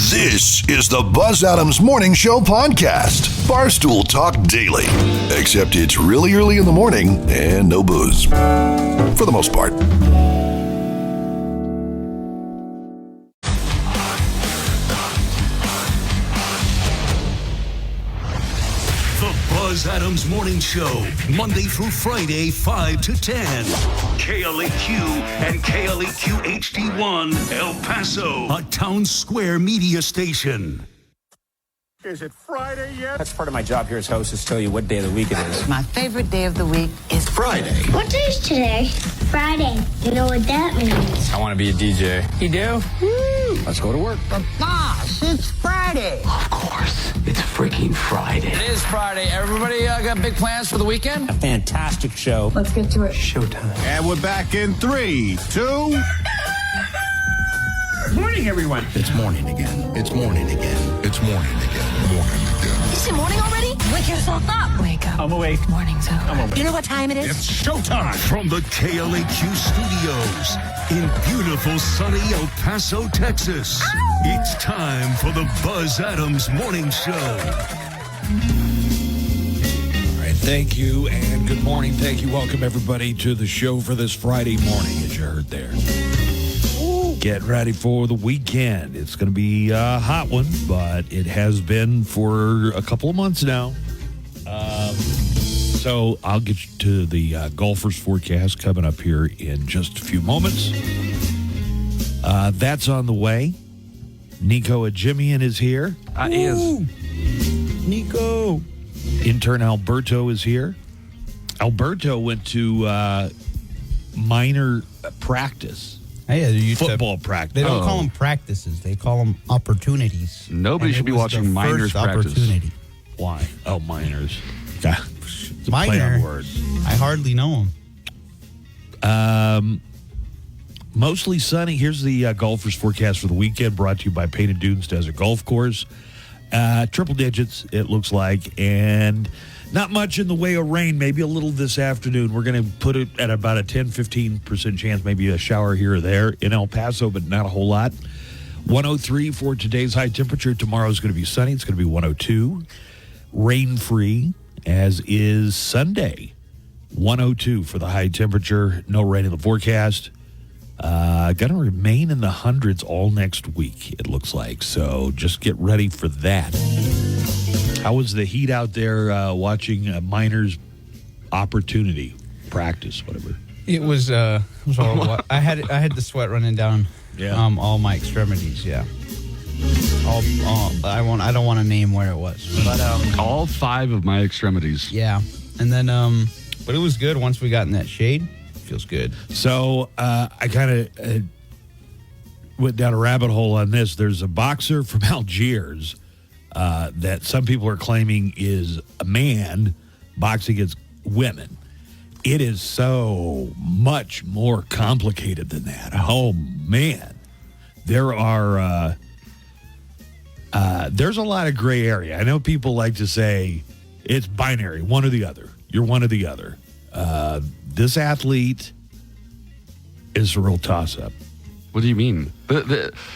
This is the Buzz Adams Morning Show podcast. Barstool Talk Daily. Except it's really early in the morning and no booze. For the most part. The Buzz Adams Morning Show, Monday through Friday, 5 to 10. KLAQ and KLAQ HD1, El Paso, a town square media station. Is it Friday yet? That's part of my job here as host, is to tell you what day of the week it is. My favorite day of the week is Friday. What day is today? Friday. You know what that means? I want to be a DJ. You do? Woo! Let's go to work. the boss. It's Friday. Of course, it's freaking Friday. It is Friday. Everybody got big plans for the weekend? A fantastic show. Let's get to it. Showtime. And we're back in 3, 2. Good morning, everyone. It's morning again. It's morning again. It's morning again. Morning again. Is it morning already? Wake yourself up. Wake up. I'm awake. Morning's over. I'm awake. You know what time it is? It's showtime from the KLAQ studios in beautiful sunny El Paso, Texas. It's time for the Buzz Adams Morning Show. All right, thank you and good morning. Thank you. Welcome everybody to the show for this Friday morning, as you heard there. Get ready for the weekend. It's going to be a hot one, but it has been for a couple of months now. So I'll get you to the golfers forecast coming up here in just a few moments. That's on the way. Nico Ajimian is here. Nico. Intern Alberto is here. Alberto went to minor practice. Hey, Football practice. They don't call them practices. They call them opportunities. Nobody should be watching minors practice. Opportunity. Why? Oh, minors. Yeah. It's a play Minor. on words. I hardly know them. Mostly sunny. Here's the golfers forecast for the weekend, brought to you by Painted Dunes Desert Golf Course. Triple digits, it looks like, and not much in the way of rain, maybe a little this afternoon. We're going to put it at about a 10-15% chance, maybe a shower here or there in El Paso, but not a whole lot. 103 for today's high temperature. Tomorrow's going to be sunny. It's going to be 102. Rain-free, as is Sunday. 102 for the high temperature. No rain in the forecast. Going to remain in the hundreds all next week, it looks like. So just get ready for that. How was the heat out there watching minors opportunity practice, whatever? It was horrible. I had the sweat running down all my extremities. Yeah. I don't want to name where it was, but All 5 of my extremities. yeah. And then but it was good once we got in that shade. Feels good. So I kind of went down a rabbit hole on this. There's a boxer from Algiers that some people are claiming is a man boxing against women. It is so much more complicated than that. Oh, man. There's a lot of gray area. I know people like to say it's binary, one or the other. You're one or the other. This athlete is a real toss-up. What do you mean?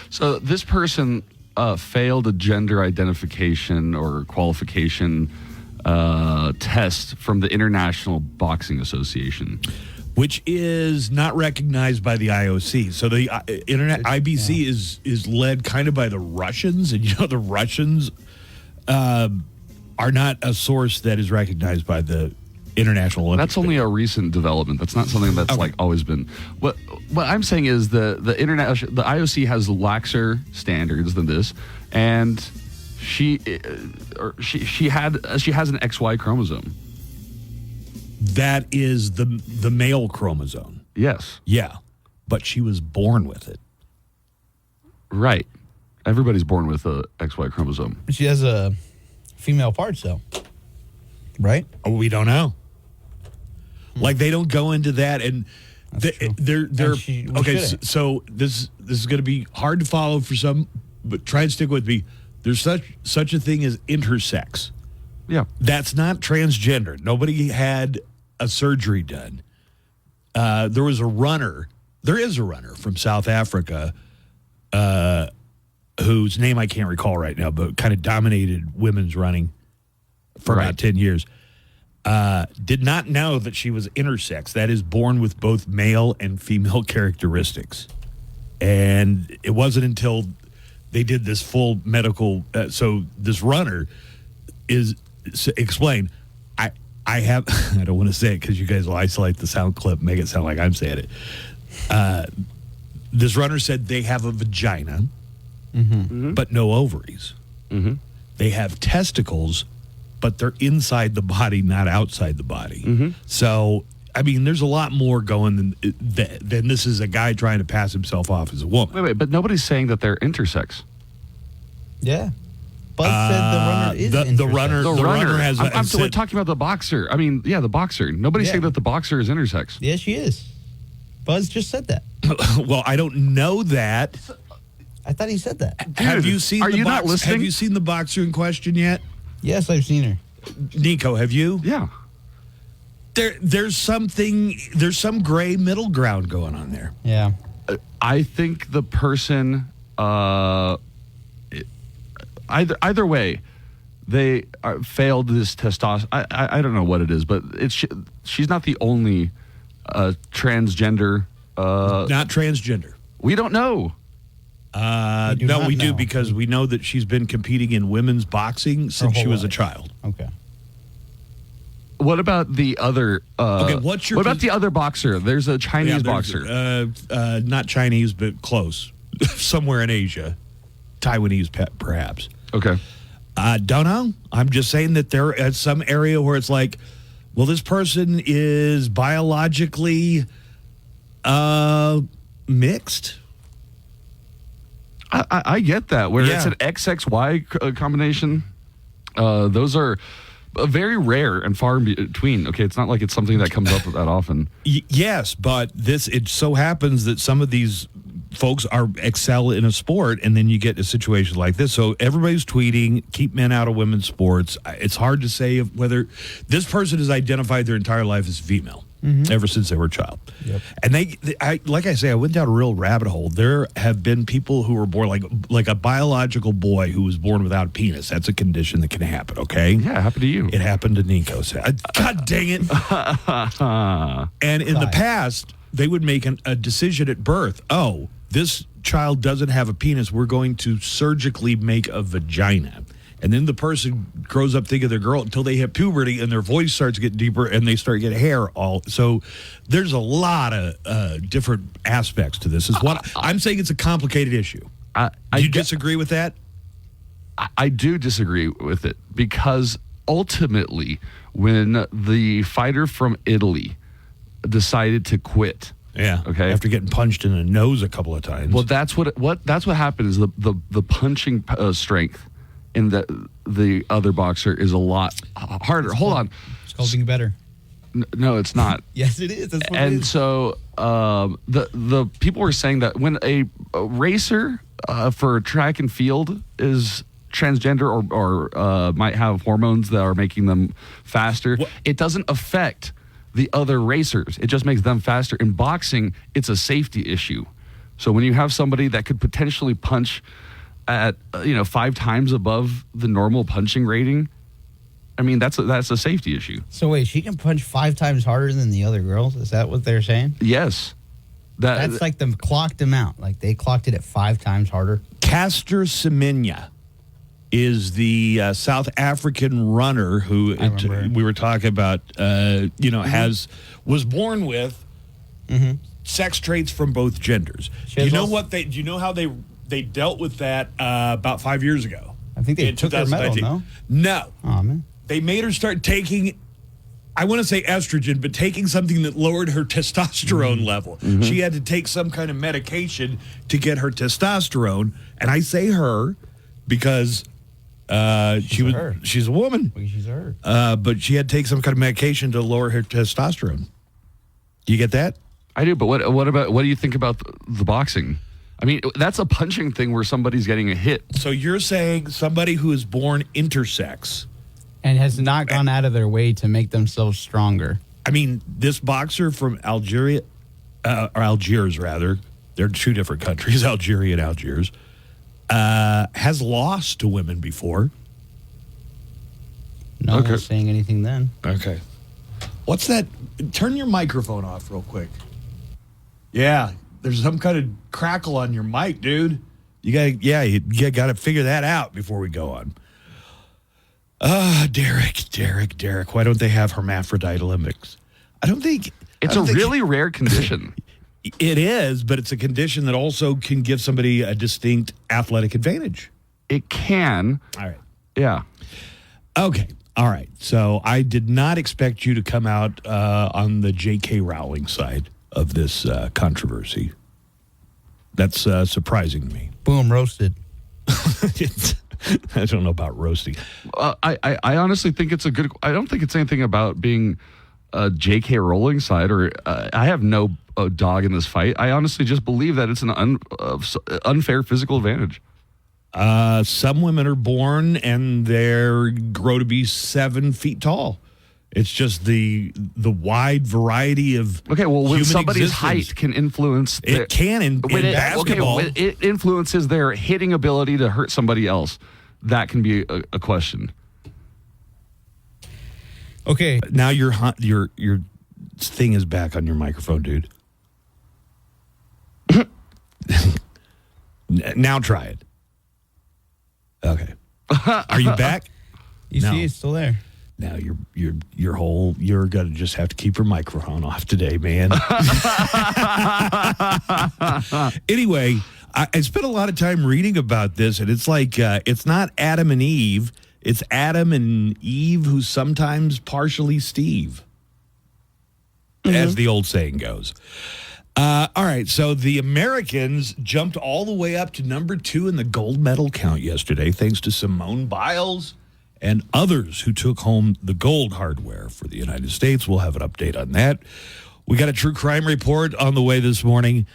So this person failed a gender identification or qualification test from the International Boxing Association, which is not recognized by the IOC. So the IBC is led kind of by the Russians, and the Russians are not a source that is recognized by the International Olympic. That's only a recent development. That's not something that's always been. What I'm saying is the IOC has laxer standards than this, and she has an XY chromosome. That is the male chromosome. Yes. Yeah, but she was born with it. Right. Everybody's born with a XY chromosome. She has a female parts though, right? Oh, we don't know. Like they don't go into that, and they're okay. So this is going to be hard to follow for some, but try and stick with me. There's such a thing as intersex. Yeah, that's not transgender. Nobody had a surgery done. There is a runner from South Africa whose name I can't recall right now, but kind of dominated women's running for about 10 years, did not know that she was intersex. That is, born with both male and female characteristics. And it wasn't until they did this full medical. So this runner explained, I have, I don't want to say it because you guys will isolate the sound clip, make it sound like I'm saying it. This runner said they have a vagina, but no ovaries. They have testicles, but they're inside the body, not outside the body. So, I mean, there's a lot more going than this is a guy trying to pass himself off as a woman. Wait, but nobody's saying that they're intersex. Yeah. Buzz said the runner is intersex. The runner has. We're talking about the boxer. I mean, the boxer. Nobody's saying that the boxer is intersex. Yeah, she is. Buzz just said that. Well, I don't know that. I thought he said that. Dude, have you seen? Are you not listening? Have you seen the boxer in question yet? Yes, I've seen her. Nico, have you? Yeah. There's some gray middle ground going on there. Yeah. I think the person, either way, they failed this testosterone. I don't know what it is, but she's not the only transgender. Not transgender. We don't know. We do because we know that she's been competing in women's boxing since she was a child. Okay. What about the other? What about the other boxer? There's a Chinese boxer. Not Chinese, but close. Somewhere in Asia, Taiwanese perhaps. Okay. Don't know. I'm just saying that there is some area where it's like, well, this person is biologically mixed. I get that. Where it's an XXY combination. Those are very rare and far in between. Okay, it's not like it's something that comes up that often. Yes, but it so happens that some of these folks excel in a sport, and then you get a situation like this. So everybody's tweeting, keep men out of women's sports. It's hard to say whether this person has identified their entire life as female. Ever since they were a child. Yep. And like I say, I went down a real rabbit hole. There have been people who were born like a biological boy who was born without a penis. That's a condition that can happen, okay? Yeah, it happened to you. It happened to Nico. God dang it. And in the past, they would make a decision at birth. Oh, this child doesn't have a penis. We're going to surgically make a vagina. And then the person grows up thinking they're a girl until they hit puberty and their voice starts getting deeper and they start getting hair all. So there's a lot of different aspects to this. Is what I'm saying. It's a complicated issue. Do you disagree with that? I do disagree with it because ultimately, when the fighter from Italy decided to quit, okay, after getting punched in the nose a couple of times. Well, that's what happened is the punching strength in the other boxer is a lot harder. Hold on. It's called being better. No, it's not. Yes, it is. That's what and it is. So the people were saying that when a racer for track and field is transgender or might have hormones that are making them faster, it doesn't affect the other racers. It just makes them faster. In boxing, it's a safety issue. So when you have somebody that could potentially punch at 5 times above the normal punching rating, I mean that's a safety issue. So wait, she can punch 5 times harder than the other girls? Is that what they're saying? Yes. That's like them clocked them out. Like they clocked it at 5 times harder. Caster Semenya is the South African runner who we were talking about. Was born with sex traits from both genders. Do you know how they dealt with that about 5 years ago? I think they took her medal, no? No. Oh, man. They made her start taking, I want to say estrogen, but taking something that lowered her testosterone level. She had to take some kind of medication to get her testosterone. And I say her because she's a woman. Well, she's her. But she had to take some kind of medication to lower her testosterone. Do you get that? I do, but what do you think about the boxing? I mean, that's a punching thing where somebody's getting a hit. So you're saying somebody who is born intersex and has not gone out of their way to make themselves stronger. I mean, this boxer from Algeria, or Algiers rather, they're 2 different countries, Algeria and Algiers. has lost to women before. No one's saying anything then. Okay. What's that? Turn your microphone off real quick. Yeah, there's some kind of crackle on your mic, dude. You got to figure that out before we go on. Derek. Why don't they have hermaphrodite Olympics? I don't think it's a really rare condition. It is, but it's a condition that also can give somebody a distinct athletic advantage. It can. All right. Yeah. Okay. All right. So I did not expect you to come out on the J.K. Rowling side of this controversy. That's surprising to me. Boom, roasted. I don't know about roasting. I honestly think it's a good. I don't think it's anything about being a J.K. Rowling side, or I have no dog in this fight. I honestly just believe that it's an unfair physical advantage. Some women are born and they grow to be 7 feet tall. It's just the wide variety of when somebody's existence. height can influence it can in basketball. When it influences their hitting ability to hurt somebody else. That can be a question. Okay, now your thing is back on your microphone, dude. Now try it. Okay. Are you back? You see, it's still there. Now you're gonna just have to keep your microphone off today, man. Anyway, I spent a lot of time reading about this, and it's like it's not Adam and Eve; it's Adam and Eve who sometimes partially Steve, as the old saying goes. All right, so the Americans jumped all the way up to number 2 in the gold medal count yesterday, thanks to Simone Biles and others who took home the gold hardware for the United States. We'll have an update on that. We got a true crime report on the way this morning.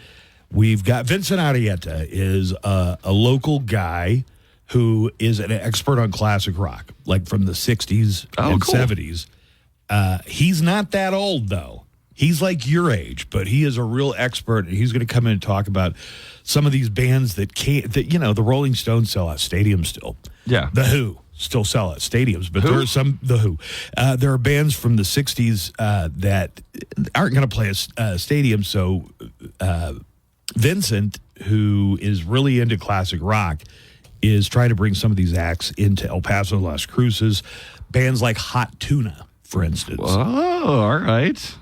We've got Vincent Arrieta is a local guy who is an expert on classic rock, like from the 60s and 70s. He's not that old, though. He's like your age, but he is a real expert, and he's going to come in and talk about some of these bands that the Rolling Stones sell out stadiums still. Yeah. The Who still sell out stadiums, but there are some, The Who. There are bands from the 60s that aren't going to play a stadium, so Vincent, who is really into classic rock, is trying to bring some of these acts into El Paso, Las Cruces, bands like Hot Tuna, for instance. Oh, all right.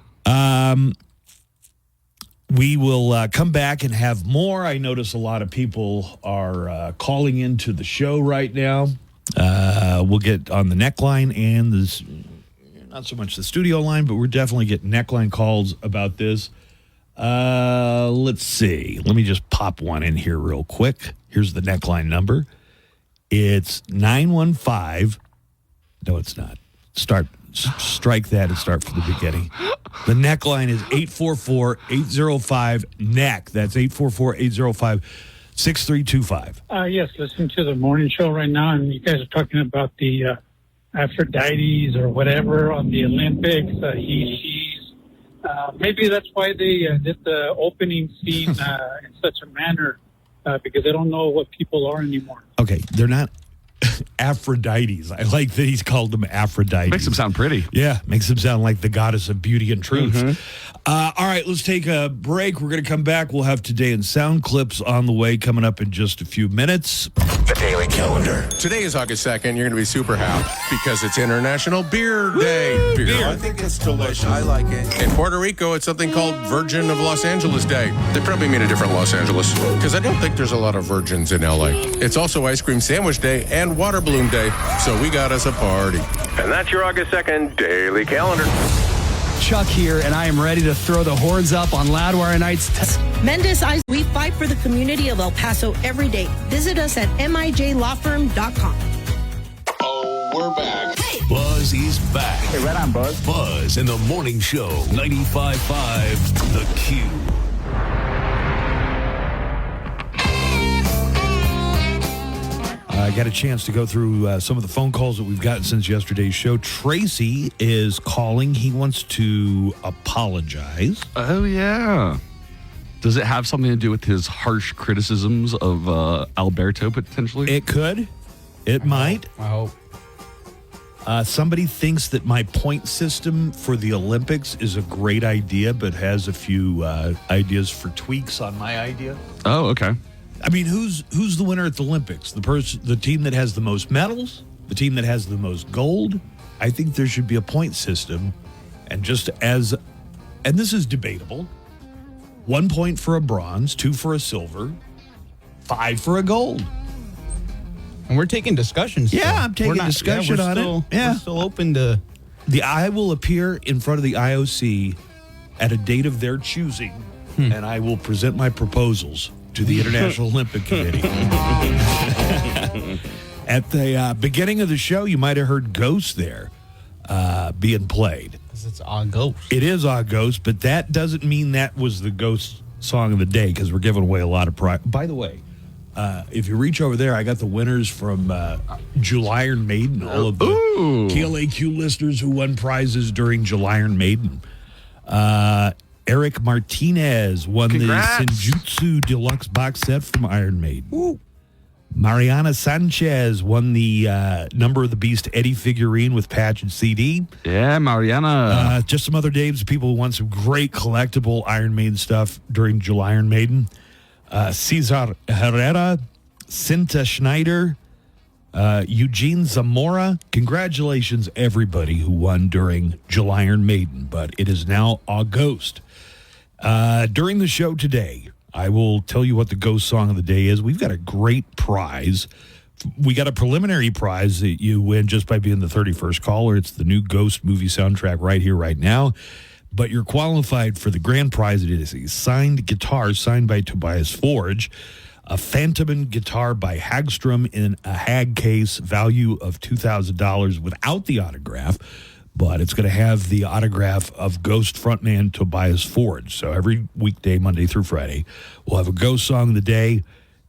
We will come back and have more. I notice a lot of people are calling into the show right now. We'll get on the neckline and not so much the studio line, but we're definitely getting neckline calls about this. Let's see. Let me just pop one in here real quick. Here's the neckline number. It's 915. No, it's not. Strike that and start from the beginning. The neckline is 844-805-NECK. That's 844-805-6325. Yes, listening to the morning show right now, and you guys are talking about the Aphrodites or whatever on the Olympics, she's. Maybe that's why they did the opening scene in such a manner, because they don't know what people are anymore. Okay, they're not Aphrodites. I like that he's called them Aphrodites. Makes them sound pretty. Yeah, makes them sound like the goddess of beauty and truth. All right, let's take a break. We're going to come back. We'll have Today in Sound clips on the way coming up in just a few minutes. The Daily Calendar. Today is August 2nd. You're going to be super happy because it's International Beer Day. Beer. I think it's delicious. I like it. In Puerto Rico, it's something called Virgin of Los Angeles Day. They probably mean a different Los Angeles because I don't think there's a lot of virgins in LA. It's also Ice Cream Sandwich Day and Water Balloon Day, so we got us a party. And that's your August 2nd Daily Calendar. Chuck here, and I am ready to throw the horns up on Loudwire Nights. Mendes Eyes, we fight for the community of El Paso every day. Visit us at mijlawfirm.com. Oh, we're back. Hey. Buzz is back. Hey, right on, Buzz. Buzz in the Morning Show, 95.5 The Q. I got a chance to go through some of the phone calls that we've gotten since yesterday's show. Tracy is calling. He wants to apologize. Oh, yeah. Does it have something to do with his harsh criticisms of Alberto, potentially? It could. It might. I hope. Somebody thinks that my point system for the Olympics is a great idea, but has a few ideas for tweaks on my idea. Oh, okay. I mean, who's the winner at the Olympics? The team that has the most medals? The team that has the most gold? I think there should be a point system. And and this is debatable, 1 point for a bronze, 2 for a silver, 5 for a gold. And we're taking discussions. Yeah, I'm taking discussion on it. Yeah. We're still open to... I will appear in front of the IOC at a date of their choosing, and I will present my proposals to the International Olympic Committee. At the beginning of the show, you might have heard Ghost there being played. Because it's on Ghost. It is on Ghost, but that doesn't mean that was the Ghost song of the day, because we're giving away a lot of prize. By the way, if you reach over there, I got the winners from July Iron Maiden, all of the KLAQ listeners who won prizes during July Iron Maiden. Eric Martinez won the Senjutsu Deluxe box set from Iron Maiden. Ooh. Mariana Sanchez won the Number of the Beast Eddie figurine with patch and CD. Yeah, Mariana. Just some other names of people who won some great collectible Iron Maiden stuff during July Iron Maiden. Cesar Herrera, Cinta Schneider, Eugene Zamora. Congratulations, everybody who won during July Iron Maiden, but it is now August. During the show today, I will tell you what the Ghost song of the day is. We've got a great prize. We got a preliminary prize that you win just by being the 31st caller. It's the new Ghost movie soundtrack right here, right now. But you're qualified for the grand prize. It is a signed guitar signed by Tobias Forge, a Phantom guitar by Hagstrom in a Hag case, value of $2,000 without the autograph. But it's going to have the autograph of Ghost frontman Tobias Forge. So every weekday, Monday through Friday, we'll have a Ghost song of the day.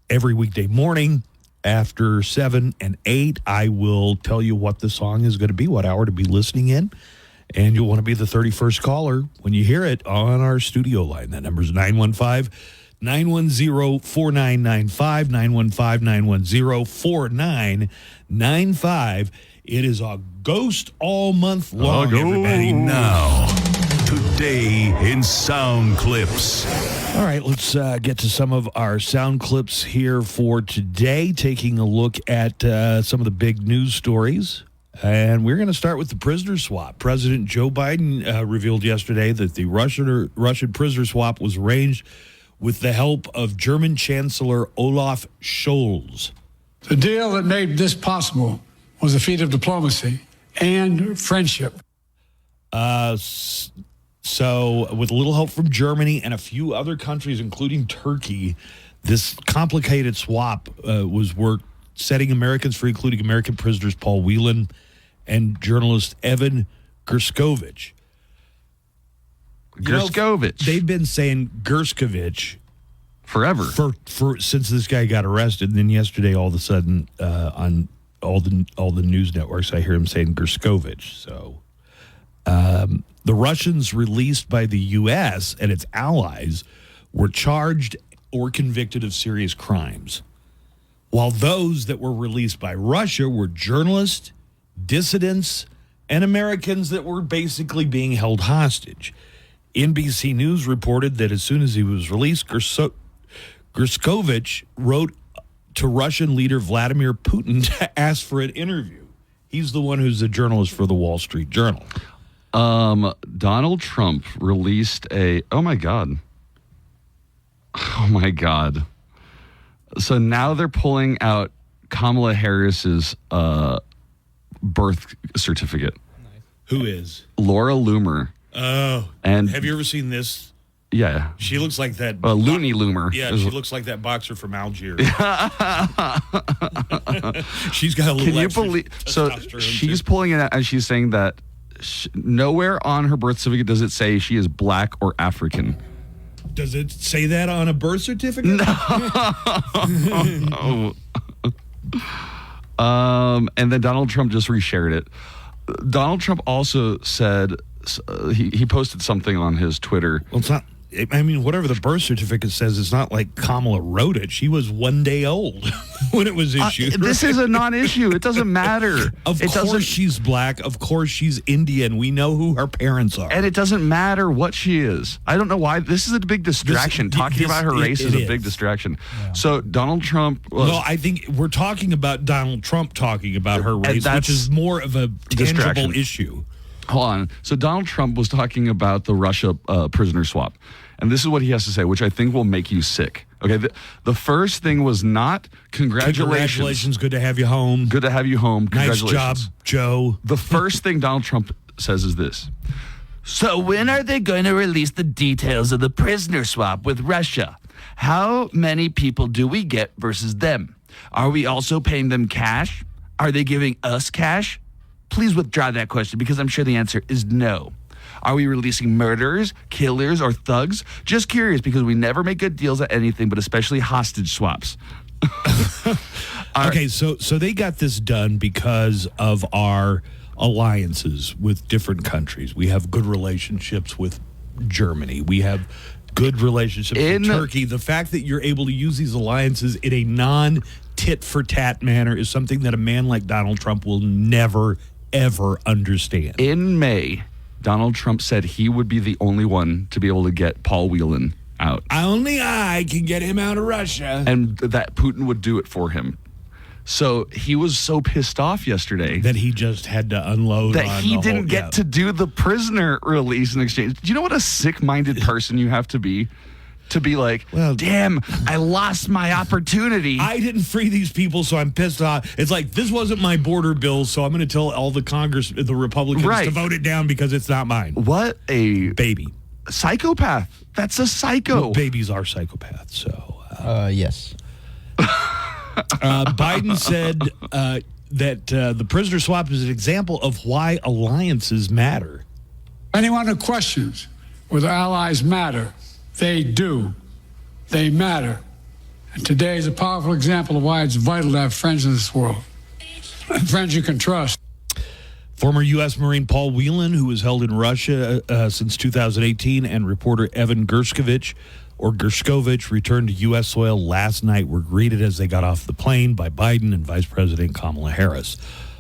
Every weekday morning after 7 and 8, I will tell you what the song is going to be, what hour to be listening in. And you'll want to be the 31st caller when you hear it on our studio line. That number is 915-910-4995, 915-910-4995. It is a Ghost all month long, everybody. Now, today in sound clips. All right, let's get to some of our sound clips here for today, taking a look at some of the big news stories. And we're going to start with the prisoner swap. President Joe Biden revealed yesterday that the Russian prisoner swap was arranged with the help of German Chancellor Olaf Scholz. The deal that made this possible was a feat of diplomacy and friendship. So with a little help from Germany and a few other countries, including Turkey, this complicated swap was worked, setting Americans free, including American prisoners Paul Whelan and journalist Evan Gerskovich. They've been saying Gerskovich forever for since this guy got arrested. And then yesterday, all of a sudden, on all the news networks, I hear him saying Gerskovich. So the Russians released by the U.S. and its allies were charged or convicted of serious crimes, while those that were released by Russia were journalists, dissidents, and Americans that were basically being held hostage. NBC News reported that as soon as he was released, Gerskovich wrote to Russian leader Vladimir Putin to ask for an interview. He's the one who's a journalist for the Wall Street Journal. Donald Trump released oh my God. So now they're pulling out Kamala Harris's birth certificate. Who is? Laura Loomer. Oh. And have you ever seen this? Yeah. She looks like that. Looney Loomer. Yeah, she looks like that boxer from Algiers. She's got a little. Can you believe? So she's pulling it out, and she's saying that nowhere on her birth certificate does it say she is black or African. Does it say that on a birth certificate? No. And then Donald Trump just reshared it. Donald Trump also said he posted something on his Twitter. Well, it's not. I mean, whatever the birth certificate says, it's not like Kamala wrote it. She was 1 day old when it was issued. This is a non-issue. It doesn't matter. Of course she's black. Of course she's Indian. We know who her parents are. And it doesn't matter what she is. I don't know why. This is a big distraction. Talking about her race is a big distraction. Yeah. So Donald Trump... Well, I think we're talking about Donald Trump talking about her race, which is more of a tangible issue. Hold on. So Donald Trump was talking about the Russia prisoner swap. And this is what he has to say, which I think will make you sick. Okay, the first thing was not congratulations. Congratulations, good to have you home. Good to have you home. Nice job, Joe. The first thing Donald Trump says is this. So when are they going to release the details of the prisoner swap with Russia? How many people do we get versus them? Are we also paying them cash? Are they giving us cash? Please withdraw that question because I'm sure the answer is no. Are we releasing murderers, killers, or thugs? Just curious because we never make good deals at anything, but especially hostage swaps. Okay, so they got this done because of our alliances with different countries. We have good relationships with Germany. We have good relationships with Turkey. The fact that you're able to use these alliances in a non-tit-for-tat manner is something that a man like Donald Trump will never, ever understand. In May, Donald Trump said he would be the only one to be able to get Paul Whelan out. Only I can get him out of Russia. And that Putin would do it for him. So he was so pissed off yesterday. That he just had to unload that on he the didn't get to do the prisoner release and exchange. Do you know what a sick-minded person you have to be? To be like, well, damn, I lost my opportunity. I didn't free these people, so I'm pissed off. It's like, this wasn't my border bill, so I'm going to tell all the the Republicans to vote it down because it's not mine. What a baby. Psychopath. That's a psycho. Well, babies are psychopaths, so. Yes. Biden said that the prisoner swap is an example of why alliances matter. Anyone who questions whether allies matter, they do. They matter. And today is a powerful example of why it's vital to have friends in this world. And friends you can trust. Former U.S. Marine Paul Whelan, who was held in Russia since 2018, and reporter Evan Gershkovich returned to U.S. soil last night, were greeted as they got off the plane by Biden and Vice President Kamala Harris.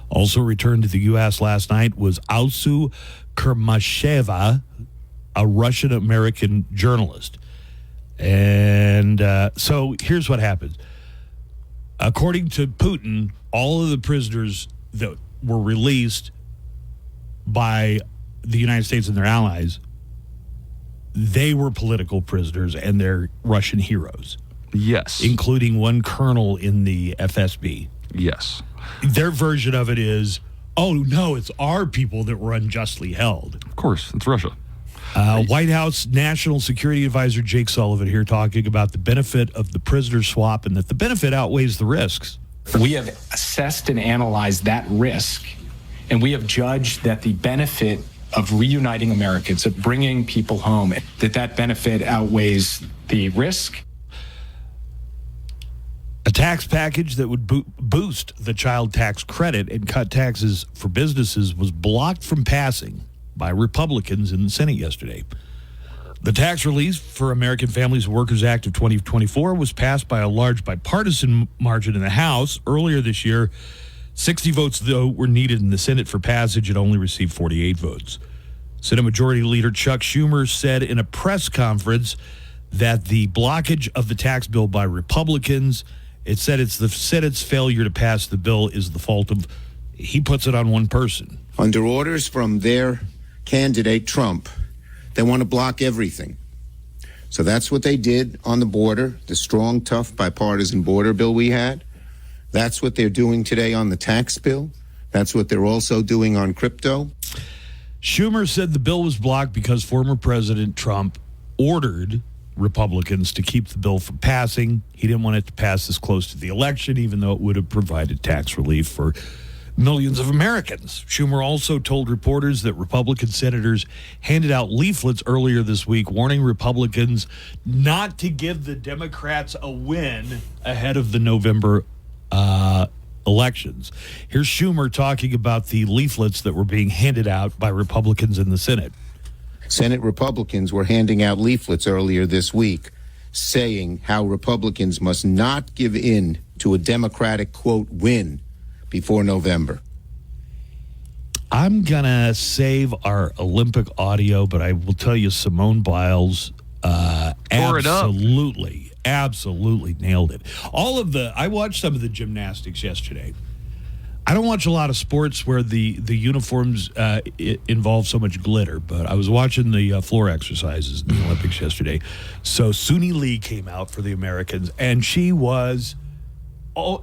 Also returned to the U.S. last night was Alsu Kermasheva, a Russian-American journalist. And so here's what happens. According to Putin, all of the prisoners that were released by the United States and their allies, they were political prisoners and they're Russian heroes. Yes. Including one colonel in the FSB. Yes. Their version of it is, oh, no, it's our people that were unjustly held. Of course, it's Russia. White House National Security Advisor Jake Sullivan here talking about the benefit of the prisoner swap and that the benefit outweighs the risks. We have assessed and analyzed that risk, and we have judged that the benefit of reuniting Americans, of bringing people home, that benefit outweighs the risk. A tax package that would boost the child tax credit and cut taxes for businesses was blocked from passing by Republicans in the Senate yesterday. The tax relief for American Families and Workers Act of 2024 was passed by a large bipartisan margin in the House earlier this year. 60 votes, though, were needed in the Senate for passage. It only received 48 votes. Senate Majority Leader Chuck Schumer said in a press conference that the blockage of the tax bill by Republicans, it said it's the Senate's failure to pass the bill is the fault of, he puts it on one person. Under orders from their candidate, Trump, they want to block everything. So that's what they did on the border, the strong, tough, bipartisan border bill we had. That's what they're doing today on the tax bill. That's what they're also doing on crypto. Schumer said the bill was blocked because former President Trump ordered Republicans to keep the bill from passing. He didn't want it to pass this close to the election, even though it would have provided tax relief for millions of Americans. Schumer also told reporters that Republican senators handed out leaflets earlier this week warning Republicans not to give the Democrats a win ahead of the November elections. Here's Schumer talking about the leaflets that were being handed out by Republicans in the Senate. Senate Republicans were handing out leaflets earlier this week saying how Republicans must not give in to a Democratic, quote, win before November. I'm going to save our Olympic audio, but I will tell you Simone Biles absolutely nailed it. I watched some of the gymnastics yesterday. I don't watch a lot of sports where the uniforms involve so much glitter, but I was watching the floor exercises in the Olympics yesterday. So Suni Lee came out for the Americans, and she was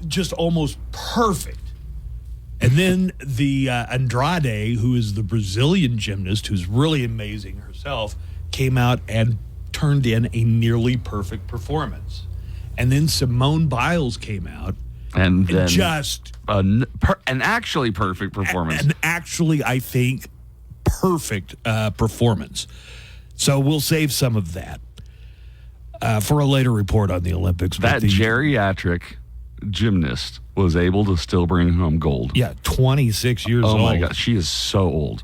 just almost perfect. And then the Andrade, who is the Brazilian gymnast, who's really amazing herself, came out and turned in a nearly perfect performance. And then Simone Biles came out and then just an actually perfect performance. And actually, I think, perfect performance. So we'll save some of that for a later report on the Olympics. That geriatric gymnast was able to still bring home gold. Yeah, 26 years old. Oh my God, she is so old.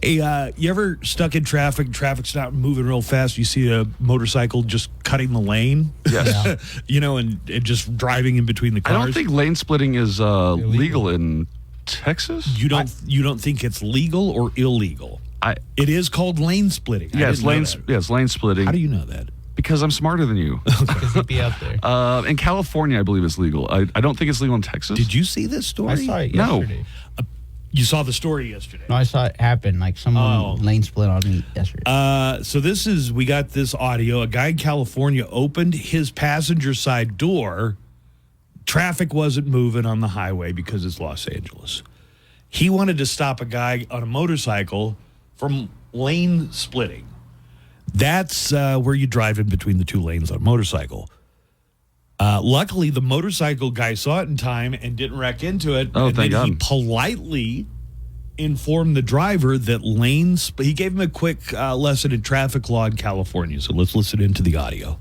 Hey, you ever stuck in traffic? Traffic's not moving real fast. You see a motorcycle just cutting the lane? Yes. and just driving in between the cars. I don't think lane splitting is legal in Texas. You don't think it's legal or illegal? It is called lane splitting. Yes, lane splitting. How do you know that? Because I'm smarter than you. Because he'd be out there. In California, I believe it's legal. I don't think it's legal in Texas. Did you see this story? I saw it yesterday. No. You saw the story yesterday. No, I saw it happen. Like someone lane split on me yesterday. So we got this audio. A guy in California opened his passenger side door. Traffic wasn't moving on the highway because it's Los Angeles. He wanted to stop a guy on a motorcycle from lane splitting. That's where you drive in between the two lanes on a motorcycle. Luckily, the motorcycle guy saw it in time and didn't wreck into it. Oh, thank God. He politely informed the driver that he gave him a quick lesson in traffic law in California. So let's listen into the audio.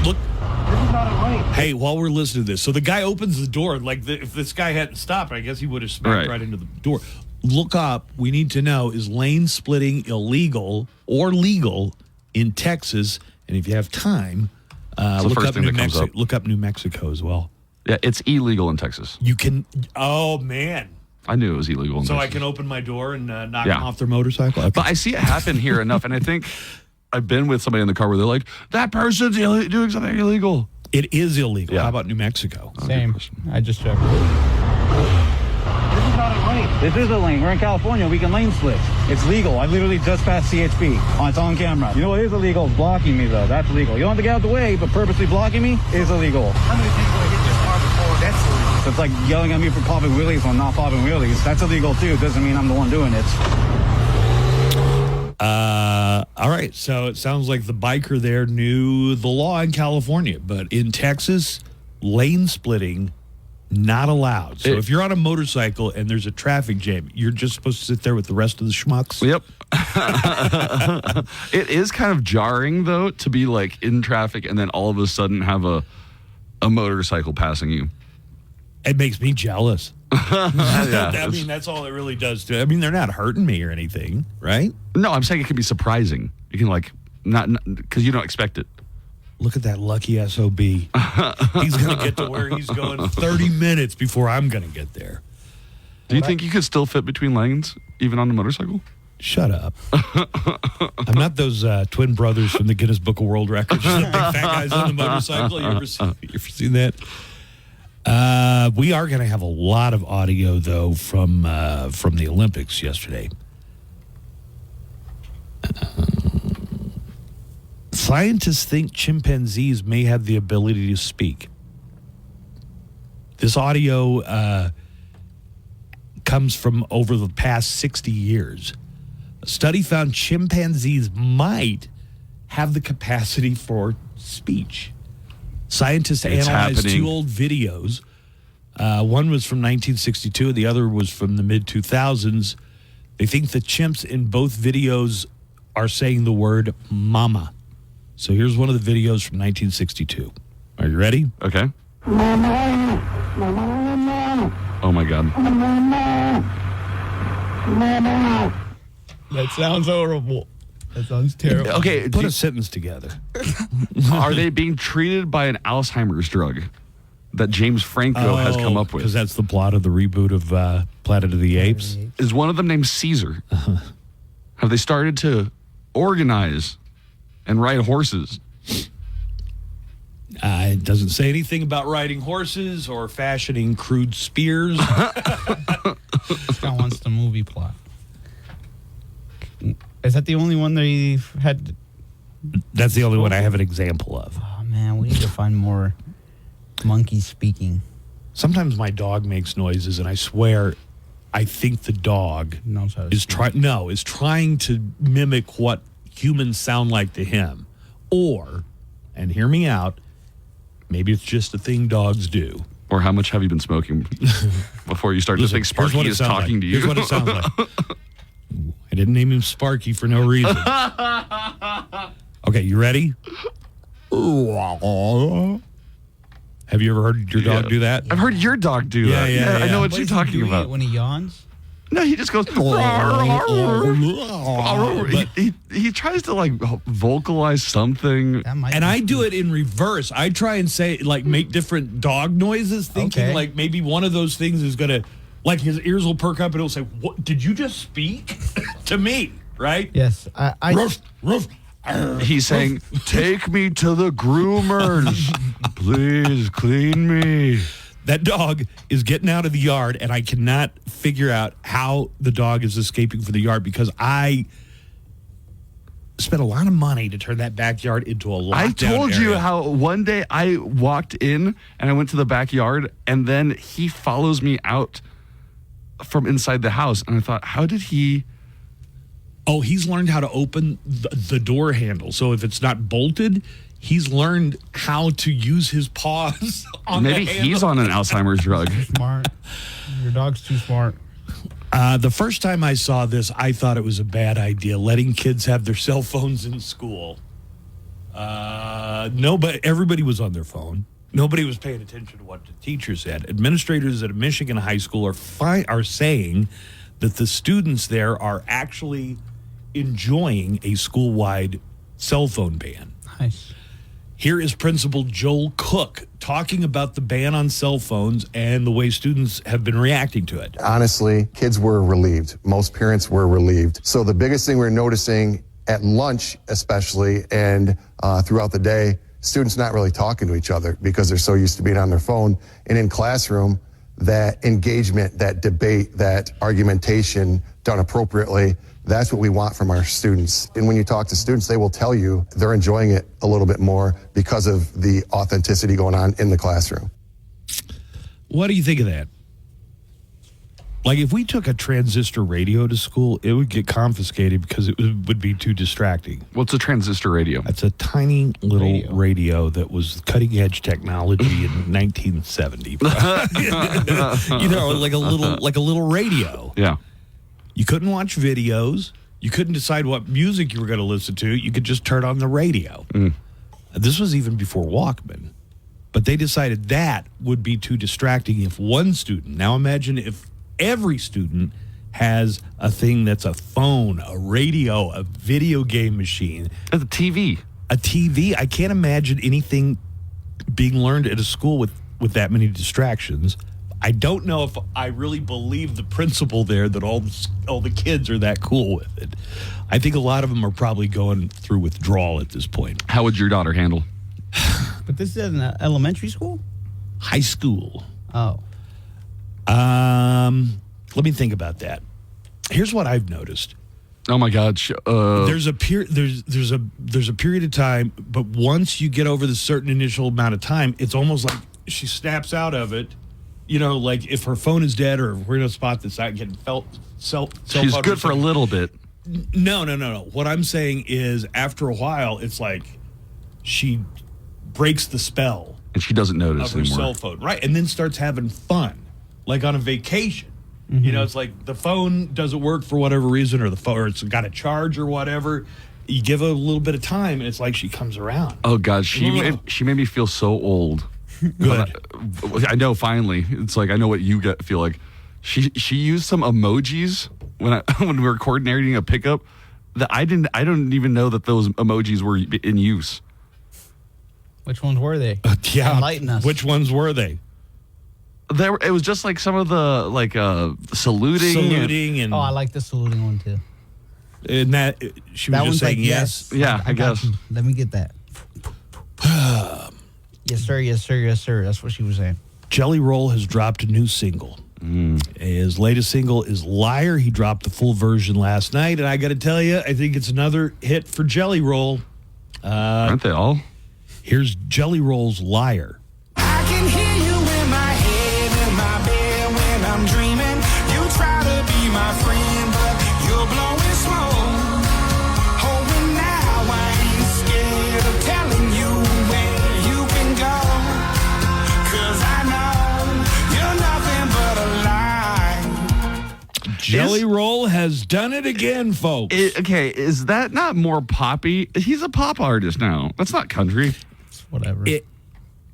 Look. This is not a lane. Hey, while we're listening to this, so the guy opens the door. If this guy hadn't stopped, I guess he would have smacked right into the door. Look up. We need to know, is lane splitting illegal or legal in Texas? And if you have time, look up New Mexico. Look up New Mexico as well. Yeah, it's illegal in Texas. You can. Oh man, I knew it was illegal in Texas. So I can open my door and knock them off their motorcycle. Okay. But I see it happen here enough, and I think I've been with somebody in the car where they're like, "That person's doing something illegal." It is illegal. Yeah. How about New Mexico? Same. I just checked. This is not a lane. This is a lane. We're in California. We can lane split. It's legal. I literally just passed CHP. It's on camera. You know what is illegal? Blocking me, though. That's legal. You don't have to get out of the way, but purposely blocking me is illegal. How many people hit this car before? That's illegal. So it's like yelling at me for popping wheelies when I'm not popping wheelies. That's illegal, too. Doesn't mean I'm the one doing it. All right. So it sounds like the biker there knew the law in California, but in Texas, lane splitting not allowed. So if you're on a motorcycle and there's a traffic jam, you're just supposed to sit there with the rest of the schmucks? Yep. It is kind of jarring, though, to be like in traffic and then all of a sudden have a motorcycle passing you. It makes me jealous. Yeah, I mean, that's all it really does to. I mean, they're not hurting me or anything, right? No, I'm saying it can be surprising. You can not because you don't expect it. Look at that lucky SOB. He's going to get to where he's going 30 minutes before I'm going to get there. Do you think you could still fit between lanes, even on a motorcycle? Shut up. I'm not those twin brothers from the Guinness Book of World Records. The big fat guys on the motorcycle. You ever seen that? We are going to have a lot of audio, though, from the Olympics yesterday. Scientists think chimpanzees may have the ability to speak. This audio comes from over the past 60 years. A study found chimpanzees might have the capacity for speech. Scientists analyzed two old videos. One was from 1962, and the other was from the mid-2000s. They think the chimps in both videos are saying the word mama. So here's one of the videos from 1962. Are you ready? Okay. Oh, my God. That sounds horrible. That sounds terrible. Okay, Put a sentence together. Are they being treated by an Alzheimer's drug that James Franco has come up with? Because that's the plot of the reboot of Planet of the Apes. Is one of them named Caesar? Have they started to organize and ride horses? It doesn't say anything about riding horses or fashioning crude spears. This guy wants the movie plot. Is that the only one they had? That's the only one I have an example of. Oh, man, we need to find more monkeys speaking. Sometimes my dog makes noises, and I swear, I think the dog is trying to mimic what humans sound like to him. Or, and hear me out, maybe it's just a thing dogs do. Or how much have you been smoking before you start to think Sparky is talking to you? Here's what it sounds like. I didn't name him Sparky for no reason. Okay, you ready? Have you ever heard your dog do that? I've heard your dog do that. Yeah. I know what you're talking about. When he yawns? No, he just goes. He tries to like vocalize something. And I do it in reverse. I try and say, like, make different dog noises, thinking like maybe one of those things is going to, like, his ears will perk up and he'll say, "What did you just speak to me?" Right? Yes. Ruff, ruff. He's saying, "Take me to the groomers. Please clean me." That dog is getting out of the yard, and I cannot figure out how the dog is escaping from the yard because I spent a lot of money to turn that backyard into a lockdown I told you area. how one day I walked in and I went to the backyard, and then he follows me out from inside the house, and I thought, how did he... Oh, he's learned how to open the door handle. So if it's not bolted, he's learned how to use his paws on Maybe the handle. he's on an Alzheimer's drug. Smart. Your dog's too smart. The first time I saw this, I thought it was a bad idea, letting kids have their cell phones in school. No, but everybody was on their phone. Nobody was paying attention to what the teacher said. Administrators at a Michigan high school are saying that the students there are actually enjoying a school-wide cell phone ban. Nice. Here is Principal Joel Cook talking about the ban on cell phones and the way students have been reacting to it. Honestly, kids were relieved. Most parents were relieved. So the biggest thing we're noticing at lunch especially and throughout the day, students not really talking to each other because they're so used to being on their phone. And in classroom, that engagement, that debate, that argumentation done appropriately, that's what we want from our students. And when you talk to students, they will tell you they're enjoying it a little bit more because of the authenticity going on in the classroom. What do you think of that? Like, if we took a transistor radio to school, it would get confiscated because it would be too distracting. What's a transistor radio? It's a tiny little radio that was cutting-edge technology in 1970. You know, like a little radio. Yeah. You couldn't watch videos. You couldn't decide what music you were going to listen to. You could just turn on the radio. This was even before Walkman. But they decided that would be too distracting if one student. Now imagine if every student has a thing that's a phone, a radio, a video game machine. A TV. A TV. I can't imagine anything being learned at a school with that many distractions. I don't know if I really believe the principal there that all the kids are that cool with it. I think a lot of them are probably going through withdrawal at this point. How would your daughter handle? But this is an elementary school? High school. Oh. Let me think about that. Here's what I've noticed. Oh my God! There's a period of time, but once you get over the certain initial amount of time, it's almost like she snaps out of it. You know, like if her phone is dead or if we're in a spot that's not getting She's good for a little bit. No. What I'm saying is, after a while, it's like she breaks the spell, and she doesn't notice of her anymore. cell phone, right? And then starts having fun, like on a vacation. Mm-hmm. You know, it's like the phone doesn't work for whatever reason, or or it's got a charge or whatever. You give her a little bit of time, and it's like she comes around. Oh God, she made me feel so old. Good. I know. Finally, it's like I know what you feel like. She used some emojis when we were coordinating a pickup that I don't even know that those emojis were in use. Which ones were they? Yeah, enlighten us. Which ones were they? It was just like some of the saluting. And I like the saluting one too. And that she was just saying yes. Yeah, I guess. You. Let me get that. Yes, sir. Yes, sir. Yes, sir. That's what she was saying. Jelly Roll has dropped a new single. His latest single is Liar. He dropped the full version last night, and I got to tell you, I think it's another hit for Jelly Roll. Aren't they all? Here's Jelly Roll's Liar. I can hear you in my head, in my bed when I'm dreaming. You try to be my friend, but you're blowing smoke. Oh, and now I ain't scared of telling you where you can go. 'Cause I know you're nothing but a lie. Jelly Roll has done it again, folks. Is that not more poppy? He's a pop artist now. That's not country. Whatever.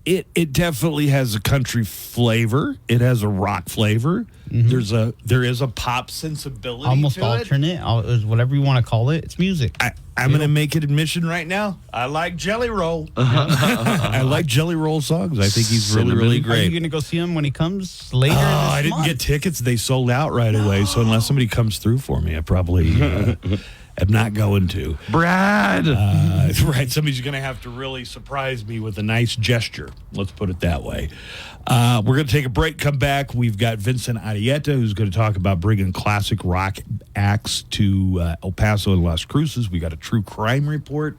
It definitely has a country flavor. It has a rock flavor. Mm-hmm. There is a pop sensibility. Almost to alternate, whatever you want to call it. It's music. I'm going to make an admission right now. I like Jelly Roll. I like Jelly Roll songs. I think he's really, really great. Are you going to go see him when he comes later? I didn't get tickets. They sold out right away. So unless somebody comes through for me, I probably am not going to. Brad. Right. Somebody's going to have to really surprise me with a nice gesture. Let's put it that way. We're going to take a break, come back. We've got Vincent Arieta, who's going to talk about bringing classic rock acts to El Paso and Las Cruces. We got a true crime report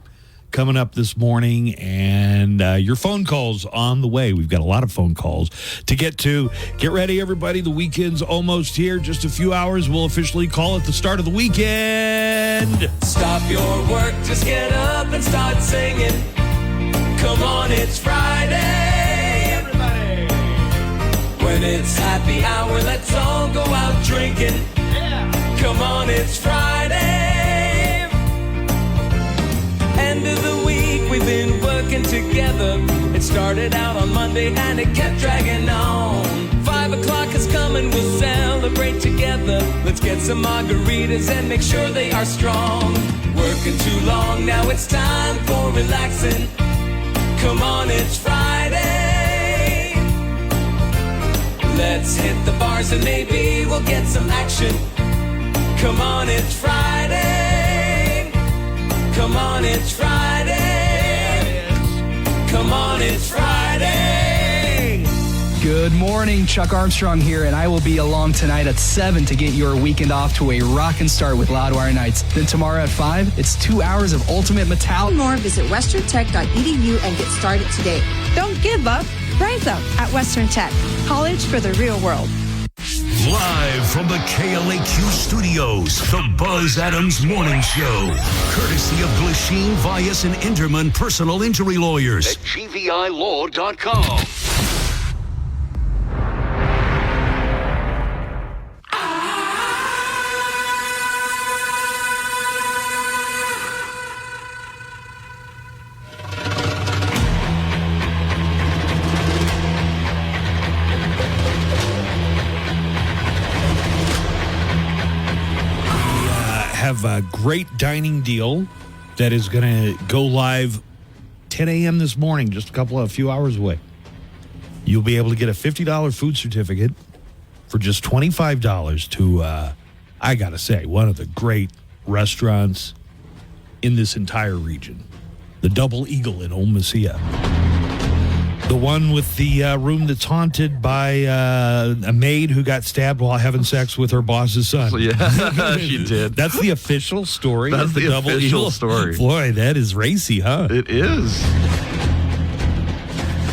coming up this morning, and your phone calls on the way. We've got a lot of phone calls to get to. Get ready, everybody. The weekend's almost here. Just a few hours. We'll officially call it the start of the weekend. Stop your work, just get up and start singing. Come on, it's Friday, everybody. When it's happy hour, let's all go out drinking. Yeah. Come on, it's Friday. End of the week, we've been working together. It started out on Monday and it kept dragging on. 5 o'clock is coming, we'll celebrate together. Let's get some margaritas and make sure they are strong. Working too long, now it's time for relaxing. Come on, it's Friday. Let's hit the bars and maybe we'll get some action. Come on, it's Friday. Come on, it's Friday. Come on, it's Friday. Good morning, Chuck Armstrong here, and I will be along tonight at 7 to get your weekend off to a rockin' start with Loudwire Nights. Then tomorrow at 5, it's 2 hours of ultimate metal. For more, visit westerntech.edu and get started today. Don't give up. Rise up at Western Tech, college for the real world. Live from the KLAQ studios, the Buzz Adams Morning Show. Courtesy of Glasheen, Vyas, and Inderman Personal Injury Lawyers at GVILaw.com. Have a great dining deal that is going to go live 10 a.m. this morning, just a few hours away. You'll be able to get a $50 food certificate for just $25 to, I got to say, one of the great restaurants in this entire region, the Double Eagle in Old Messiah. The one with the room that's haunted by a maid who got stabbed while having sex with her boss's son. Yeah, she did. That's the official story. That's the Double official Eagle story. Boy, that is racy, huh? It is.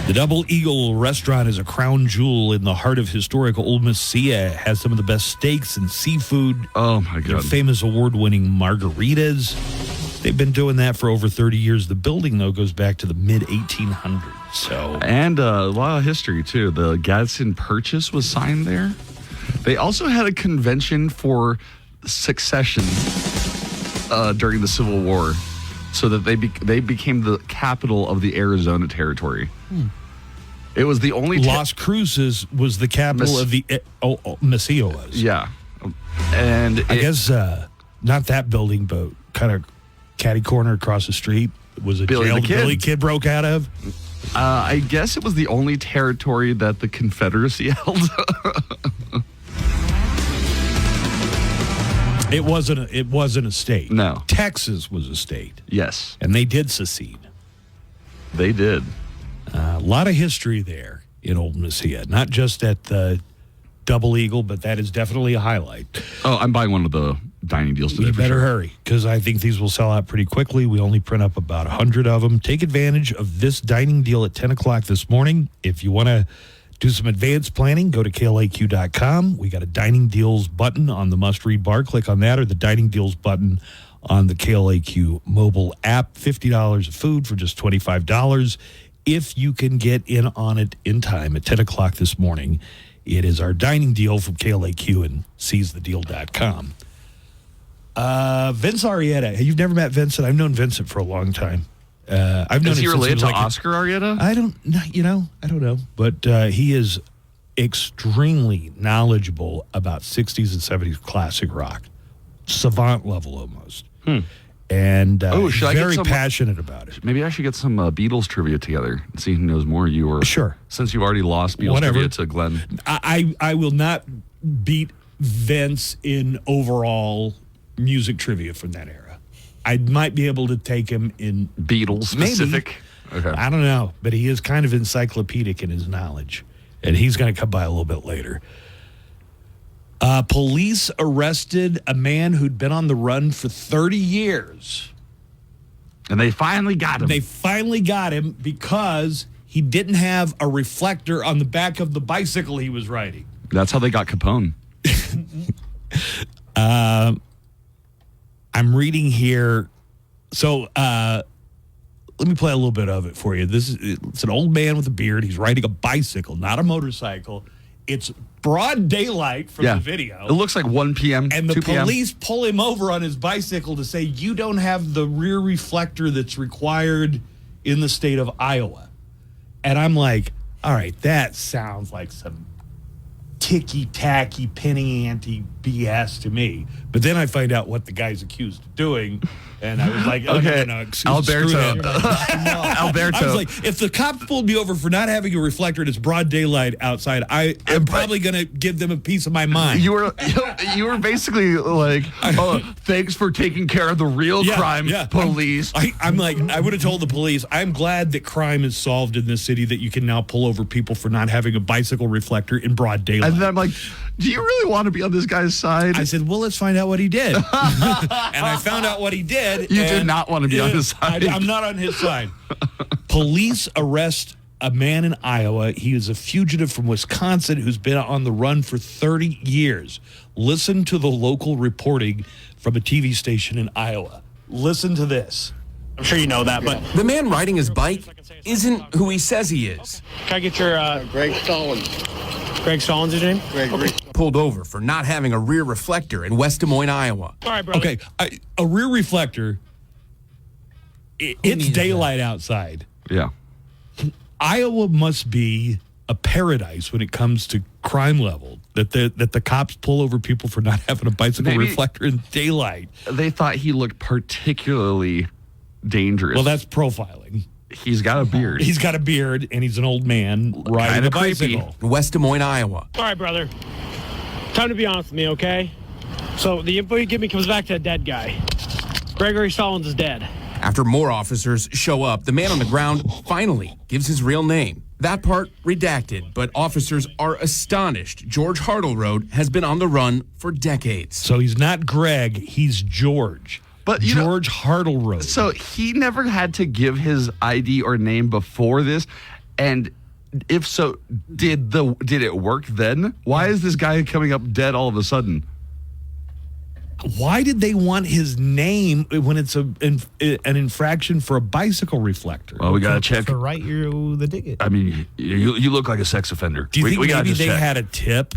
The Double Eagle restaurant is a crown jewel in the heart of historical Old Messiah. It has some of the best steaks and seafood. Oh, my God. Famous award-winning margaritas. They've been doing that for over 30 years. The building, though, goes back to the mid-1800s. And a lot of history, too. The Gadsden Purchase was signed there. They also had a convention for succession during the Civil War, so that they became the capital of the Arizona Territory. It was the only Las Cruces was the capital of the Mesilla was. Yeah, and I guess not that building, but kind of catty corner across the street was a Billy jail the the Kid. Billy Kid broke out of. I guess it was the only territory that the Confederacy held. It wasn't a state. No. Texas was a state. Yes. And they did secede. They did. A lot of history there in Old Mesilla. Not just at the Double Eagle, but that is definitely a highlight. Oh, I'm buying one of the dining deals today. You for better sure. hurry, because I think these will sell out pretty quickly. We only print up about 100 of them. Take advantage of this dining deal at 10 o'clock this morning. If you want to do some advanced planning, go to KLAQ.com. We got a dining deals button on the must-read bar. Click on that, or the dining deals button on the KLAQ mobile app. $50 of food for just $25. If you can get in on it in time at 10 o'clock this morning, it is our dining deal from KLAQ and seizethedeal.com. Vince Arrieta. You've never met Vincent? I've known Vincent for a long time. I've known Is he him since related was to like Oscar Arrieta? I don't know. But he is extremely knowledgeable about 60s and 70s classic rock. Savant level almost. And should I get very some, passionate about it. Maybe I should get some Beatles trivia together and see who knows more. You or sure, since you've already lost Beatles trivia to Glenn. I will not beat Vince in overall music trivia from that era. I might be able to take him in Beatles specific. Maybe. Okay. I don't know, but he is kind of encyclopedic in his knowledge, and he's going to come by a little bit later. Police arrested a man who'd been on the run for 30 years. And they finally got him. They finally got him because he didn't have a reflector on the back of the bicycle he was riding. That's how they got Capone. I'm reading here. So let me play a little bit of it for you. It's an old man with a beard. He's riding a bicycle, not a motorcycle. It's broad daylight from the video. It looks like 1 p.m., And the 2 p.m. police pull him over on his bicycle to say, you don't have the rear reflector that's required in the state of Iowa. And I'm like, all right, that sounds like some ticky-tacky, penny-ante BS to me. But then I find out what the guy's accused of doing, and I was like, okay, no, Alberto. Alberto. I was like, if the cops pulled me over for not having a reflector and it's broad daylight outside, I'm probably going to give them a piece of my mind. You were basically like, oh, thanks for taking care of the real crime, police. I'm like, I would have told the police, I'm glad that crime is solved in this city, that you can now pull over people for not having a bicycle reflector in broad daylight. And then I'm like, do you really want to be on this guy's side? I said, well, let's find out what he did. And I found out what he did. You did not want to be on his side. I'm not on his side. Police arrest a man in Iowa. He is a fugitive from Wisconsin who's been on the run for 30 years. Listen to the local reporting from a TV station in Iowa. Listen to this. I'm sure you know that, but the man riding his bike isn't who he says he is. Can I get your Greg Stallings. Greg Stallings, his name? Greg. Pulled over for not having a rear reflector in West Des Moines, Iowa. All right, brother. Okay, a rear reflector. It's daylight outside. Yeah. Iowa must be a paradise when it comes to crime level. That the cops pull over people for not having a bicycle reflector in daylight. They thought he looked particularly dangerous. Well, that's profiling. He's got a beard. He's got a beard, and he's an old man riding a bicycle. West Des Moines, Iowa. All right, brother. Time to be honest with me, okay? So the info you give me comes back to a dead guy. Gregory Stallings is dead. After more officers show up, the man on the ground finally gives his real name. That part redacted, but officers are astonished. George Hartleroad has been on the run for decades. So he's not Greg, he's George. But George Hartleroad. So he never had to give his ID or name before this, and if so, did it work then? Why is this guy coming up dead all of a sudden? Why did they want his name when it's an infraction for a bicycle reflector? Well, we got to check. To write you the ticket. I mean, you look like a sex offender. Do you think maybe they check. had a tip?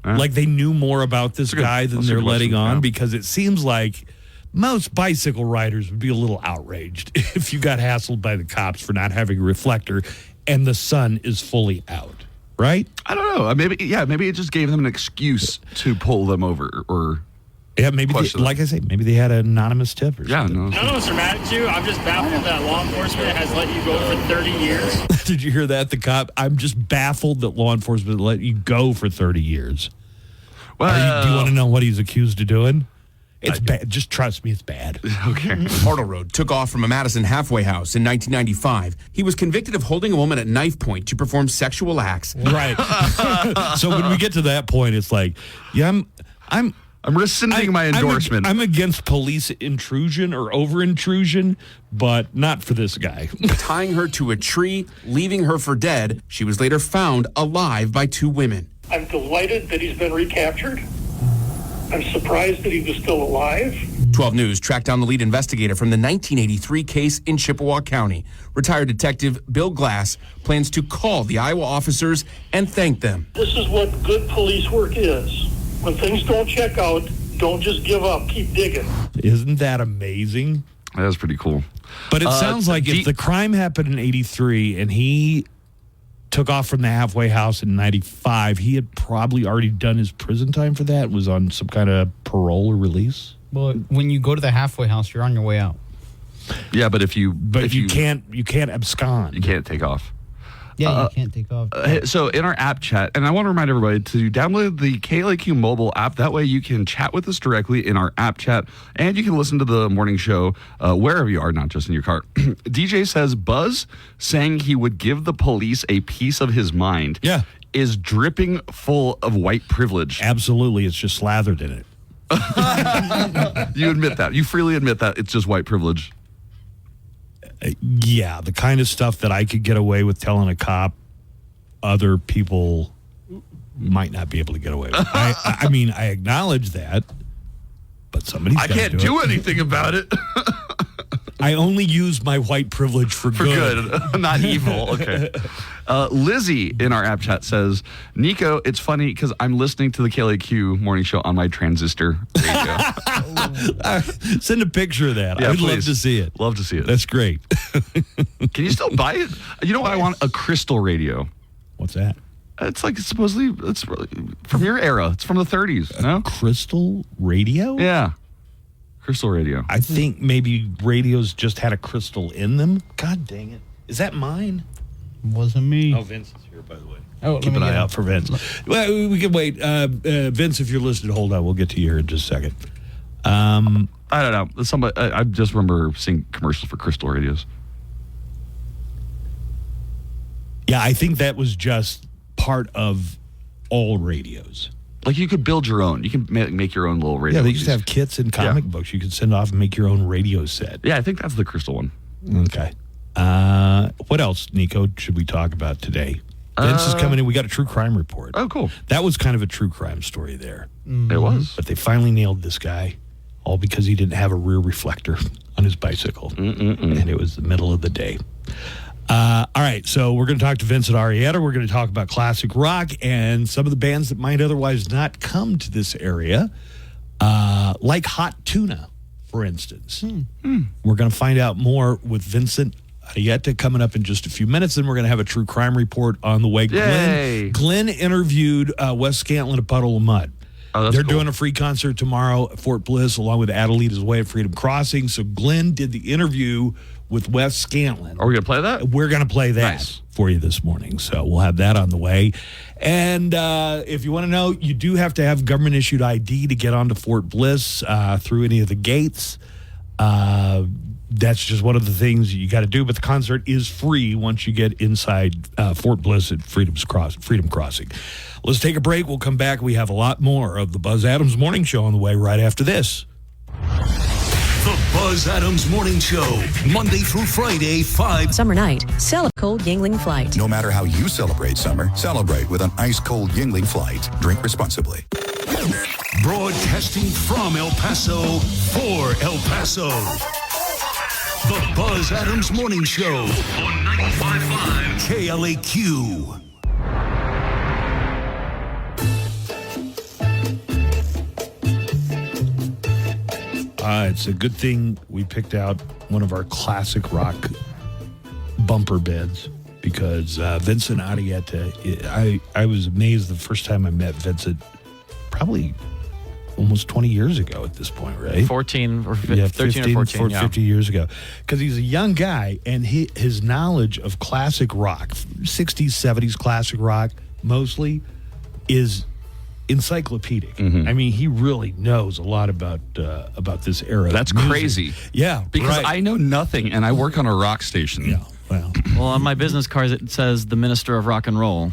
Like they knew more about this guy than they're letting on? Because it seems like most bicycle riders would be a little outraged if you got hassled by the cops for not having a reflector. and the sun is fully out, right? I don't know. Maybe it just gave them an excuse to pull them over or. Yeah, maybe, like I say, maybe they had an anonymous tip or something. None of us are mad at you. I'm just baffled that law enforcement has let you go for 30 years. Did you hear that? The cop, I'm just baffled that law enforcement let you go for 30 years. Well, do you want to know what he's accused of doing? It's bad. Just trust me, it's bad. Okay. Hartle Road took off from a Madison halfway house in 1995. He was convicted of holding a woman at knife point to perform sexual acts. Right. So when we get to that point, it's like, yeah, I'm rescinding my endorsement. I'm against police intrusion or over-intrusion, but not for this guy. Tying her to a tree, leaving her for dead, she was later found alive by 2 women. I'm delighted that he's been recaptured. I'm surprised that he was still alive. 12 News tracked down the lead investigator from the 1983 case in Chippewa County. Retired Detective Bill Glass plans to call the Iowa officers and thank them. This is what good police work is. When things don't check out, don't just give up. Keep digging. Isn't that amazing? That was pretty cool. But it sounds like if the crime happened in 83 and he took off from the halfway house in 95, he had probably already done his prison time for that, was on some kind of parole or release. Well, when you go to the halfway house, you're on your way out. Yeah, but if you can't abscond. You can't take off. Yeah, you can't take off. So in our app chat, and I want to remind everybody to download the KLAQ mobile app. That way you can chat with us directly in our app chat, and you can listen to the morning show wherever you are, not just in your car. DJ says Buzz saying he would give the police a piece of his mind is dripping full of white privilege. Absolutely. It's just slathered in it. You admit that. You freely admit that it's just white privilege. Yeah, the kind of stuff that I could get away with telling a cop, other people might not be able to get away with. I mean, I acknowledge that, but somebody's I can't do anything about it. I only use my white privilege for good. Not evil. Okay. Lizzie in our app chat says, Nico, it's funny because I'm listening to the KLAQ morning show on my transistor radio. Send a picture of that. Yeah, I would love please. to see it. Love to see it. That's great. Can you still buy it? You know what? I want a crystal radio. What's that? It's like supposedly it's really from your era. It's from the 30s. No? Crystal radio? Yeah. Crystal radio. I think maybe radios just had a crystal in them. God dang it. Is that mine? Wasn't me. Oh, Vince is here, by the way. Oh, keep an eye out for Vince. Well, we can wait. Vince, if you're listening, hold on. We'll get to you here in just a second. I don't know. Somebody. I just remember seeing commercials for crystal radios. Yeah, I think that was just part of all radios. Like you could build your own. You can make your own little radio. Yeah, they used to have kits and comic books. You could send off and make your own radio set. Yeah, I think that's the crystal one. Okay. What else, Nico, should we talk about today? Vince is coming in. We got a true crime report. Oh, cool. That was kind of a true crime story there. It was. But they finally nailed this guy, all because he didn't have a rear reflector on his bicycle. And it was the middle of the day. All right, so we're going to talk to Vincent Arrieta. We're going to talk about classic rock and some of the bands that might otherwise not come to this area, like Hot Tuna, for instance. We're going to find out more with Vincent Arrieta coming up in just a few minutes. Then we're going to have a true crime report on the way. Yay. Glenn interviewed Wes Scantlin of Puddle of Mudd. Oh, They're doing a free concert tomorrow at Fort Bliss, along with Adelita's Way at Freedom Crossing. So Glenn did the interview with Wes Scantlin. Are we going to play that? We're going to play that for you this morning. So we'll have that on the way. And if you want to know, you do have to have government-issued ID to get onto Fort Bliss through any of the gates. That's just one of the things you got to do. But the concert is free once you get inside Fort Bliss at Freedom Crossing. Let's take a break. We'll come back. We have a lot more of the Buzz Adams Morning Show on the way right after this. The Buzz Adams Morning Show, Monday through Friday, 5. Summer night, celebrate cold Yingling Flight. No matter how you celebrate summer, celebrate with an ice-cold Yingling Flight. Drink responsibly. Broadcasting from El Paso for El Paso. The Buzz Adams Morning Show on 95.5 KLAQ. It's a good thing we picked out one of our classic rock bumper beds. because Vincent Arrieta, I was amazed the first time I met Vincent, probably almost 20 years ago at this point, right? 14 or 13 or 14, 50 years ago. Because he's a young guy, and his knowledge of classic rock, 60s, 70s classic rock, mostly, is encyclopedic. I mean, he really knows a lot about this era. That's of music. crazy. Yeah, because right. I know nothing, and I work on a rock station. Yeah. Well, on my business card it says the Minister of Rock and Roll.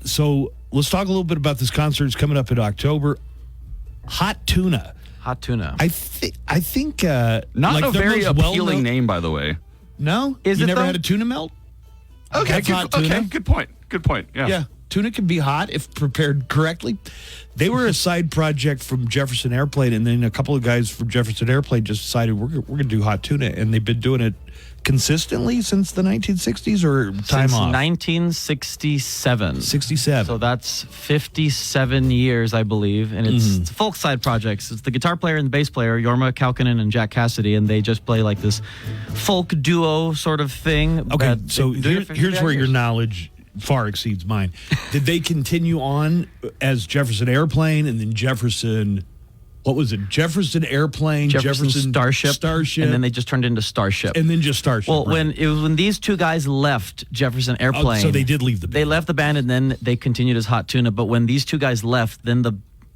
So let's talk a little bit about this concert. It's coming up in October. Hot Tuna. Hot Tuna. I think not like a very appealing name, by the way. No, is you it never though? had a tuna melt? Okay, Hot tuna. okay, good point. Good point. Yeah. Yeah, tuna can be hot if prepared correctly. They were a side project from Jefferson Airplane, and then a couple of guys from Jefferson Airplane just decided we're going to do hot tuna, and they've been doing it consistently since the 1960s or time Since off? 1967. 67. So that's 57 years, I believe. And it's folk side projects. It's the guitar player and the bass player, Jorma Kaukonen and Jack Cassidy, and they just play like this folk duo sort of thing. Okay, that so they do it for here's 55 where your years. knowledge far exceeds mine. Did they continue on as Jefferson Airplane and then Jefferson... What was it? Jefferson Airplane, Jefferson Starship, and then they just turned into Starship, and then just Starship. Well, right. when these two guys left Jefferson Airplane, so they did leave the band. They left the band, and then they continued as Hot Tuna. But when these two guys left, then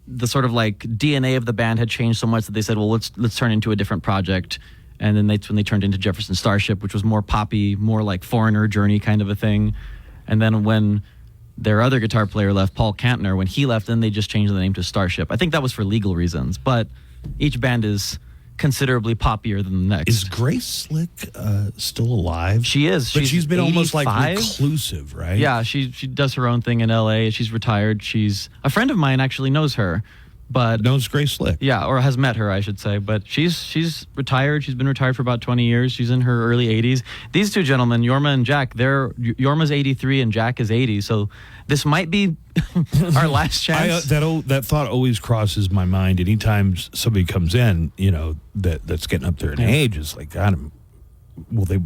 the sort of like DNA of the band had changed so much that they said, well, let's turn into a different project. And then that's when they turned into Jefferson Starship, which was more poppy, more like Foreigner Journey kind of a thing. And then when their other guitar player left, Paul Kantner, when he left, then they just changed the name to Starship. I think that was for legal reasons, but each band is considerably poppier than the next. Is Grace Slick still alive? She is. But she's been almost like 85. reclusive, right? Yeah, she does her own thing in L.A. She's retired. She's a friend of mine actually knows her, but knows Grace Slick. Yeah, or has met her, I should say. But she's retired. She's been retired for about 20 years. She's in her early 80s. These two gentlemen, Jorma and Jack, Jorma's 83 and Jack is 80. So this might be our last chance. That thought always crosses my mind anytime somebody comes in, that's getting up there in age. It's like, God, will they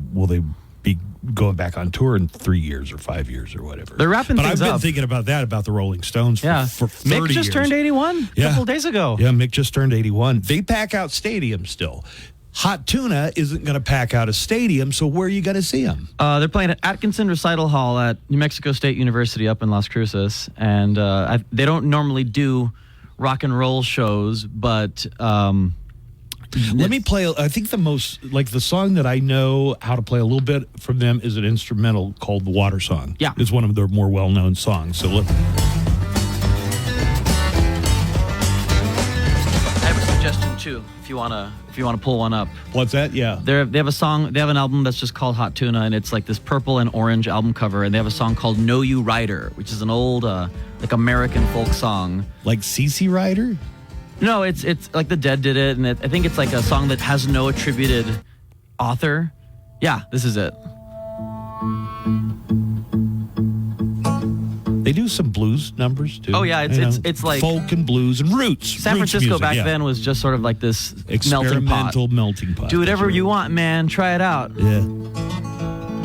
be going back on tour in 3 years or 5 years or whatever? They're wrapping but things I've been up. thinking about that, about the Rolling Stones for 30 Mick just years. turned 81 a couple days ago. Yeah, Mick just turned 81. They pack out stadiums still. Hot Tuna isn't going to pack out a stadium, so where are you going to see them? They're playing at Atkinson Recital Hall at New Mexico State University up in Las Cruces, and they don't normally do rock and roll shows, but let me play. I think the song that I know how to play a little bit from them is an instrumental called "The Water Song." Yeah, it's one of their more well-known songs. So look. I have a suggestion too. If you wanna pull one up. What's that? Yeah. They have a song. They have an album that's just called Hot Tuna, and it's like this purple and orange album cover. And they have a song called "Know You Rider," which is an old like American folk song. Like CC Rider? No, it's like the Dead did it, and I think it's like a song that has no attributed author. Yeah, this is it. They do some blues numbers too. Oh yeah, it's like folk and blues and roots. San Francisco music, back then was just sort of like this experimental melting pot. Do whatever you want, man. Try it out. Yeah.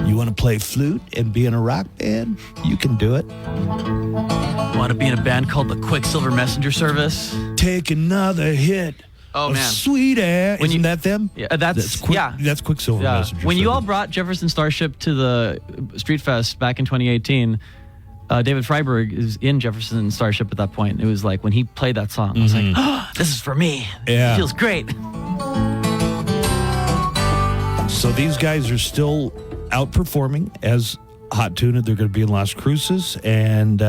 You want to play flute and be in a rock band? You can do it. Want to be in a band called the Quicksilver Messenger Service? Take another hit. Oh of man, Sweet Air. Isn't that them? Yeah, that's Quicksilver Messenger. When you Service. all brought Jefferson Starship to the Street Fest back in 2018, David Freiberg is in Jefferson Starship at that point. It was like when he played that song, I was like, oh, this is for me. Yeah. It feels great. So these guys are still outperforming as Hot Tuna. They're going to be in Las Cruces, and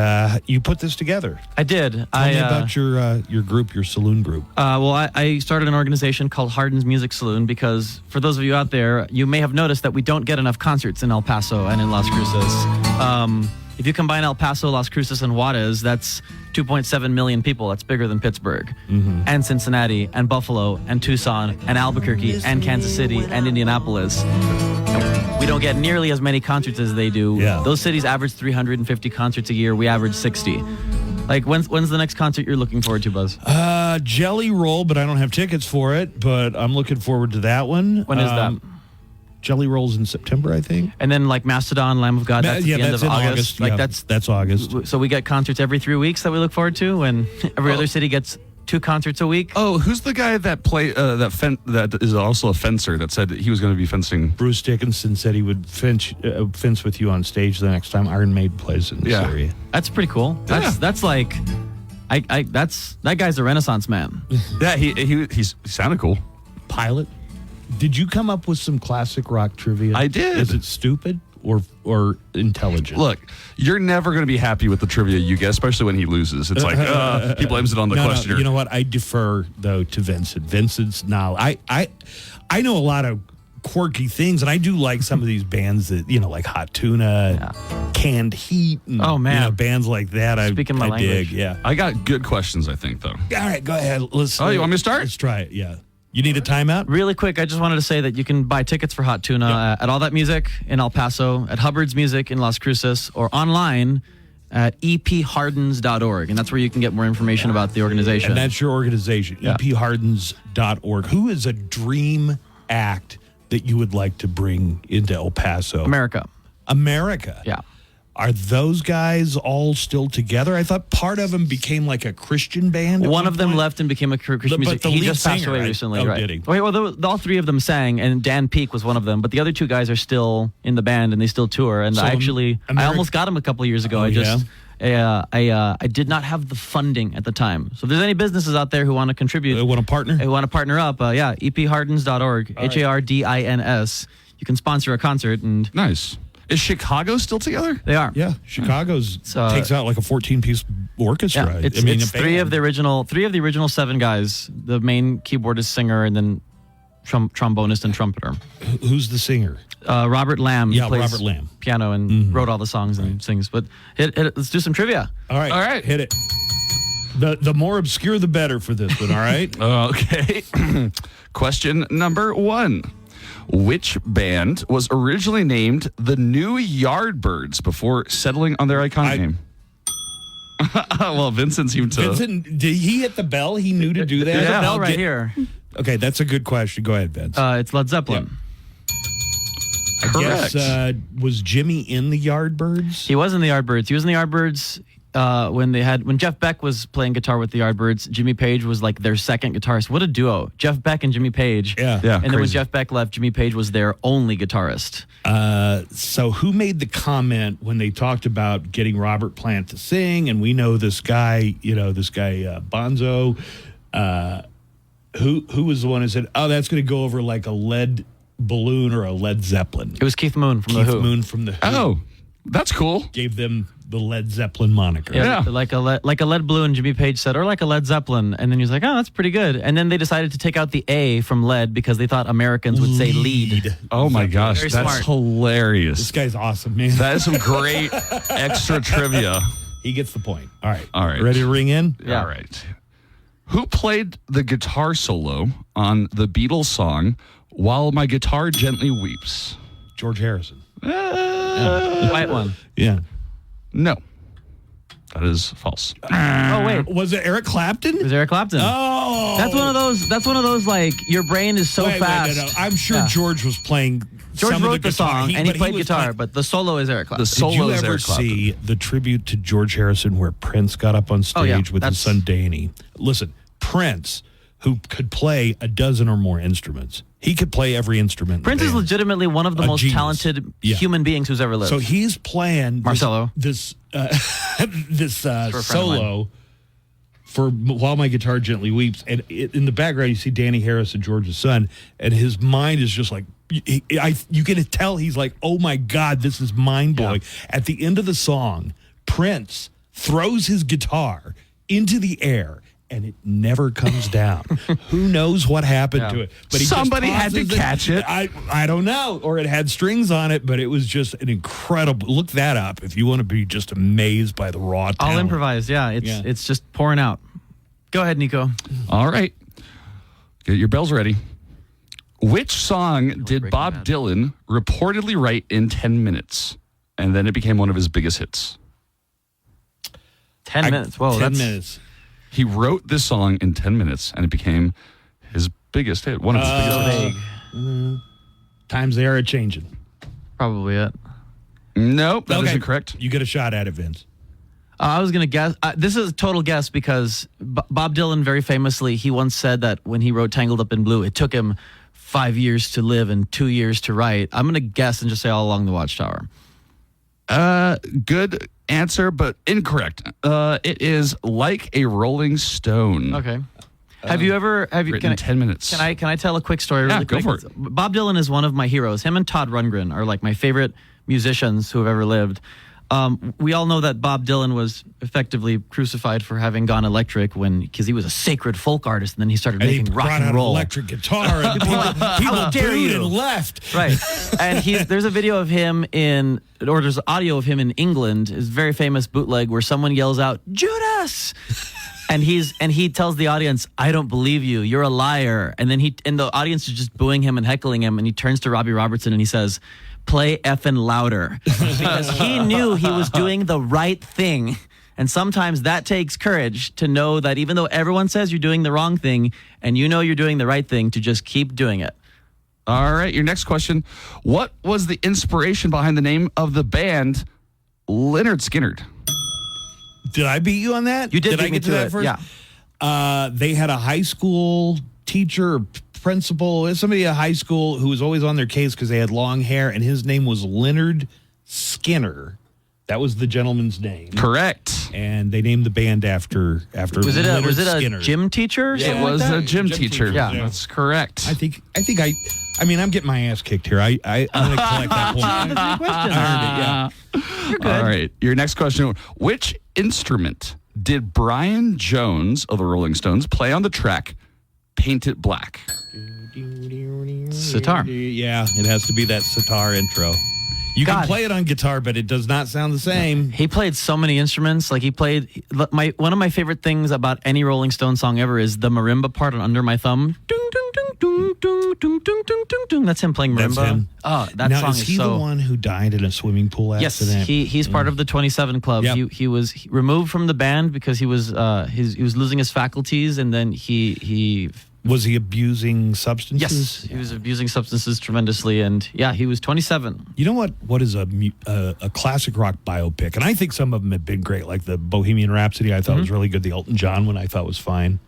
you put this together. I did. Tell me about your group, your saloon group. Well, I started an organization called Hardin's Music Saloon because for those of you out there, you may have noticed that we don't get enough concerts in El Paso and in Las Cruces. If you combine El Paso, Las Cruces, and Juarez, that's 2.7 million people. That's bigger than Pittsburgh, and Cincinnati, and Buffalo, and Tucson, and Albuquerque, and Kansas City, and Indianapolis. We don't get nearly as many concerts as they do. Yeah. Those cities average 350 concerts a year. We average 60. Like, when's the next concert you're looking forward to, Buzz? Jelly Roll, but I don't have tickets for it. But I'm looking forward to that one. When is that? Jelly Rolls in September, I think. And then like Mastodon, Lamb of God, that's at the end that's of in August. Like Yeah, that's August. So we get concerts every 3 weeks that we look forward to, and every other city gets 2 concerts a week. Oh, who's the guy that that is also a fencer that said that he was going to be fencing? Bruce Dickinson said he would fence with you on stage the next time Iron Maiden plays in this area. That's pretty cool. That's like, that guy's a Renaissance man. Yeah, he sounded cool. Pilot, did you come up with some classic rock trivia? I did. Is it stupid or intelligent? Look, you're never going to be happy with the trivia you get, especially when he loses. It's like he blames it on the questioner. No, you know what? I defer though to Vincent. Vincent's knowledge. I know a lot of quirky things, and I do like some of these bands that like Hot Tuna, Canned Heat. And, bands like that. Speaking my I language. dig. Yeah. I got good questions, I think, though. All right, go ahead. Let's. Oh, you want me to start? Let's try it. Yeah. You need a timeout? Really quick, I just wanted to say that you can buy tickets for Hot Tuna at All That Music in El Paso, at Hubbard's Music in Las Cruces, or online at ephardens.org. And that's where you can get more information about the organization. And that's your organization, ephardens.org. Who is a dream act that you would like to bring into El Paso? America. Yeah. Are those guys all still together? I thought part of them became like a Christian band. One of them left and became a Christian music. the He lead just passed singer, away right? recently, Oh, right? did he? Wait, well, all 3 of them sang, and Dan Peake was one of them. But the other 2 guys are still in the band, and they still tour. And So I almost got them a couple of years ago. I did not have the funding at the time. So if there's any businesses out there who want to contribute, want to partner, up, ephardens.org, HARDINS. You can sponsor a concert. And nice. Is Chicago still together? They are. Yeah, Chicago's takes out like a 14-piece orchestra. Yeah, it's 3 of the original 7 guys. The main keyboardist, singer, and then trombonist and trumpeter. Who's the singer? Robert Lamb. Yeah, plays Robert Lamb. Piano and wrote all the songs and sings. But let's do some trivia. All right, hit it. The more obscure, the better for this one. All right. Okay. Question number 1. Which band was originally named the New Yardbirds before settling on their iconic name? Well, Vincent seemed to. Vincent, did he hit the bell? He knew to do that? There's a bell right here. Okay, that's a good question. Go ahead, Vince. It's Led Zeppelin. I guess, was Jimmy in the Yardbirds? He was in the Yardbirds. He was in the Yardbirds when Jeff Beck was playing guitar with the Yardbirds. Jimmy Page was like their second guitarist. What a duo. Jeff Beck and Jimmy Page. Yeah. And then when Jeff Beck left, Jimmy Page was their only guitarist. So who made the comment when they talked about getting Robert Plant to sing? And we know this guy, Bonzo. Who was the one who said, "Oh, that's going to go over like a lead balloon or a Led Zeppelin"? It was Keith Moon from The Who. Keith Moon from The Who. Oh, that's cool. Gave them the Led Zeppelin moniker. Yeah. Like a lead balloon, Jimmy Page said, or like a Led Zeppelin. And then he was like, oh, that's pretty good. And then they decided to take out the A from lead because they thought Americans would say lead. Oh my gosh, Very that's smart. hilarious. This guy's awesome, man. That is some great extra trivia. He gets the point. All right. All right. Ready to ring in? Yeah. All right. Who played the guitar solo on the Beatles song "While My Guitar Gently Weeps"? George Harrison. White one. Yeah. No. That is false. Oh, wait. Was it Eric Clapton? It was Eric Clapton. Oh. That's one of those like your brain is so Wait, fast. no. I'm sure George was playing. George some wrote of the the song and he played was guitar, playing- but the solo is Eric Clapton. The solo Did you is ever Eric Clapton. see the tribute to George Harrison where Prince got up on stage Oh, yeah. with his That's- son Danny? Listen, Prince, who could play a dozen or more instruments, he could play every instrument. in the Prince is band. legitimately one of the A most genius. talented Yeah. human beings who's ever lived. So he's playing Marcelo. this For a friend of solo for "While My Guitar Gently Weeps," and in the background you see Danny Harrison, George's son, and his mind is just like you can tell he's like, "Oh my God, this is mind blowing." Yeah. At the end of the song, Prince throws his guitar into the air. And it never comes down. Who knows what happened to it? But he Somebody just had to tosses catch it. I don't know. Or it had strings on it, but it was just an incredible. Look that up if you want to be just amazed by the raw talent. All improvised, yeah. It's just pouring out. Go ahead, Nico. All right. Get your bells ready. Which song did Bob Dylan reportedly write in 10 minutes? And then it became one of his biggest hits. 10 minutes. Whoa, 10 minutes. He wrote this song in 10 minutes, and it became his biggest hit. One of his biggest hits. Times they are a-changing. Probably it. Nope, that isn't correct. You get a shot at it, Vince. I was going to guess. This is a total guess because Bob Dylan very famously, he once said that when he wrote Tangled Up in Blue, it took him 5 years to live and 2 years to write. I'm going to guess and just say All Along the Watchtower. Good answer, but incorrect. It is Like a Rolling Stone. Okay. Have you 10 minutes. Can I tell a quick story really quick? Go for it. Bob Dylan is one of my heroes. Him and Todd Rundgren are like my favorite musicians who have ever lived. We all know that Bob Dylan was effectively crucified for having gone electric because he was a sacred folk artist, and then he started making rock and roll. An electric guitar, and people booed and left. Right, and there's a video of him there's audio of him in England. His very famous bootleg where someone yells out "Judas," and he tells the audience, "I don't believe you. You're a liar." And then the audience is just booing him and heckling him, and he turns to Robbie Robertson and he says, "Play effing louder," because he knew he was doing the right thing. And sometimes that takes courage to know that even though everyone says you're doing the wrong thing and you know you're doing the right thing, to just keep doing it. All right, your next question. What was the inspiration behind the name of the band Lynyrd Skynyrd? Did I beat you on that? You did I beat me get to to that it, first? yeah. They had a high school teacher, principal, somebody at high school who was always on their case because they had long hair, and his name was Lynyrd Skynyrd. That was the gentleman's name. Correct. And they named the band after Was it Lynyrd a Skynyrd. gym teacher? Or It was like a that? gym teacher. Yeah, that's correct. I mean, I'm getting my ass kicked here. I'm going to collect that point. I earned it, yeah. You're good. All right, your next question. Which instrument did Brian Jones of the Rolling Stones play on the track Paint It Black? Sitar. Yeah, it has to be that sitar intro. You can play it on guitar, but it does not sound the same. He played so many instruments. Like one of my favorite things about any Rolling Stone song ever is the marimba part on Under My Thumb. Dung, dung, dung, dung, dung, dung, dung, dung, dung, dung. That's him playing marimba. That's him. Oh, that now, song is he the one who died in a swimming pool accident? Yes, he's part of the 27 Club. Yep. He was removed from the band because he was losing his faculties, and then he was he abusing substances? Yes, he was abusing substances tremendously, and he was 27. You know what is a classic rock biopic? And I think some of them have been great, like the Bohemian Rhapsody I thought was really good. The Elton John one I thought was fine.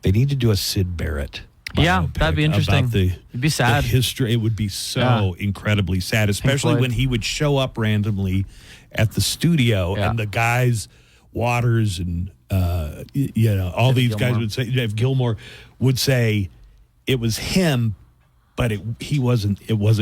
They need to do a Sid Barrett biopic. That'd be interesting. It'd be sad. The history, it would be so incredidly sad, especially when he would show up randomly at the studio and the guys, Waters and all these guys would say, Jeff Gilmore would say it was him, but it wasn't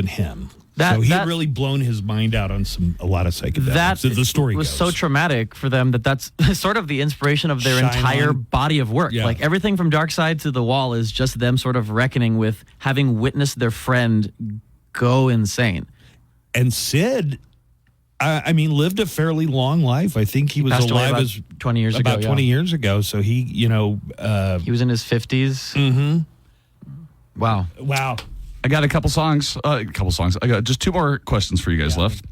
him. So he really blown his mind out on a lot of psychedelics. The story was goes. so traumatic for them that's sort of the inspiration of their entire body of work. Yeah. Like everything from Dark Side to The Wall is just them sort of reckoning with having witnessed their friend go insane. And Sid, I mean, lived a fairly long life. I think he was alive as 20 years ago. About 20 years ago. So he, he was in his 50s. Mm-hmm. Wow. I got a couple songs. I got just two more questions for you guys left.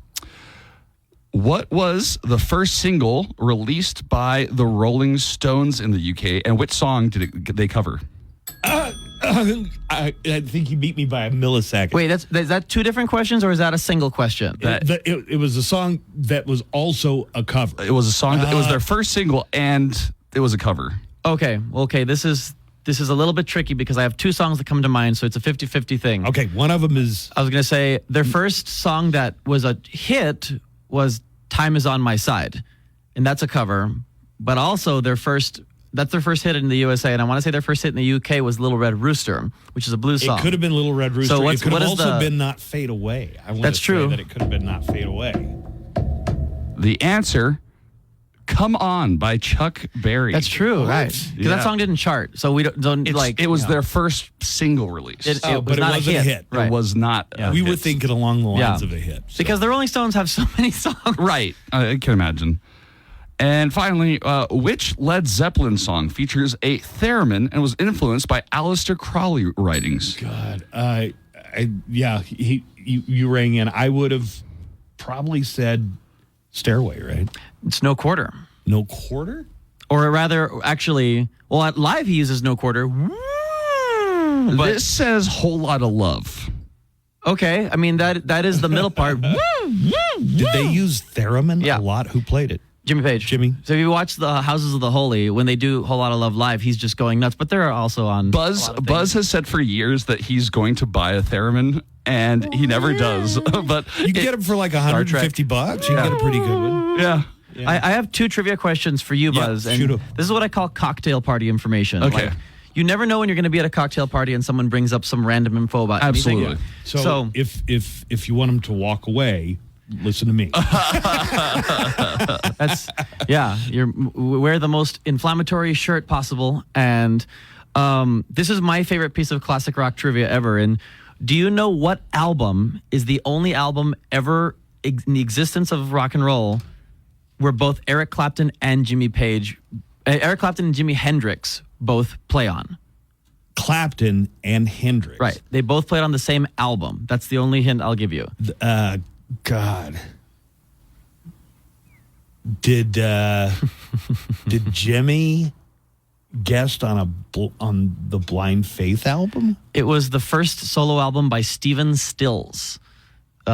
What was the first single released by the Rolling Stones in the UK, and which song did they cover? I think you beat me by a millisecond. Wait, is that two different questions, or is that a single question? It was a song that was also a cover. It was a song. It was their first single, and it was a cover. Okay. This is a little bit tricky because I have two songs that come to mind, so it's a 50-50 thing. Okay, one of them is... I was going to say their first song that was a hit was Time Is On My Side, and that's a cover. But also that's their first hit in the USA, and I want to say their first hit in the UK was Little Red Rooster, which is a blues song. It could have been Little Red Rooster. So it could have also been Not Fade Away. That's true. That it could have been Not Fade Away. The answer... Come On by Chuck Berry. That's true, right? Because that song didn't chart, so we don't like. It was their first single release. It but was it not wasn't a hit. Right. It was not. We were thinking along the lines of a hit. So. Because the Rolling Stones have so many songs. Right, I can imagine. And finally, which Led Zeppelin song features a theremin and was influenced by Aleister Crowley writings? God, you rang in. I would have probably said Stairway, right? It's No Quarter. No Quarter? Or rather, actually, at live he uses No Quarter. But this says Whole Lot of Love. Okay, I mean that is the middle part. Did they use theremin a lot? Who played it? Jimmy Page. Jimmy. So if you watch the Houses of the Holy, when they do Whole Lotta Love live, he's just going nuts. But they're also on Buzz has said for years that he's going to buy a theremin, and he never does. But you can get them for like $150. You can get a pretty good one. Yeah. I have 2 trivia questions for you, Buzz. Yeah, and shoot 'em. this is what I call cocktail party information. Okay. Like, you never know when you're going to be at a cocktail party and someone brings up some random info about anything. Absolutely. So if you want them to walk away, listen to me. That's wear the most inflammatory shirt possible, and this is my favorite piece of classic rock trivia ever. And do you know what album is the only album ever in the existence of rock and roll where both Eric Clapton and Jimmy Hendrix both play on? Clapton and Hendrix. Right. They both played on the same album. That's the only hint I'll give you. God. Did Jimmy guest on the Blind Faith album? It was the first solo album by Stephen Stills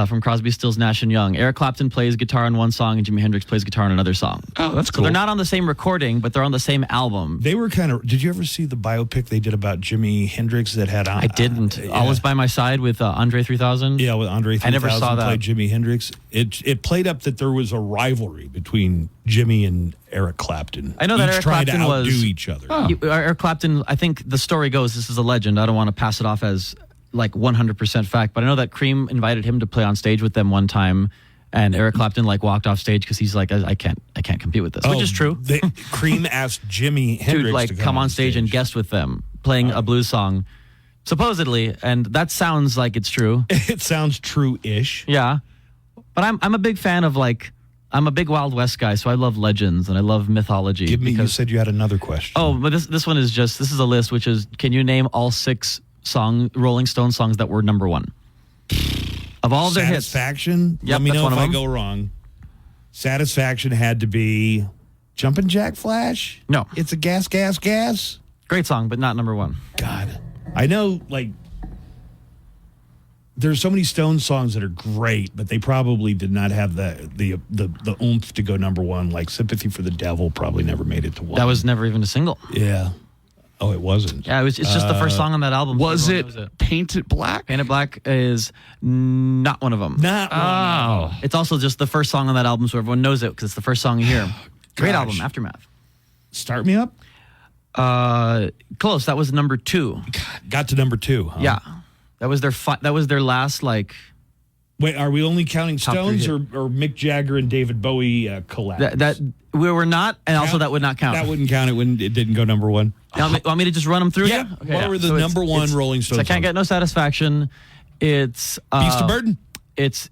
from Crosby, Stills, Nash & Young. Eric Clapton plays guitar on one song and Jimi Hendrix plays guitar on another song. Oh, that's cool. So they're not on the same recording, but they're on the same album. They were kind of... Did you ever see the biopic they did about Jimi Hendrix that had... I didn't. Always By My Side with Andre 3000? Yeah, with Andre 3000. I never saw that. Played Jimi Hendrix. It played up that there was a rivalry between Jimmy and Eric Clapton. I know that Each Eric tried Clapton to was... outdo each other. Eric Clapton, I think the story goes, this is a legend. I don't want to pass it off as like 100% fact, but I know that Cream invited him to play on stage with them one time, and Eric Clapton like walked off stage because he's like, I can't compete with this, which is true. Cream asked Jimi Hendrix to like come on stage and guest with them, playing a blues song, supposedly, and that sounds like it's true. It sounds true-ish. Yeah, but I'm a big fan of I'm a big Wild West guy, so I love legends and I love mythology. You said you had another question. Oh, but this one is this is a list, which is, can you name all 6 Rolling Stone songs that were number 1 of all of their hits? Satisfaction. Yep, Let me that's know one if of I them. go wrong. Satisfaction had to be Jumpin' Jack Flash. No, it's a gas. Great song, but not number 1. God, I know. Like, there's so many Stone songs that are great, but they probably did not have the oomph to go number 1. Like Sympathy for the Devil probably never made it to 1. That was never even a single. Yeah. Oh, it wasn't. Yeah, it's just the first song on that album. Was so it Painted Black? Painted Black is not one of them. Not one. Oh. It's also just the first song on that album, so everyone knows it because it's the first song you hear. Great album, Aftermath. Start Me Up? Close. That was number 2. Got to number 2, huh? Yeah. That was their last, like... Wait, are we only counting Stones or Mick Jagger and David Bowie collabs? That we were not, and also that would not count. That wouldn't count it when it didn't go number 1. Want me to just run them through? Yeah. Okay, what were the number 1 Rolling Stones? So I Can't Get No Satisfaction. It's Beast of Burden. It's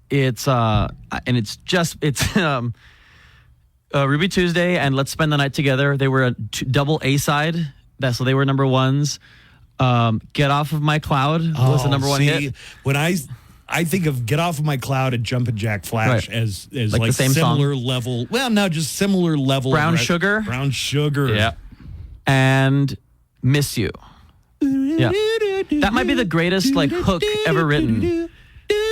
Ruby Tuesday and Let's Spend the Night Together. They were a double A side. So they were number 1s. Get Off of My Cloud was the number 1 hit. When I think of Get Off of My Cloud and Jumpin' Jack Flash as like the same similar song. level. Well, no, just similar level. Brown Sugar. Brown Sugar. Yeah. And Miss You. Yeah. That might be the greatest hook ever written.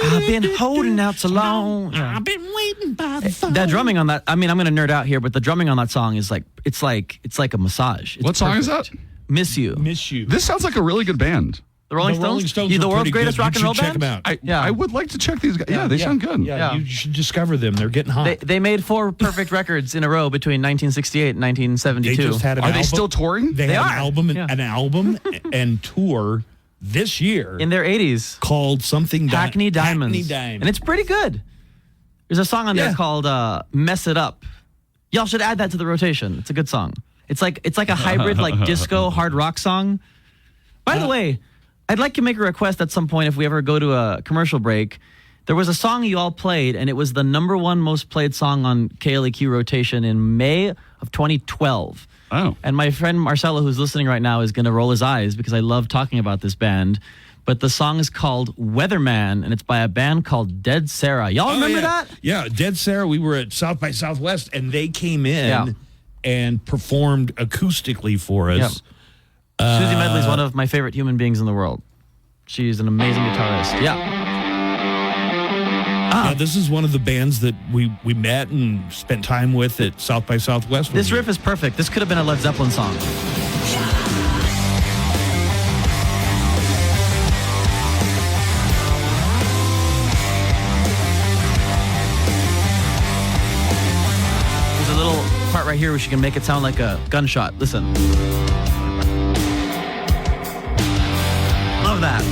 I've been holding out so long. I've been waiting by the phone. That drumming on that, I mean, I'm going to nerd out here, but the drumming on that song is it's like a massage. It's what song is that? Miss You. Miss You. This sounds like a really good band. The Rolling Stones? The world's greatest rock and roll band? Check them out. I would like to check these guys. Yeah, they sound good. Yeah, you should discover them. They're getting hot. They made 4 perfect records in a row between 1968 and 1972. They just had an album. They still touring? They had are. an album and tour this year. In their 80s. Called something... Hackney Diamonds. Hackney Diamonds. And it's pretty good. There's a song on there called Mess It Up. Y'all should add that to the rotation. It's a good song. It's like a hybrid disco hard rock song. By the way, I'd like to make a request at some point if we ever go to a commercial break. There was a song you all played, and it was the number 1 most played song on KLAQ rotation in May of 2012. Oh. And my friend Marcelo, who's listening right now, is going to roll his eyes because I love talking about this band. But the song is called Weatherman, and it's by a band called Dead Sarah. Y'all remember that? Yeah, Dead Sarah. We were at South by Southwest, and they came in and performed acoustically for us. Yep. Susie Medley's one of my favorite human beings in the world. She's an amazing guitarist. Yeah. This is one of the bands that we met and spent time with at South by Southwest. This riff is perfect. This could have been a Led Zeppelin song. There's a little part right here where she can make it sound like a gunshot. Listen. Love that.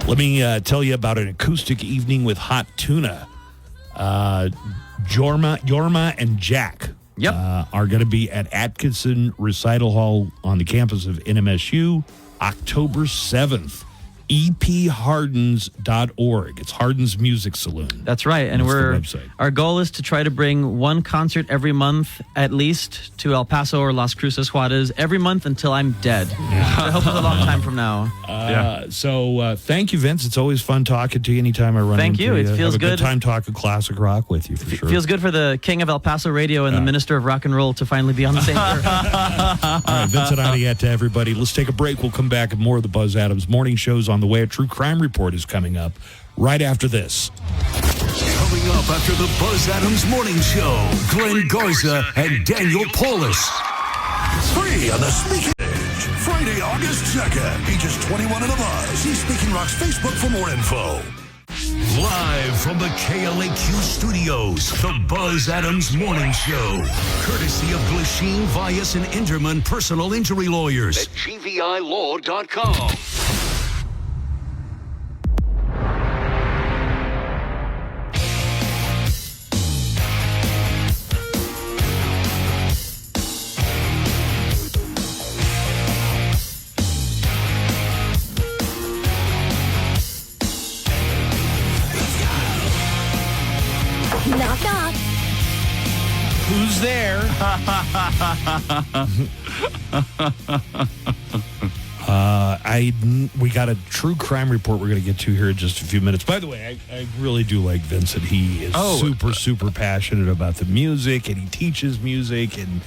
Let me tell you about an acoustic evening with Hot Tuna. Jorma and Jack are going to be at Atkinson Recital Hall on the campus of NMSU October 7th. ephardens.org. It's Hardens Music Saloon. That's right. And our goal is to try to bring one concert every month at least to El Paso or Las Cruces Juarez every month until I'm dead. I hope it's a long time from now. So thank you, Vince. It's always fun talking to you anytime I run into you. It feels Have a good. good time talking classic rock with you, for sure. Feels good for the king of El Paso radio and the minister of rock and roll to finally be on the same All right, Vincent Adiette to everybody. Let's take a break. We'll come back and more of the Buzz Adams morning shows on the way. A true crime report is coming up right after this. Coming up after the Buzz Adams Morning Show, Glenn Garza and Daniel Paulus. Free on the Speaking Page. Friday, August 2nd. Ages 21 and above. See Speaking Rock's Facebook for more info. Live from the KLAQ studios, the Buzz Adams Morning Show. Courtesy of Glasheen, Vyas, and Inderman Personal Injury Lawyers at GVILaw.com. Knock, knock. Who's there? We got a true crime report we're going to get to here in just a few minutes. By the way, I really do like Vincent. He is super passionate about the music, and he teaches music, and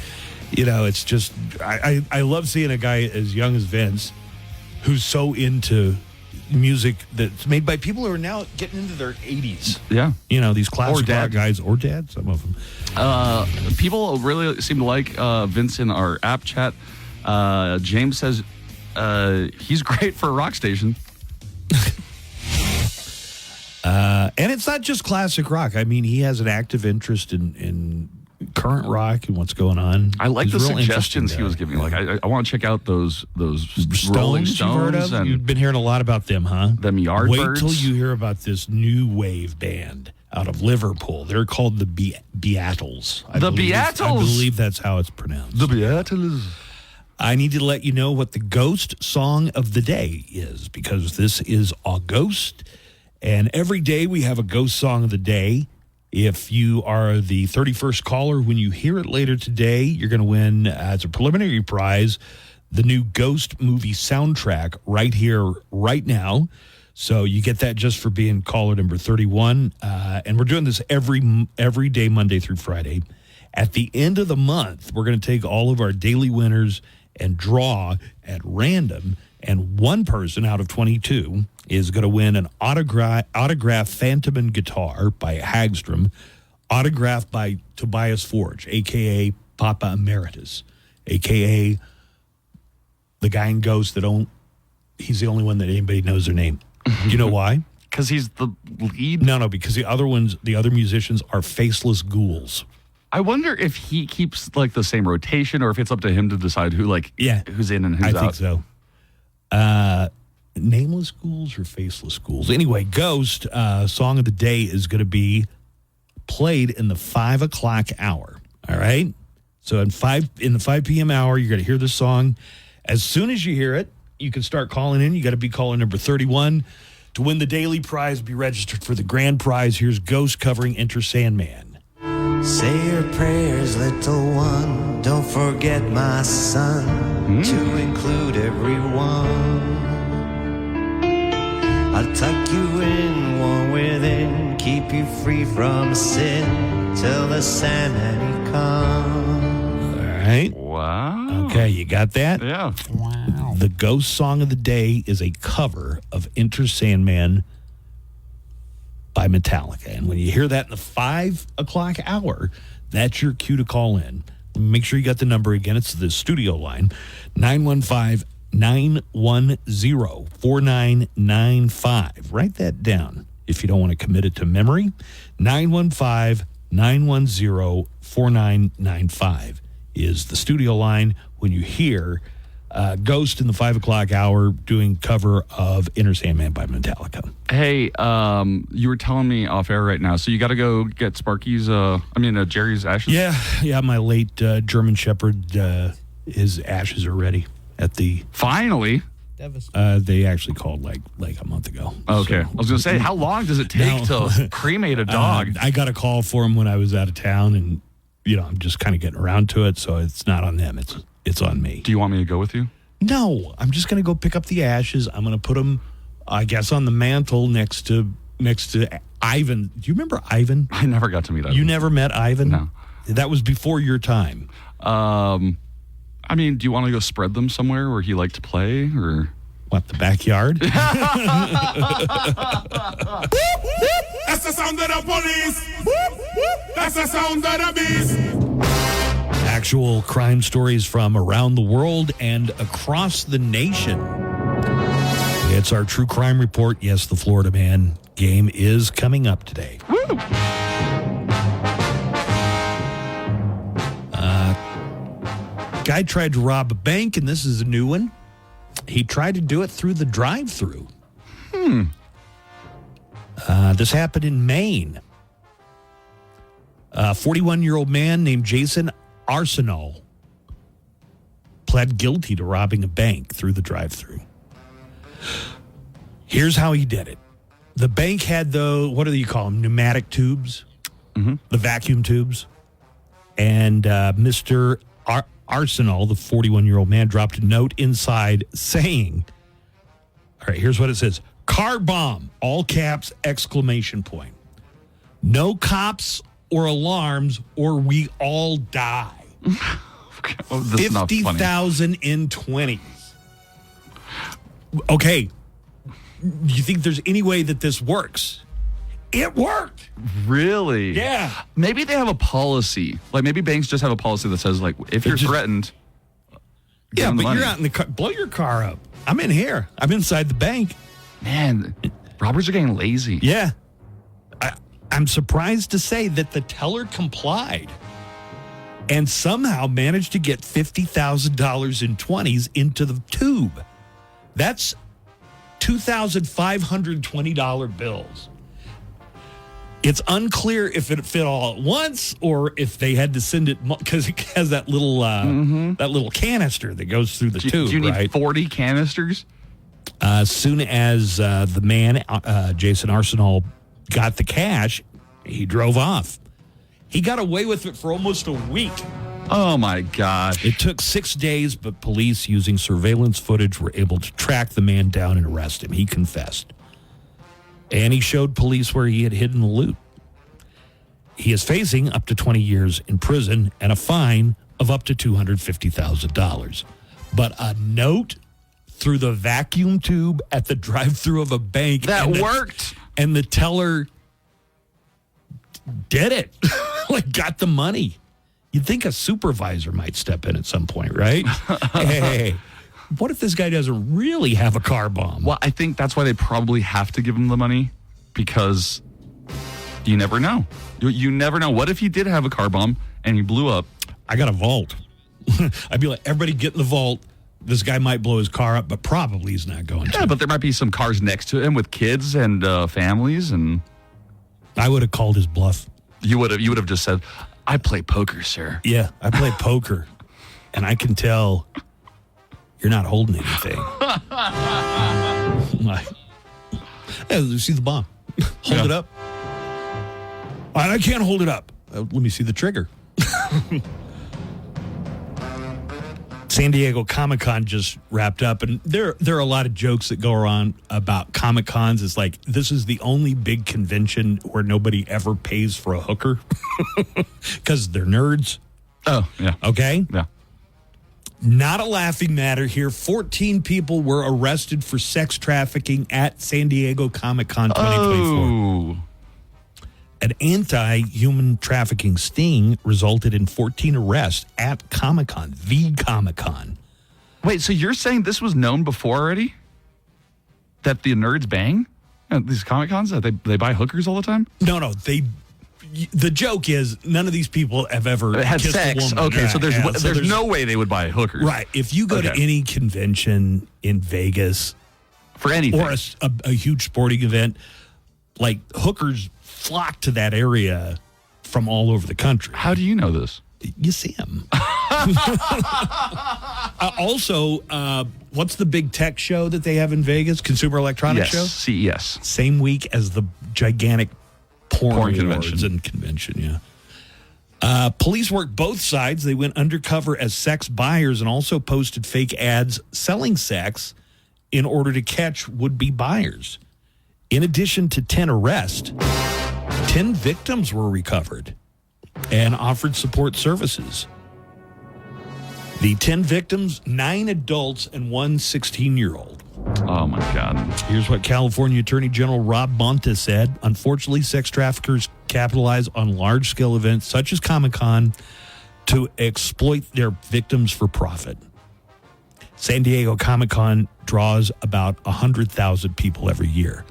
it's just I love seeing a guy as young as Vince who's so into music that's made by people who are now getting into their 80s. Yeah. These classic rock guys, or dad, some of them. People really seem to like Vince in our app chat. James says he's great for a rock station. And it's not just classic rock. I mean, he has an active interest in current rock and what's going on. I like the He's real suggestions he was giving. Like, I want to check out those Rolling Stones. You've heard of? You've been hearing a lot about them, huh? Them Yardbirds. Wait till you hear about this new wave band out of Liverpool. They're called the Beatles. I believe that's how it's pronounced. The Beatles. I need to let you know what the ghost song of the day is, because this is August, and every day we have a ghost song of the day. If you are the 31st caller, when you hear it later today, you're going to win, as a preliminary prize, the new Ghost movie soundtrack right here, right now. So you get that just for being caller number 31. And we're doing this every day, Monday through Friday. At the end of the month, we're going to take all of our daily winners and draw at random. And one person out of 22 is going to win an autographed Phantom guitar by Hagstrom, autographed by Tobias Forge, a.k.a. Papa Emeritus, a.k.a. the guy in Ghost he's the only one that anybody knows their name. Do you know why? Because he's the lead? No, because the other musicians are faceless ghouls. I wonder if he keeps like the same rotation, or if it's up to him to decide who's in and who's out. I think so. Nameless ghouls or faceless ghouls? Anyway, Ghost song of the day is going to be played in the 5 o'clock hour. All right. So in the 5 p.m. hour, you're going to hear this song. As soon as you hear it, you can start calling in. You got to be caller number 31 to win the daily prize. Be registered for the grand prize. Here's Ghost covering Enter Sandman. Say your prayers, little one. Don't forget my son to include everyone. I'll tuck you in, warm within, keep you free from sin till the Sandman he comes. All right. Wow. Okay, you got that? Yeah. Wow. The Ghost song of the day is a cover of Enter Sandman by Metallica. And when you hear that in the 5 o'clock hour, that's your cue to call in. Make sure you got the number again. It's the studio line, 915-910-4995. Write that down if you don't want to commit it to memory. 915-910-4995 is the studio line when you hear Ghost in the 5 o'clock hour doing cover of Inner Sandman by Metallica. Hey, you were telling me off air right now, so you got to go get Sparky's, Jerry's ashes? Yeah, my late German Shepherd, his ashes are ready at the... Finally? They actually called like a month ago. Okay. So, I was going to say, how long does it take to cremate a dog? I got a call for him when I was out of town, and, I'm just kind of getting around to it, so it's not on them. It's on me. Do you want me to go with you? No, I'm just going to go pick up the ashes. I'm going to put them, I guess, on the mantle next to Ivan. Do you remember Ivan? I never got to meet Ivan. You never met Ivan? No. That was before your time. Do you want to go spread them somewhere where he liked to play, or what? The backyard? That's the sound of the police. That's the sound of the beast. Actual crime stories from around the world and across the nation. It's our true crime report. Yes, the Florida Man game is coming up today. Woo! Guy tried to rob a bank, and this is a new one. He tried to do it through the drive-thru. This happened in Maine. A 41-year-old man named Jason Arsenal pled guilty to robbing a bank through the drive-thru. Here's how he did it. The bank had what do you call them? Pneumatic tubes? Mm-hmm. The vacuum tubes. And Mr. Arsenal, the 41-year-old man, dropped a note inside saying, all right, here's what it says. Car bomb, all caps, exclamation point. No cops or alarms or we all die. 50,000 in 20s. Okay. Do you think there's any way that this works? It worked. Really? Yeah. Maybe they have a policy. Like, maybe banks just have a policy that says, like, if you're threatened, yeah, but money. You're out in the car. Blow your car up. I'm in here. I'm inside the bank. Man, robbers are getting lazy. Yeah. I'm surprised to say that the teller complied and somehow managed to get $50,000 in 20s into the tube. That's $2,520 bills. It's unclear if it fit all at once or if they had to send it because it has that little canister that goes through the tube. Do you need right? 40 canisters? As soon as the man, Jason Arsenal, got the cash, he drove off. He got away with it for almost a week. Oh, my gosh. It took 6 days, but police, using surveillance footage, were able to track the man down and arrest him. He confessed. And he showed police where he had hidden the loot. He is facing up to 20 years in prison and a fine of up to $250,000. But a note through the vacuum tube at the drive-thru of a bank. That worked. And the teller did it. Like, got the money. You'd think a supervisor might step in at some point, right? Hey, what if this guy doesn't really have a car bomb? Well, I think that's why they probably have to give him the money, because you never know. You never know. What if he did have a car bomb and he blew up? I got a vault. I'd be like, everybody get in the vault. This guy might blow his car up, but probably he's not going to. Yeah, but there might be some cars next to him with kids and families, and I would have called his bluff. You would have just said, "I play poker, sir." Yeah, I play poker, and I can tell you're not holding anything. Hey, see the bomb. Hold it up. I can't hold it up. Let me see the trigger. San Diego Comic-Con just wrapped up, and there are a lot of jokes that go around about Comic-Cons. It's like, this is the only big convention where nobody ever pays for a hooker because they're nerds. Oh, yeah. Okay? Yeah. Not a laughing matter here. 14 people were arrested for sex trafficking at San Diego Comic-Con 2024. Oh. An anti-human trafficking sting resulted in 14 arrests at Comic-Con, the Comic-Con. Wait, so you're saying this was known before already? That the nerds bang? These Comic-Cons, they buy hookers all the time? No, the joke is none of these people have ever had kissed sex. a woman. Okay, so there's so there's no way they would buy hookers. Right. If you go to any convention in Vegas for anything, or a huge sporting event, like hookers flock to that area from all over the country. How do you know this? You see them. Also, what's the big tech show that they have in Vegas? Consumer Electronics Show? CES. Same week as the gigantic porn convention. Convention, yeah. Police worked both sides. They went undercover as sex buyers and also posted fake ads selling sex in order to catch would-be buyers. In addition to 10 arrests, 10 victims were recovered and offered support services. The 10 victims, 9 adults and 1 16-year-old. Oh, my God. Here's what California Attorney General Rob Bonta said. Unfortunately, sex traffickers capitalize on large-scale events such as Comic-Con to exploit their victims for profit. San Diego Comic-Con draws about 100,000 people every year.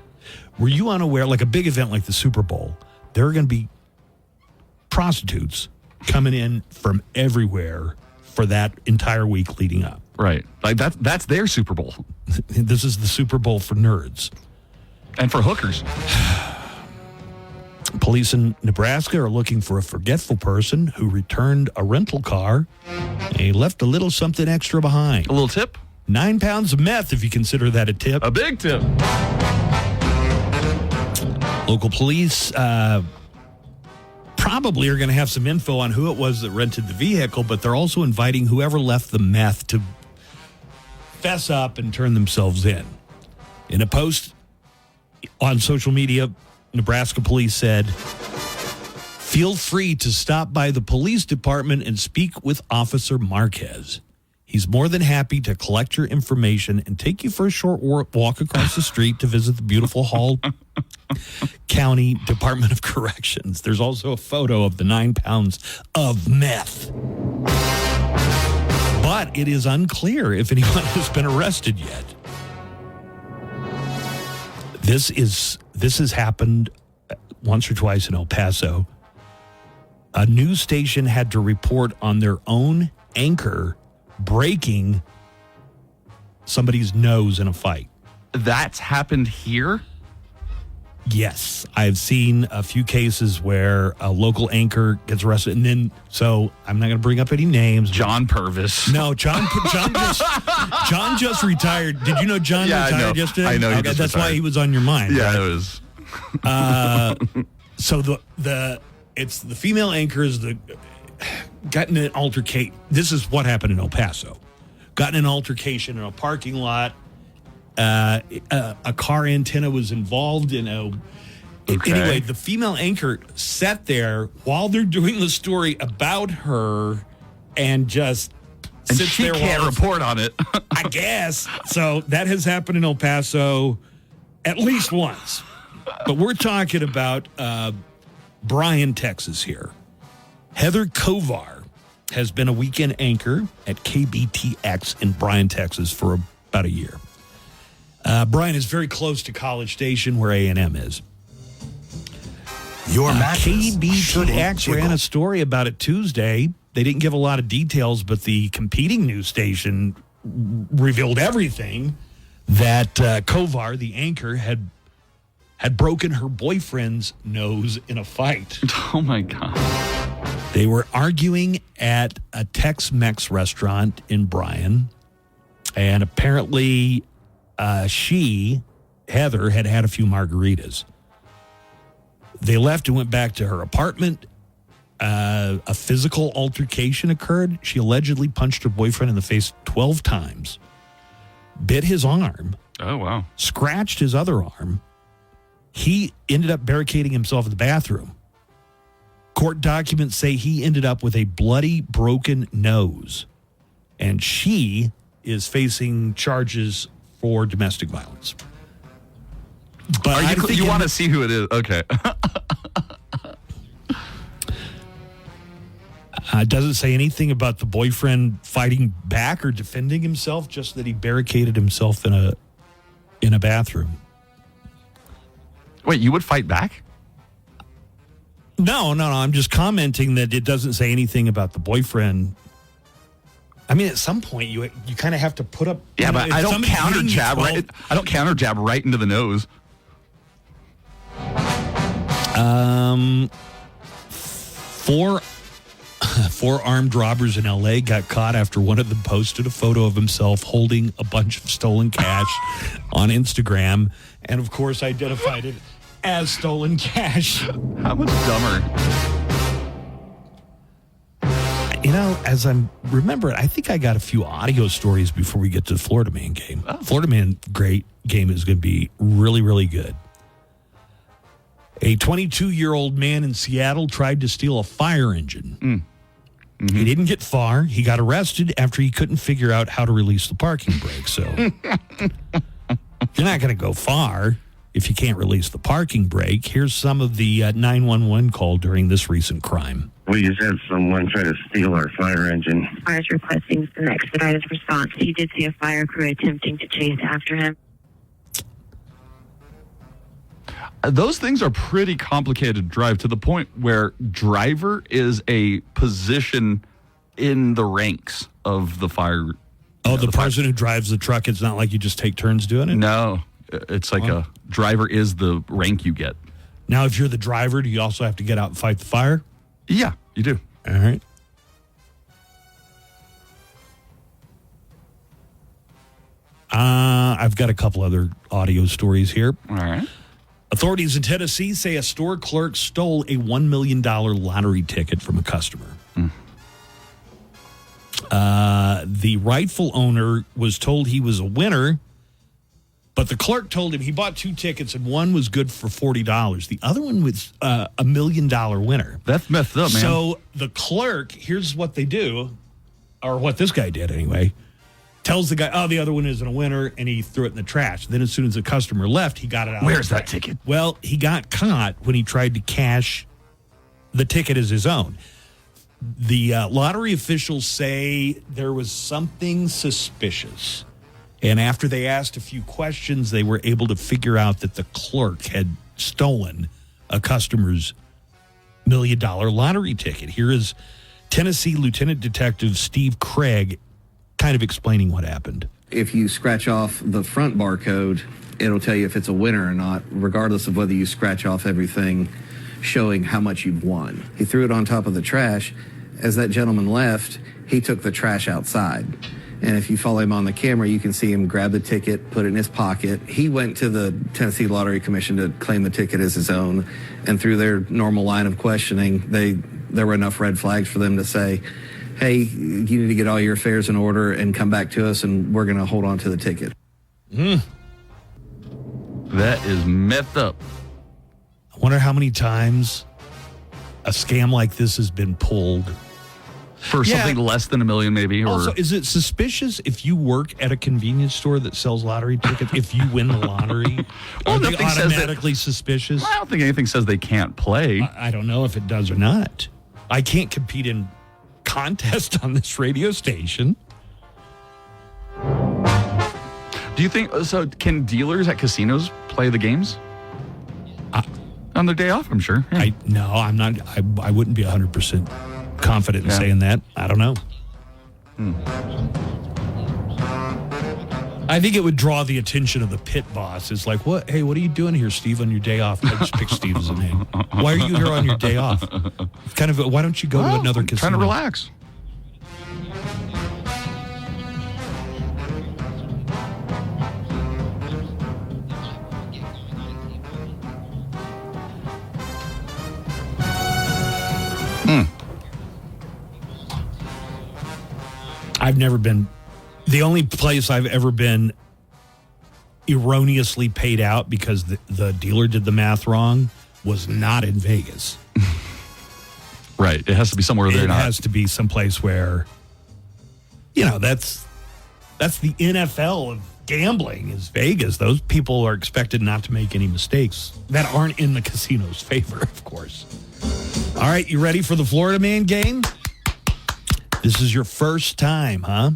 Were you unaware, like a big event like the Super Bowl, there are going to be prostitutes coming in from everywhere for that entire week leading up. Right. Like that's their Super Bowl. This is the Super Bowl for nerds. And for hookers. Police in Nebraska are looking for a forgetful person who returned a rental car. He left a little something extra behind. A little tip? 9 pounds of meth, if you consider that a tip. A big tip. Local police probably are going to have some info on who it was that rented the vehicle, but they're also inviting whoever left the meth to fess up and turn themselves in. In a post on social media, Nebraska police said, "Feel free to stop by the police department and speak with Officer Marquez. He's more than happy to collect your information and take you for a short walk across the street to visit the beautiful Hall County Department of Corrections." There's also a photo of the 9 pounds of meth. But it is unclear if anyone has been arrested yet. This has happened once or twice in El Paso. A news station had to report on their own anchor breaking somebody's nose in a fight. That's happened here? Yes. I've seen a few cases where a local anchor gets arrested, and then, so I'm not going to bring up any names. John Purvis. No, John just retired. Did you know John retired yesterday? I know. Okay, that's why he was on your mind. Yeah, right? it was. So it's the female anchors that got in an altercation. This is what happened in El Paso. Got in an altercation in a parking lot. A car antenna was involved in a... Okay. Anyway, the female anchor sat there while they're doing the story about her and just And sits she there can't while report on it. I guess. So that has happened in El Paso at least once. But we're talking about Bryan, Texas here. Heather Kovar has been a weekend anchor at KBTX in Bryan, Texas for about a year. Bryan is very close to College Station where A&M is. Your mattress KBTX ran a story about it Tuesday. They didn't give a lot of details, but the competing news station revealed everything that Kovar, the anchor, had broken her boyfriend's nose in a fight. Oh, my God. They were arguing at a Tex-Mex restaurant in Bryan, and apparently Heather, had a few margaritas. They left and went back to her apartment. A physical altercation occurred. She allegedly punched her boyfriend in the face 12 times, bit his arm. Oh, wow. Scratched his other arm. He ended up barricading himself in the bathroom. Court documents say he ended up with a bloody, broken nose. And she is facing charges for domestic violence. But you want to see who it is? Okay. It doesn't say anything about the boyfriend fighting back or defending himself, just that he barricaded himself in a bathroom. Wait, you would fight back? No. I'm just commenting that it doesn't say anything about the boyfriend. I mean, at some point, you kind of have to put up. Yeah, but I don't counter jab right. I don't counter jab right into the nose. Four armed robbers in L.A. got caught after one of them posted a photo of himself holding a bunch of stolen cash on Instagram, and of course identified it as stolen cash. How much dumber? You know, as I'm remembering, I think I got a few audio stories before we get to the Florida Man game. Oh. Florida Man great game is going to be really, really good. A 22-year-old man in Seattle tried to steal a fire engine. Mm-hmm. He didn't get far. He got arrested after he couldn't figure out how to release the parking brake. So you're not going to go far if you can't release the parking brake. Here's some of the 911 call during this recent crime. We just had someone try to steal our fire engine. I was requesting some expedited response. He did see a fire crew attempting to chase after him. Those things are pretty complicated to drive, to the point where driver is a position in the ranks of the fire. Oh, the person who drives the truck, it's not like you just take turns doing it? No, it's like a driver is the rank you get. Now, if you're the driver, do you also have to get out and fight the fire? Yeah, you do. All right. I've got a couple other audio stories here. All right. Authorities in Tennessee say a store clerk stole a $1 million lottery ticket from a customer. The rightful owner was told he was a winner, but the clerk told him he bought 2 tickets and one was good for $40. The other one was a $1 million winner. That's messed up, man. So the clerk, here's what they do, or what this guy did anyway, tells the guy, oh, the other one isn't a winner, and he threw it in the trash. Then as soon as the customer left, he got it out. Where's that ticket? Well, he got caught when he tried to cash the ticket as his own. The lottery officials say there was something suspicious. And after they asked a few questions, they were able to figure out that the clerk had stolen a customer's $1 million lottery ticket. Here is Tennessee Lieutenant Detective Steve Craig kind of explaining what happened. If you scratch off the front barcode, it'll tell you if it's a winner or not, regardless of whether you scratch off everything showing how much you've won. He threw it on top of the trash. As that gentleman left, he took the trash outside. And if you follow him on the camera, you can see him grab the ticket, put it in his pocket. He went to the Tennessee Lottery Commission to claim the ticket as his own. And through their normal line of questioning, there were enough red flags for them to say, hey, you need to get all your affairs in order and come back to us, and we're going to hold on to the ticket. That is messed up. I wonder how many times a scam like this has been pulled. For something less than $1 million, maybe. Or Also, is it suspicious if you work at a convenience store that sells lottery tickets, if you win the lottery? Are they automatically suspicious? I don't think anything says they can't play. I don't know if it does or not. I can't compete in contest on this radio station. Do you think so? Can dealers at casinos play the games on their day off? I'm sure. Yeah. No, I'm not. I wouldn't be 100% confident in saying that. I don't know. I think it would draw the attention of the pit boss. It's like, what? Hey, what are you doing here, Steve, on your day off? I just picked Steve as a name. Why are you here on your day off? Kind of. Why don't you go to another casino? Trying to relax. I've never been. The only place I've ever been erroneously paid out because the dealer did the math wrong was not in Vegas. Right. It has to be somewhere they're not. It has to be someplace where, that's the NFL of gambling is Vegas. Those people are expected not to make any mistakes that aren't in the casino's favor, of course. All right, you ready for the Florida Man game? This is your first time, huh?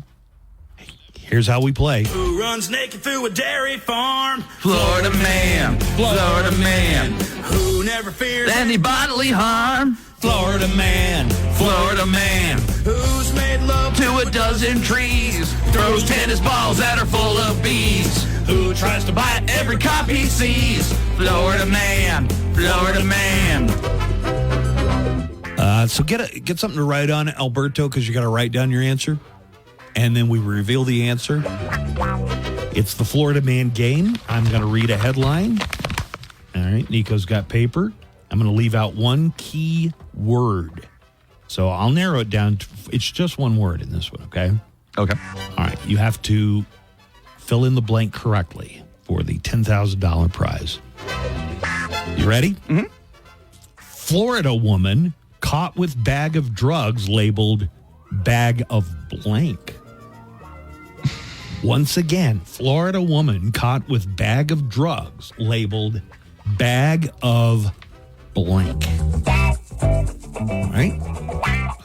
Here's how we play. Who runs naked through a dairy farm? Florida man, Florida man. Who never fears Any bodily harm? Florida man, Florida man. Who's made love To a dozen trees. Throws tennis balls that are full of bees. Who tries to Bite every cop he sees. Florida man, Florida man. So get something to write on, Alberto, because you got to write down your answer. And then we reveal the answer. It's the Florida Man game. I'm going to read a headline. All right, Nico's got paper. I'm going to leave out one key word. So I'll narrow it down. It's just one word in this one, okay? Okay. All right, you have to fill in the blank correctly for the $10,000 prize. You ready? Mm-hmm. Florida woman caught with bag of drugs labeled bag of blank. Once again, Florida woman caught with bag of drugs labeled bag of blank. All right.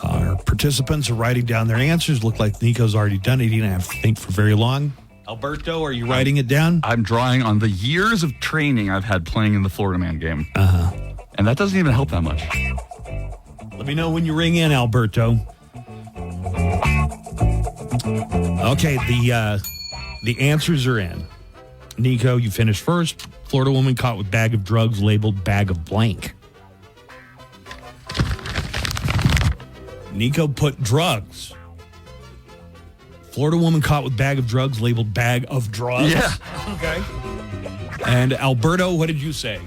Our participants are writing down their answers. Look like Nico's already done it. He didn't have to think for very long. Alberto, are you writing it down? I'm drawing on the years of training I've had playing in the Florida Man game. Uh-huh. And that doesn't even help that much. Let me know when you ring in, Alberto. Okay, the answers are in. Nico, you finished first. Florida woman caught with bag of drugs labeled bag of blank. Nico put drugs. Florida woman caught with bag of drugs labeled bag of drugs. Yeah. Okay. And Alberto, what did you say?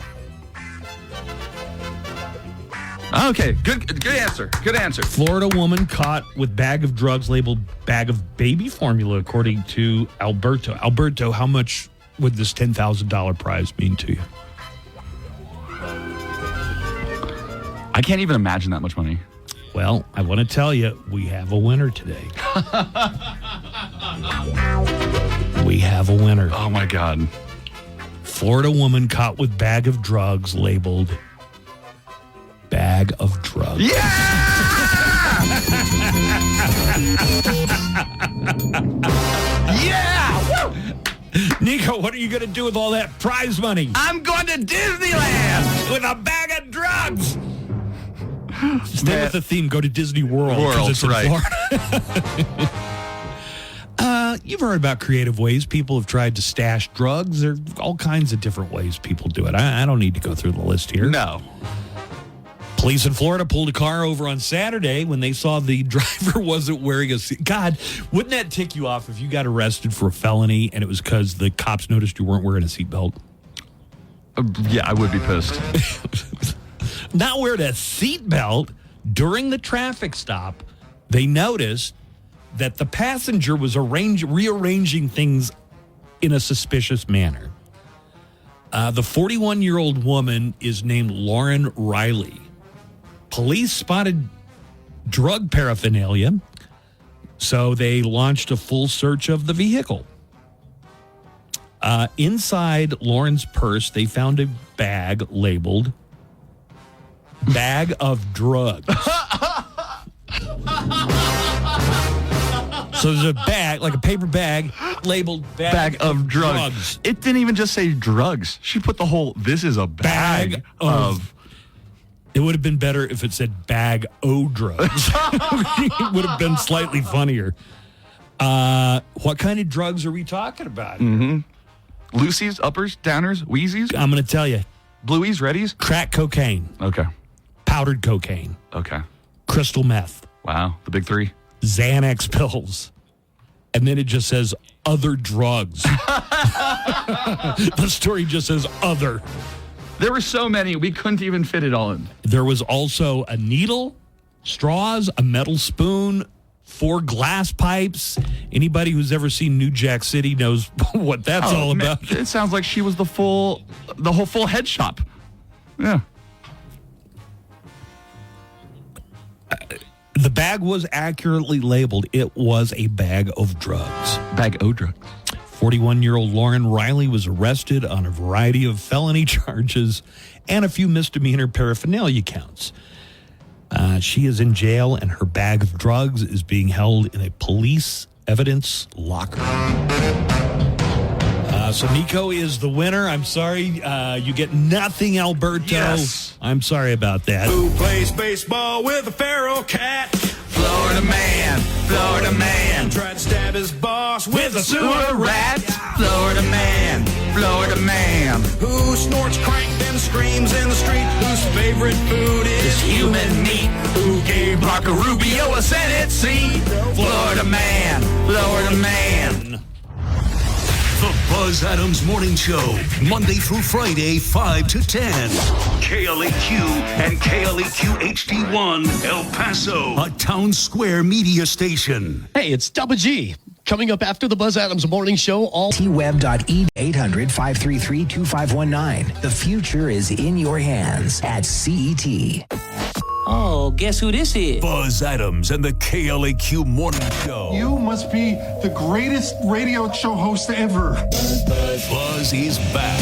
Okay, good answer. Good answer. Florida woman caught with bag of drugs labeled bag of baby formula, according to Alberto. Alberto, how much would this $10,000 prize mean to you? I can't even imagine that much money. Well, I want to tell you, we have a winner today. We have a winner. Oh, my God. Florida woman caught with bag of drugs labeled bag of drugs. Yeah! Yeah! Woo! Nico, what are you going to do with all that prize money? I'm going to Disneyland with a bag of drugs. Stay with the theme. Go to Disney World. It's right. You've heard about creative ways people have tried to stash drugs. There are all kinds of different ways people do it. I don't need to go through the list here. No. Police in Florida pulled a car over on Saturday when they saw the driver wasn't wearing a seat. God, wouldn't that tick you off if you got arrested for a felony and it was because the cops noticed you weren't wearing a seatbelt? Yeah, I would be pissed. Not wearing a seatbelt during the traffic stop, they noticed that the passenger was rearranging things in a suspicious manner. The 41-year-old woman is named Lauren Riley. Police spotted drug paraphernalia, so they launched a full search of the vehicle. Inside Lauren's purse, they found a bag labeled bag of drugs. So there's a bag, like a paper bag, labeled bag of drugs. It didn't even just say drugs. She put the whole, this is a bag of... It would have been better if it said bag o drugs. It would have been slightly funnier. What kind of drugs are we talking about? Mm-hmm. Lucy's, uppers, downers, wheezies? I'm going to tell you. Blueies, reddies? Crack cocaine. Okay. Powdered cocaine. Okay. Crystal meth. Wow. The big three. Xanax pills. And then it just says other drugs. The story just says other. There were so many, we couldn't even fit it all in. There was also a needle, straws, a metal spoon, 4 glass pipes. Anybody who's ever seen New Jack City knows what that's all about. It sounds like she was the whole head shop. Yeah. The bag was accurately labeled. It was a bag of drugs. Bag o drugs. 41-year-old Lauren Riley was arrested on a variety of felony charges and a few misdemeanor paraphernalia counts. She is in jail, and her bag of drugs is being held in a police evidence locker. So Nico is the winner. I'm sorry. You get nothing, Alberto. Yes. I'm sorry about that. Who plays baseball with a feral cat? Florida man, Florida man. Tried to stab his boss With a sewer rat. Florida man, Florida man. Who snorts crank and screams in the street? Whose favorite food is Human meat. Who gave Marco Rubio a Senate seat. Florida man, Florida man. The Buzz Adams Morning Show, Monday through Friday, 5 to 10. KLAQ and KLAQ HD1, El Paso, a town square media station. Hey, it's Double G. Coming up after the Buzz Adams Morning Show, all TWeb.e 800-533-2519. The future is in your hands at CET. Oh, guess who this is? Buzz Adams and the KLAQ Morning Show. You must be the greatest radio show host ever. Buzz is back.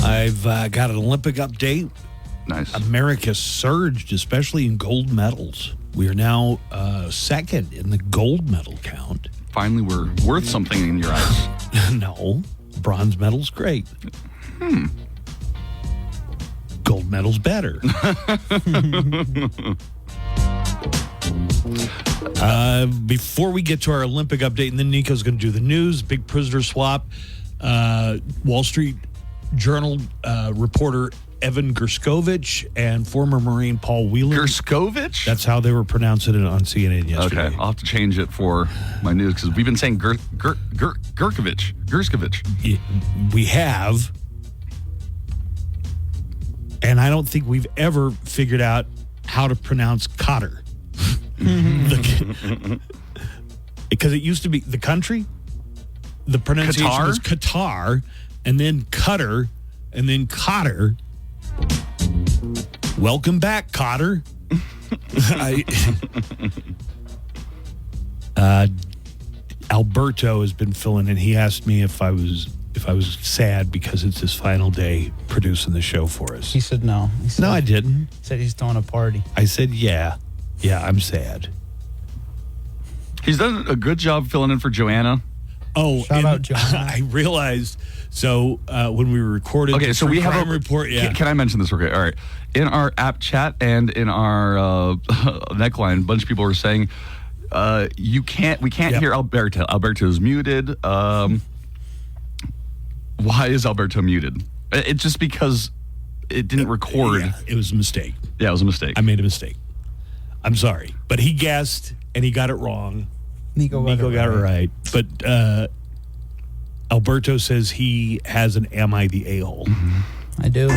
I've got an Olympic update. Nice. America surged, especially in gold medals. We are now second in the gold medal count. Finally, we're worth something in your eyes. No. Bronze medal's great. Gold medal's better. Before we get to our Olympic update, and then Nico's going to do the news, big prisoner swap. Wall Street Journal reporter Evan Gerskovich and former Marine Paul Whelan. Gerskovich? That's how they were pronouncing it on CNN yesterday. Okay, I'll have to change it for my news because we've been saying Gerskovich. We have. And I don't think we've ever figured out how to pronounce Qatar. Because it used to be the country. The pronunciation Qatar? was Qatar, and then Qatar, and then Qatar. Welcome back, Qatar. Alberto has been filling in. He asked me if I was sad because it's his final day producing the show for us. He said no. No, I didn't. He said he's throwing a party. I said, yeah, I'm sad. He's done a good job filling in for Joanna. Oh, Shout out, Joanna. I realized. So when we recorded, Okay, the so we have crime a report. Yeah, Can I mention this real quick? All right, in our app chat and in our neckline, a bunch of people were saying we can't hear Alberto. Alberto's muted. Why is Alberto muted? It's just because it didn't record. Yeah, it was a mistake. Yeah, it was a mistake. I made a mistake. I'm sorry, but he guessed and he got it wrong. Nico got it right. But Alberto says he has an "Am I the A-hole?" Mm-hmm. I do.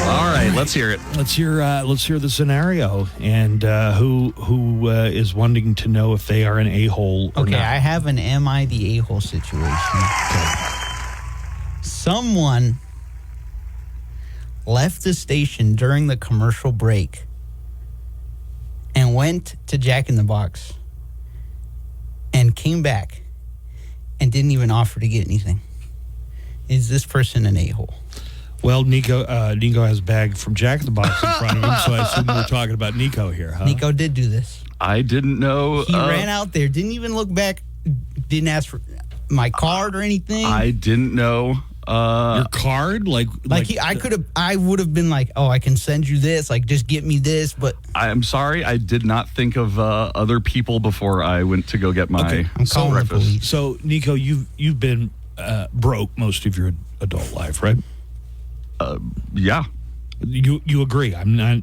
All right, let's hear it. Let's hear the scenario and who is wanting to know if they are an a-hole or Okay, not. I have an "Am I the a-hole" situation. Someone left the station during the commercial break and went to Jack in the Box and came back and didn't even offer to get anything. Is this person an a-hole? Well, Nico has a bag from Jack in the Box in front of him, so I assume we're talking about Nico here, huh? Nico did do this. I didn't know. He ran out there, didn't even look back, didn't ask for my card or anything. I didn't know. Your card? I would have been like, oh, I can send you this, like just get me this, but I'm sorry, I did not think of other people before I went to go get my I'm calling the police. So, Nico, you've been broke most of your adult life, right? Yeah. You agree? I'm not.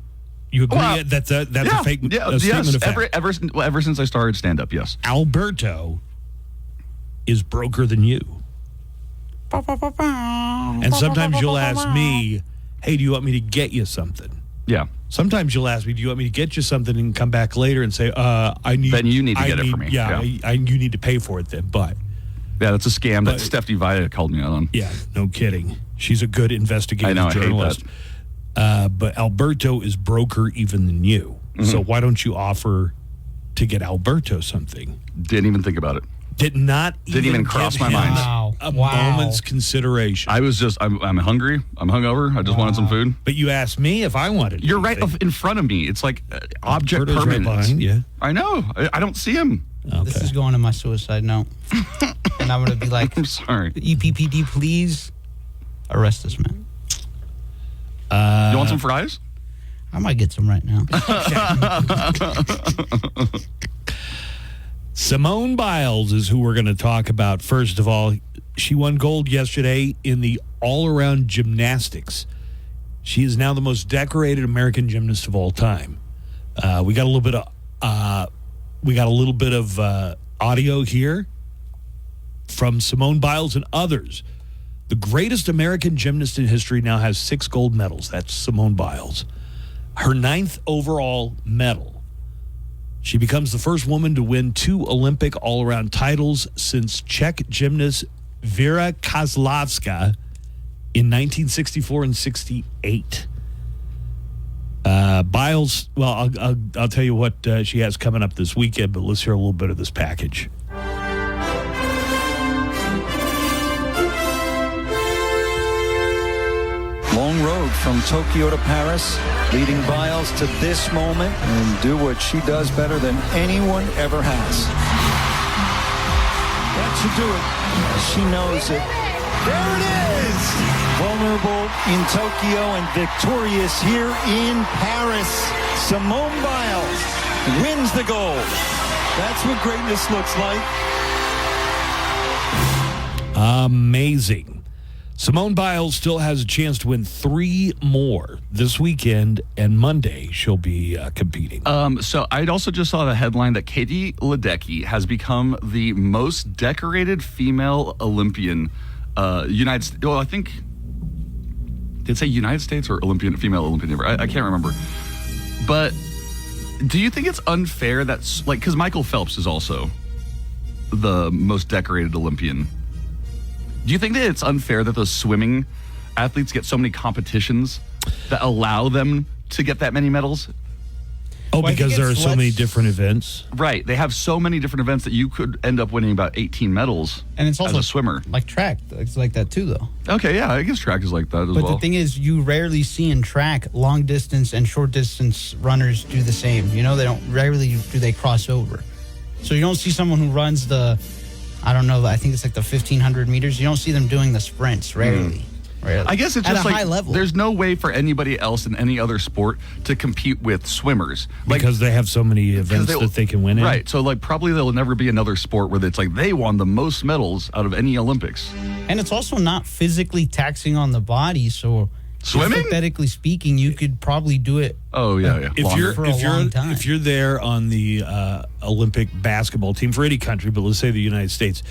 You agree that's a fake statement of fact? Ever since I started stand up, yes. Alberto is broker than you. And sometimes you'll ask me, hey, do you want me to get you something? Yeah. Sometimes you'll ask me, do you want me to get you something, and come back later and say, I need. Then you need to get it for me. Yeah, you need to pay for it then. But yeah, that's a scam that Stephanie Vida called me out on. Yeah, no kidding. She's a good investigative journalist. I hate that. But Alberto is broker even than you. Mm-hmm. So why don't you offer to get Alberto something? Didn't even think about it. Didn't even cross my mind. A moment's consideration. I'm hungry. I'm hungover. I just wanted some food. But you asked me if I wanted. You're right in front of me. It's like object Berto's right permanence. behind you. I know. I don't see him. Okay. This is going to my suicide note. And I'm going to be like, I'm sorry. EPPD, please arrest this man. You want some fries? I might get some right now. Simone Biles is who we're going to talk about. First of all, she won gold yesterday in the all-around gymnastics. She is now the most decorated American gymnast of all time. We got a little bit of audio here from Simone Biles and others. The greatest American gymnast in history now has 6 gold medals. That's Simone Biles. Her 9th overall medal. She becomes the first woman to win 2 Olympic all-around titles since Czech gymnast Vera Kozlovska in 1964 and 68. Biles, well, I'll tell you what she has coming up this weekend, but let's hear a little bit of this package. Long road from Tokyo to Paris, leading Biles to this moment and do what she does better than anyone ever has. That should do it. She knows it. There it is! Vulnerable in Tokyo and victorious here in Paris. Simone Biles wins the gold. That's what greatness looks like. Amazing. Simone Biles still has a chance to win 3 more this weekend, and Monday she'll be competing. So I also just saw the headline that Katie Ledecky has become the most decorated female Olympian. United States. Well, I think did it say United States or Olympian, female Olympian? I can't remember. But do you think it's unfair that's like because Michael Phelps is also the most decorated Olympian? Do you think that it's unfair that those swimming athletes get so many competitions that allow them to get that many medals? Oh, because there are so many different events? Right. They have so many different events that you could end up winning about 18 medals And it's also as a swimmer. like track. It's like that too, though. Okay, yeah, I guess track is like that as But well. the thing is, you rarely see in track long distance and short distance runners do the same. You know, rarely do they cross over. So you don't see someone who runs I don't know, I think it's like the 1,500 meters. You don't see them doing the sprints, rarely. Rarely. I guess it's at just a like high level. There's no way for anybody else in any other sport to compete with swimmers. Because they have so many events that they can win in. Right. So like probably there'll never be another sport where it's like they won the most medals out of any Olympics. And it's also not physically taxing on the body, so swimming, hypothetically speaking, you could probably do it. Oh yeah. If you're there on the Olympic basketball team for any country, but let's say the United States,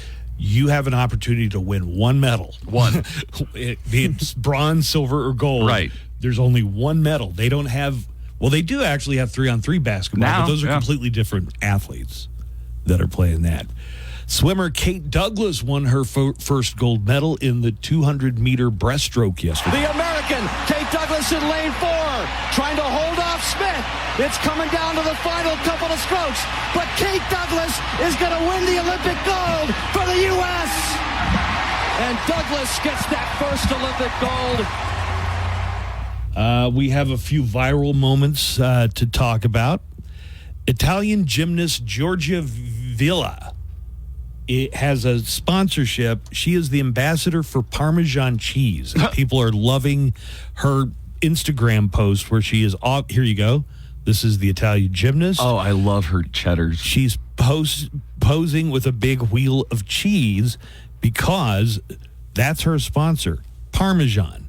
you have an opportunity to win 1 medal. One. Be it bronze, silver, or gold. Right. There's only 1 medal. They don't have, well, they do actually have 3-on-3 basketball, now, but those are completely different athletes that are playing that. Swimmer Kate Douglas won her first gold medal in the 200-meter breaststroke yesterday. The American, Kate Douglas in lane 4, trying to hold off Smith. It's coming down to the final couple of strokes, but Kate Douglas is going to win the Olympic gold for the U.S. And Douglas gets that first Olympic gold. We have a few viral moments to talk about. Italian gymnast Giorgia Villa. It has a sponsorship. She is the ambassador for Parmesan cheese. And people are loving her Instagram post where she is off. Here you go. This is the Italian gymnast. Oh, I love her cheddars. She's posing with a big wheel of cheese because that's her sponsor, Parmesan.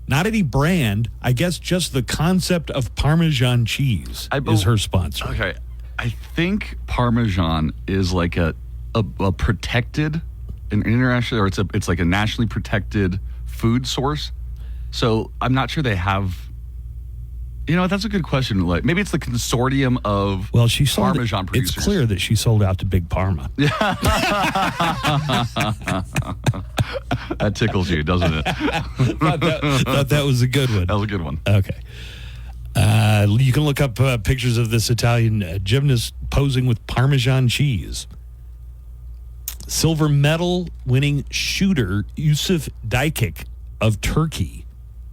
Not any brand. I guess just the concept of Parmesan cheese is her sponsor. Okay. I think Parmesan is like a protected, an international, or it's like a nationally protected food source. So I'm not sure they have. You know, that's a good question. Like maybe it's the consortium of Parmesan producers. It's clear that she sold out to Big Parma. That tickles you, doesn't it? Thought that was a good one. That was a good one. Okay. You can look up pictures of this Italian gymnast posing with Parmesan cheese. Silver medal winning shooter Yusuf Daikik of Turkey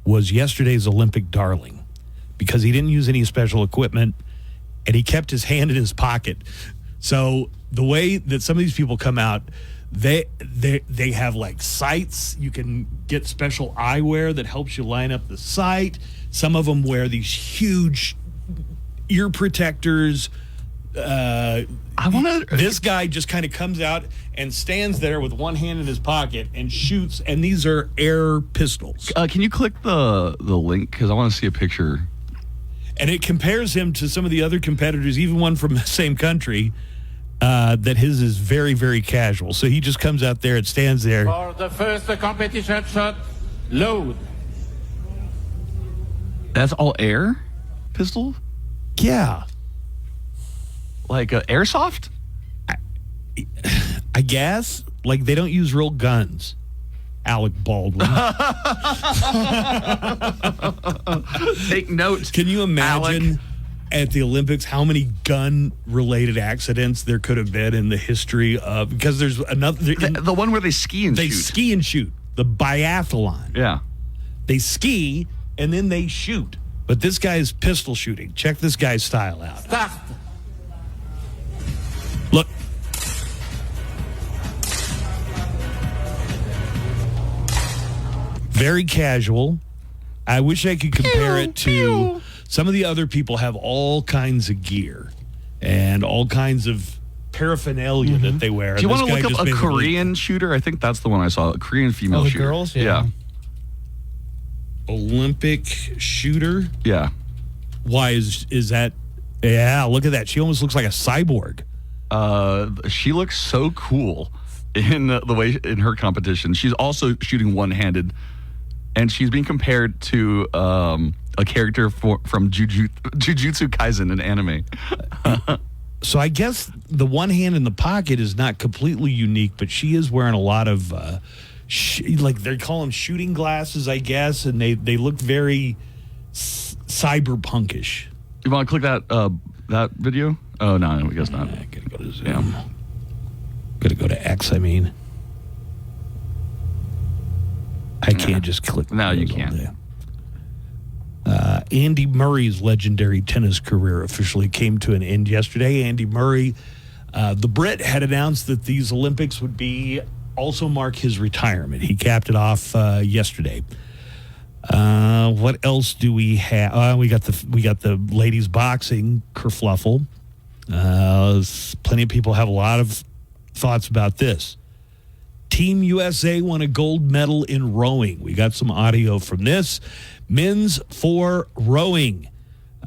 was yesterday's Olympic darling because he didn't use any special equipment and he kept his hand in his pocket. So the way that some of these people come out, they have like sights. You can get special eyewear that helps you line up the sight. Some of them wear these huge ear protectors. This guy just kind of comes out and stands there with one hand in his pocket and shoots, and these are air pistols. Can you click the link? Because I want to see a picture. And it compares him to some of the other competitors, even one from the same country, that his is very, very casual. So he just comes out there and stands there. For the first competition shot, load. That's all air pistol? Yeah. Like airsoft? I guess. Like they don't use real guns. Alec Baldwin. Take note. Can you imagine at the Olympics how many gun-related accidents there could have been in the history of? Because there's another. The one where they ski and shoot. They ski and shoot. The biathlon. Yeah. They ski and then they shoot. But this guy is pistol shooting. Check this guy's style out. Start. Look. Very casual. I wish I could compare it to some of the other people have all kinds of gear and all kinds of paraphernalia that they wear. Do you want to look up a Korean shooter? I think that's the one I saw. A Korean female shooter. Girls? Yeah. Olympic shooter? Yeah. Why is that? Yeah, look at that. She almost looks like a cyborg. She looks so cool in the way in her competition. She's also shooting one-handed, and she's being compared to a character from Jujutsu Kaisen, an anime. So I guess the one hand in the pocket is not completely unique, but she is wearing a lot of like they call them shooting glasses, I guess, and they look very cyberpunkish. You want to click that video? Oh no, I guess not. I gotta go to Zoom. Gotta go to X. I mean, I can't just click. No, you can't. Andy Murray's legendary tennis career officially came to an end yesterday. Andy Murray, the Brit, had announced that these Olympics would also mark his retirement. He capped it off yesterday. What else do we have? We got the ladies boxing kerfluffle. Plenty of people have a lot of thoughts about this. Team USA won a gold medal in rowing. We got some audio from this. Men's 4 rowing.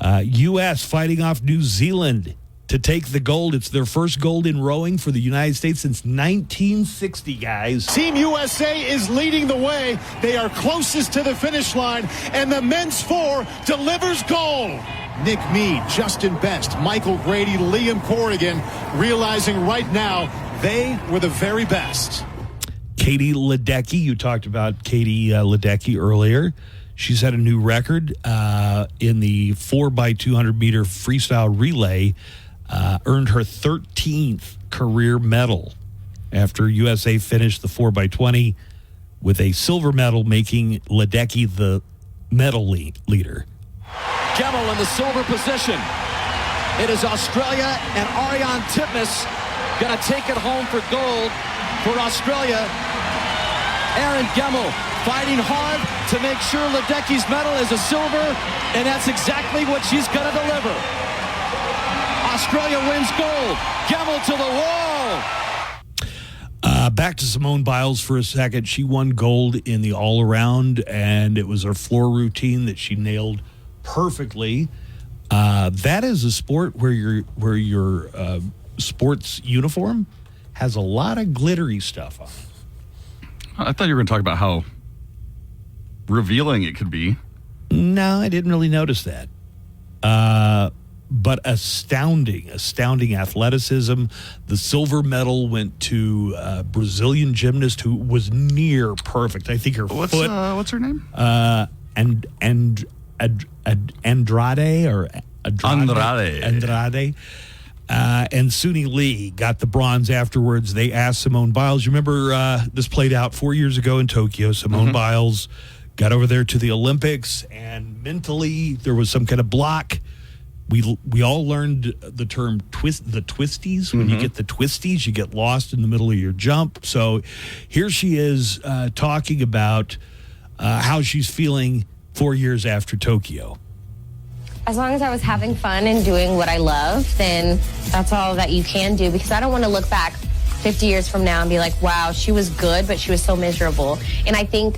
U.S. fighting off New Zealand to take the gold. It's their first gold in rowing for the United States since 1960, guys. Team USA is leading the way. They are closest to the finish line, and the men's 4 delivers gold. Nick Mead, Justin Best, Michael Grady, Liam Corrigan, realizing right now they were the very best. Katie Ledecky, you talked about Katie Ledecky earlier. She's had a new record in the 4x200 meter freestyle relay, earned her 13th career medal after USA finished the 4x20 with a silver medal, making Ledecky the medal leader. Gemmell in the silver position. It is Australia and Ariane Titmus going to take it home for gold for Australia. Aaron Gemmell fighting hard to make sure Ledecky's medal is a silver, and that's exactly what she's going to deliver. Australia wins gold. Gemmell to the wall. Back to Simone Biles for a second. She won gold in the all-around, and it was her floor routine that she nailed perfectly. That is a sport where your sports uniform has a lot of glittery stuff on it. I thought you were going to talk about how revealing it could be. No, I didn't really notice that. But astounding athleticism. The silver medal went to a Brazilian gymnast who was near perfect. I think her foot. What's her name? Andrade. And Suni Lee got the bronze afterwards. They asked Simone Biles. You remember this played out 4 years ago in Tokyo. Simone Biles got over there to the Olympics, and mentally there was some kind of block. We all learned the term the twisties. When you get the twisties, you get lost in the middle of your jump. So here she is talking about how she's feeling 4 years after Tokyo. As long as I was having fun and doing what I love, then that's all that you can do, because I don't want to look back 50 years from now and be like, wow, she was good, but she was so miserable. And I think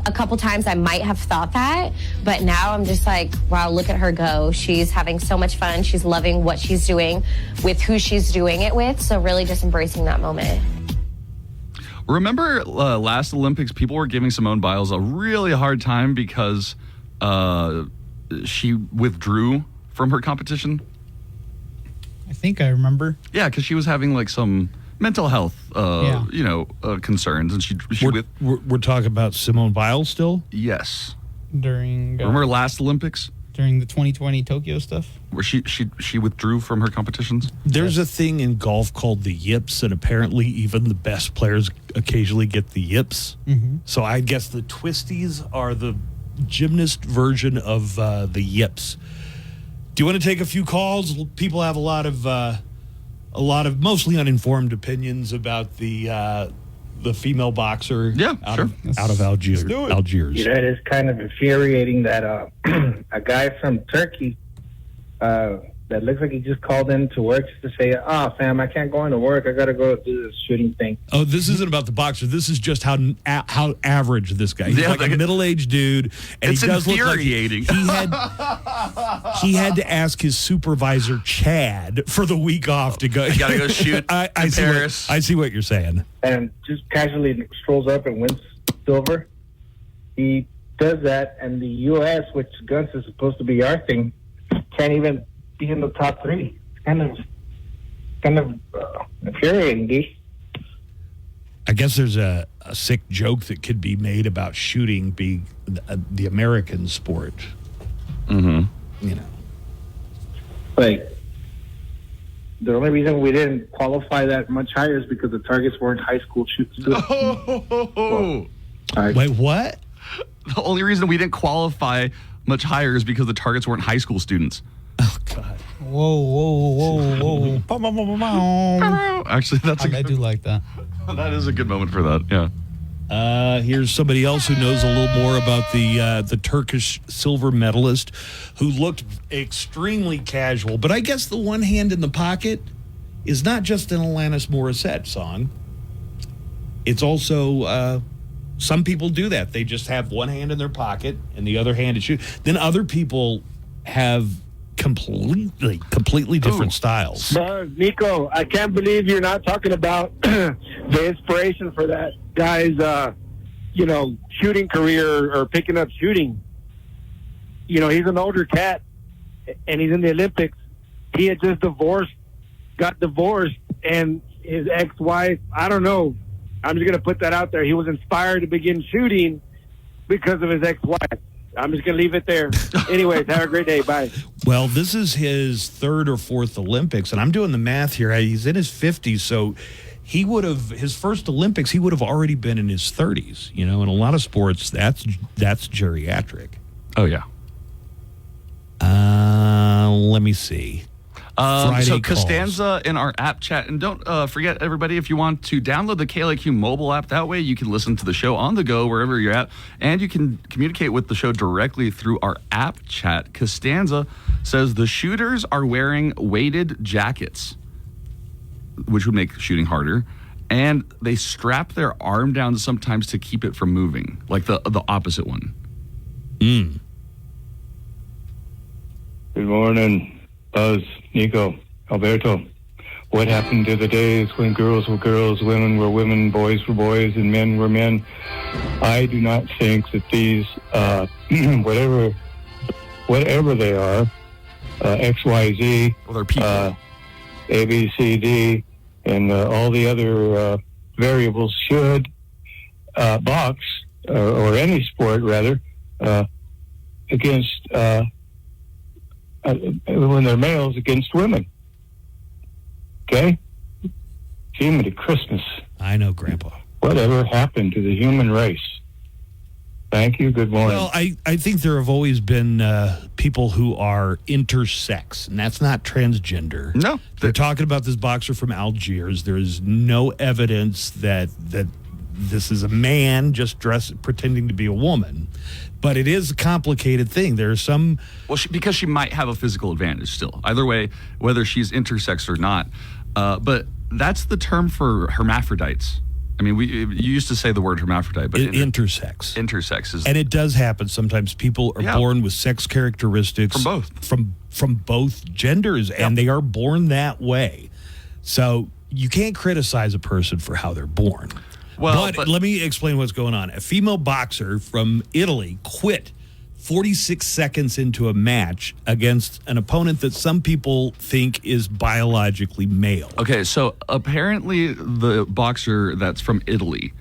a couple times I might have thought that, but now I'm just like, wow, look at her go. She's having so much fun. She's loving what she's doing with who she's doing it with. So really just embracing that moment. Remember last Olympics, people were giving Simone Biles a really hard time because she withdrew from her competition? I think I remember. Yeah, because she was having like some mental health, concerns, and she we're talking about Simone Biles still. Yes. During remember last Olympics during the 2020 Tokyo stuff, where she withdrew from her competitions. There's a thing in golf called the yips, and apparently even the best players occasionally get the yips. So I guess the twisties are the gymnast version of the yips. Do you want to take a few calls? People have a lot of mostly uninformed opinions about the female boxer. Yeah, out of Algiers. You know, it is kind of infuriating that a guy from Turkey that looks like he just called in to work just to say, "Oh, Sam, I can't go into work. I got to go do this shooting thing." Oh, this isn't about the boxer. This is just how average this guy. He's like a middle-aged dude, and it's he does infuriating. Look like he had to ask his supervisor Chad for the week off to go. I gotta go shoot I see Paris. I see what you're saying. And just casually strolls up and wins silver. He does that, and the U.S., which guns is supposed to be our thing, can't even be in the top three. It's kind of infuriating, D. I guess there's a sick joke that could be made about shooting being the American sport. You know, like the only reason we didn't qualify that much higher is because the targets weren't high school students. Wait, what? The only reason we didn't qualify much higher is because the targets weren't high school students. Oh God! Whoa! Actually, I do like that. That is a good moment for that. Yeah. Here's somebody else who knows a little more about the Turkish silver medalist, who looked extremely casual. But I guess the one hand in the pocket is not just an Alanis Morissette song. It's also some people do that. They just have one hand in their pocket and the other hand is shoot. Then other people have completely different styles. Nico, I can't believe you're not talking about the inspiration for that guy's, shooting career or picking up shooting. You know, he's an older cat, and he's in the Olympics. He had just got divorced, and his ex-wife, I don't know, I'm just going to put that out there. He was inspired to begin shooting because of his ex-wife. I'm just going to leave it there. Anyways, have a great day. Bye. Well, this is his third or fourth Olympics, and I'm doing the math here. He's in his 50s, so he would have, his first Olympics, he would have already been in his 30s. You know, in a lot of sports, that's geriatric. Oh, yeah. Let me see. So calls. Costanza in our app chat, and don't forget, everybody, if you want to download the KLAQ mobile app, that way you can listen to the show on the go wherever you're at, and you can communicate with the show directly through our app chat. Costanza says the shooters are wearing weighted jackets, which would make shooting harder, and they strap their arm down sometimes to keep it from moving, like the opposite one. Good morning, Buzz, Nico, Alberto. What happened to the days when girls were girls, women were women, boys were boys, and men were men? I do not think that these, whatever they are, XYZ, A, B, C, D, and all the other variables should box, or any sport rather, against when they're males against women. Okay? Jiminy Christmas. I know, Grandpa. Whatever happened to the human race? Thank you. Good morning. Well, I think there have always been people who are intersex, and that's not transgender. No. They're talking about this boxer from Algiers. There is no evidence that this is a man just pretending to be a woman. But it is a complicated thing. There are some... Well, because she might have a physical advantage still. Either way, whether she's intersex or not. But that's the term for hermaphrodites. I mean, you used to say the word hermaphrodite, but intersex. Intersex is, and it does happen sometimes. People are born with sex characteristics from both genders, and they are born that way. So you can't criticize a person for how they're born. Well, but let me explain what's going on. A female boxer from Italy quit 46 seconds into a match against an opponent that some people think is biologically male. Okay, so apparently the boxer that's from Italy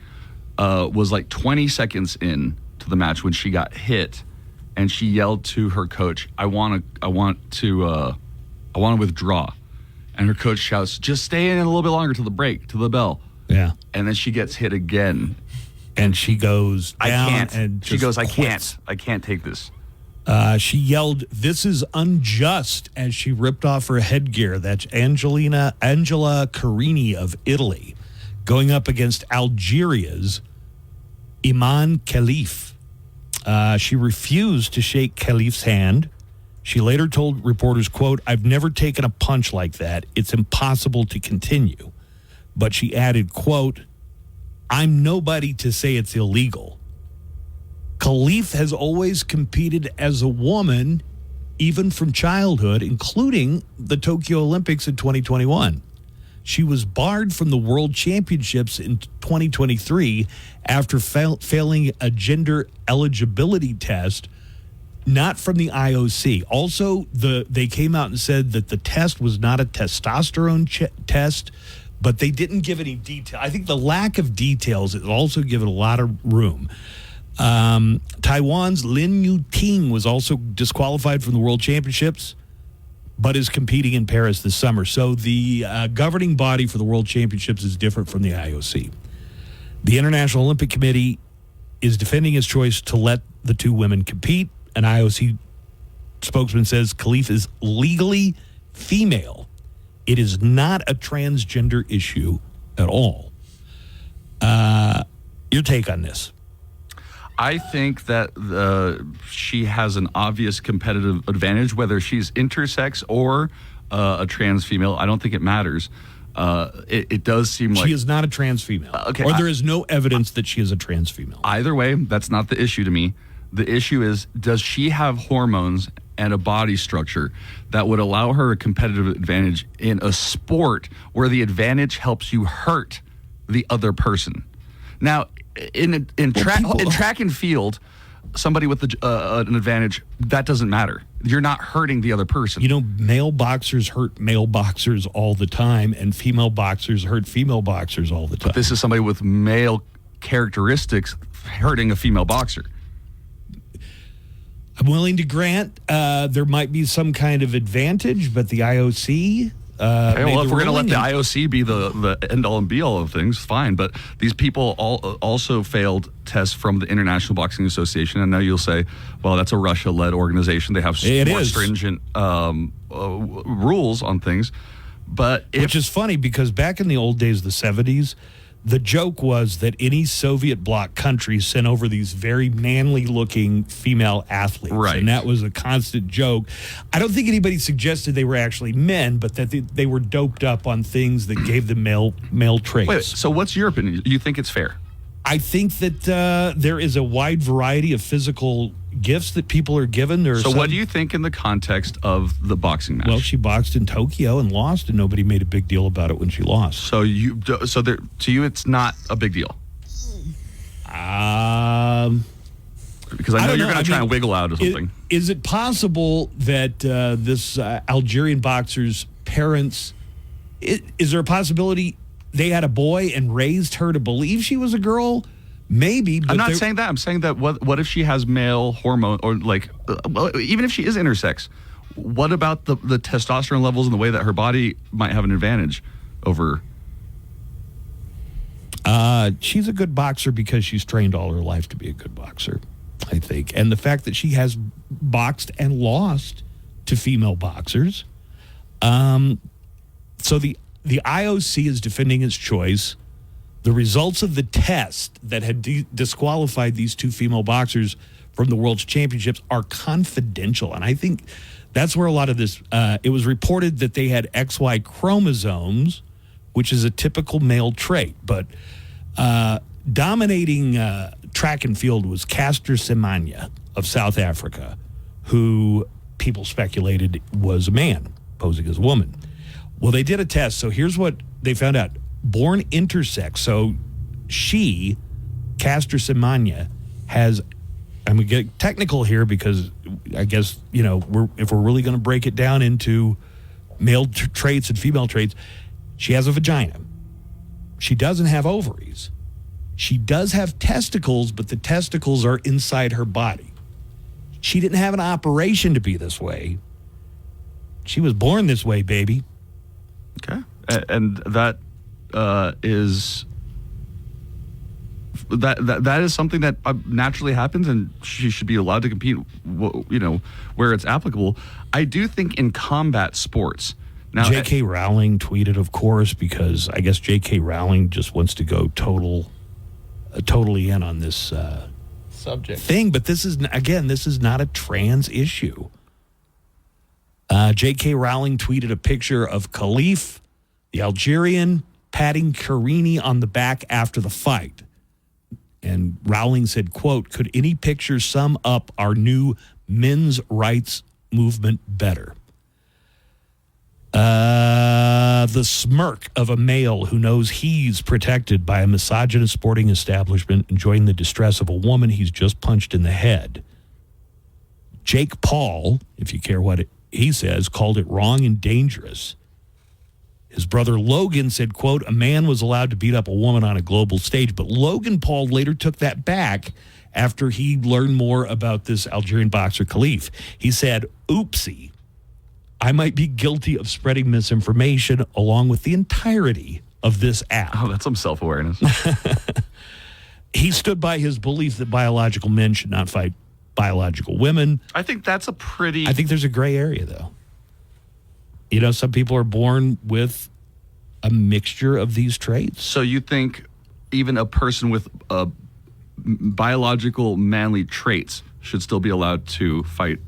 was like 20 seconds in to the match when she got hit, and she yelled to her coach, I want to withdraw. And her coach shouts, just stay in a little bit longer to the break, to the bell. Yeah. And then she gets hit again. And she goes down, I can't. and she goes, quits. I can't take this. She yelled, this is unjust, as she ripped off her headgear. That's Angela Carini of Italy, going up against Algeria's Iman Khalif. She refused to shake Khalif's hand. She later told reporters, quote, I've never taken a punch like that. It's impossible to continue. But she added, quote, I'm nobody to say it's illegal. Khalif has always competed as a woman, even from childhood, including the Tokyo Olympics in 2021. She was barred from the World Championships in 2023 after failing a gender eligibility test, not from the IOC. Also, they came out and said that the test was not a testosterone test, but they didn't give any detail. I think the lack of details is also given a lot of room. Taiwan's Lin Yuting was also disqualified from the World Championships, but is competing in Paris this summer. So the governing body for the World Championships is different from the IOC. The International Olympic Committee is defending its choice to let the two women compete. An IOC spokesman says Khalif is legally female. It is not a transgender issue at all. Your take on this? I think that she has an obvious competitive advantage, whether she's intersex or a trans female. I don't think it matters. It does seem like... She is not a trans female. Or there is no evidence that she is a trans female. Either way, that's not the issue to me. The issue is, does she have hormones and a body structure that would allow her a competitive advantage in a sport where the advantage helps you hurt the other person? Now, in track and field, somebody with an advantage, that doesn't matter. You're not hurting the other person. You know, male boxers hurt male boxers all the time, and female boxers hurt female boxers all the time. But this is somebody with male characteristics hurting a female boxer. I'm willing to grant there might be some kind of advantage, but the IOC... well, if we're going to let the IOC be the end-all and be-all of things, fine. But these people also failed tests from the International Boxing Association. And now you'll say, well, that's a Russia-led organization. They have more stringent rules on things. Which is funny, because back in the old days, the 70s, the joke was that any Soviet bloc country sent over these very manly-looking female athletes. Right. And that was a constant joke. I don't think anybody suggested they were actually men, but that they were doped up on things that gave them male traits. Wait, so what's your opinion? You think it's fair? I think that there is a wide variety of physical gifts that people are given. What do you think in the context of the boxing match? Well, she boxed in Tokyo and lost, and nobody made a big deal about it when she lost. So to you, it's not a big deal. Because I know you're going to try and wiggle out or something. Is it possible that this Algerian boxer's parents? Is there a possibility they had a boy and raised her to believe she was a girl? Maybe. But I'm not saying that. I'm saying that what if she has male hormone, or even if she is intersex, what about the testosterone levels and the way that her body might have an advantage over? She's a good boxer because she's trained all her life to be a good boxer, I think. And the fact that she has boxed and lost to female boxers. So the IOC is defending its choice. The results of the test that had disqualified these two female boxers from the World's Championships are confidential. And I think that's where a lot of this, it was reported that they had XY chromosomes, which is a typical male trait. But dominating track and field was Caster Semenya of South Africa, who people speculated was a man posing as a woman. Well, they did a test. So here's what they found out. Born intersex. So she, Caster Semenya, has, I'm going to get technical here because I guess, if we're really going to break it down into male traits and female traits, she has a vagina. She doesn't have ovaries. She does have testicles, but the testicles are inside her body. She didn't have an operation to be this way. She was born this way, baby. Okay. And that is something that naturally happens, and she should be allowed to compete, where it's applicable. I do think in combat sports. Now, J.K. Rowling tweeted, of course, because I guess J.K. Rowling just wants to go totally in on this subject thing. But this is not a trans issue. J.K. Rowling tweeted a picture of Khalif, the Algerian, patting Karini on the back after the fight. And Rowling said, quote, "Could any picture sum up our new men's rights movement better?" The smirk of a male who knows he's protected by a misogynist sporting establishment enjoying the distress of a woman he's just punched in the head. Jake Paul, if you care what he says, called it wrong and dangerous. His brother Logan said, quote, "A man was allowed to beat up a woman on a global stage." But Logan Paul later took that back after he learned more about this Algerian boxer Khalif. He said, "Oopsie. I might be guilty of spreading misinformation along with the entirety of this app." Oh, that's some self-awareness. He stood by his belief that biological men should not fight biological women. I think that's a pretty... I think there's a gray area, though. Some people are born with a mixture of these traits. So you think even a person with biological manly traits should still be allowed to fight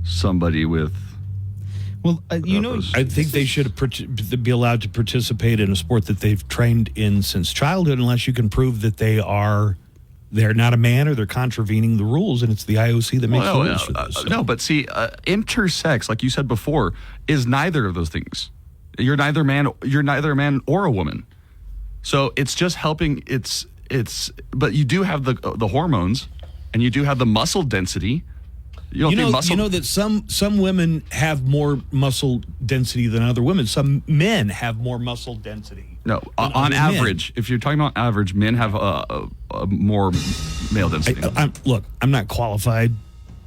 somebody with... Well, I think they should be allowed to participate in a sport that they've trained in since childhood, unless you can prove that they're not a man or they're contravening the rules, and it's the IOC that makes the rules for this. No, but see, intersex, like you said before, is neither of those things. You're neither a man or a woman. So it's just helping. But you do have the hormones, and you do have the muscle density. You know that some women have more muscle density than other women. Some men have more muscle density. No, on average, if you're talking about average, men have a more male density. I'm not qualified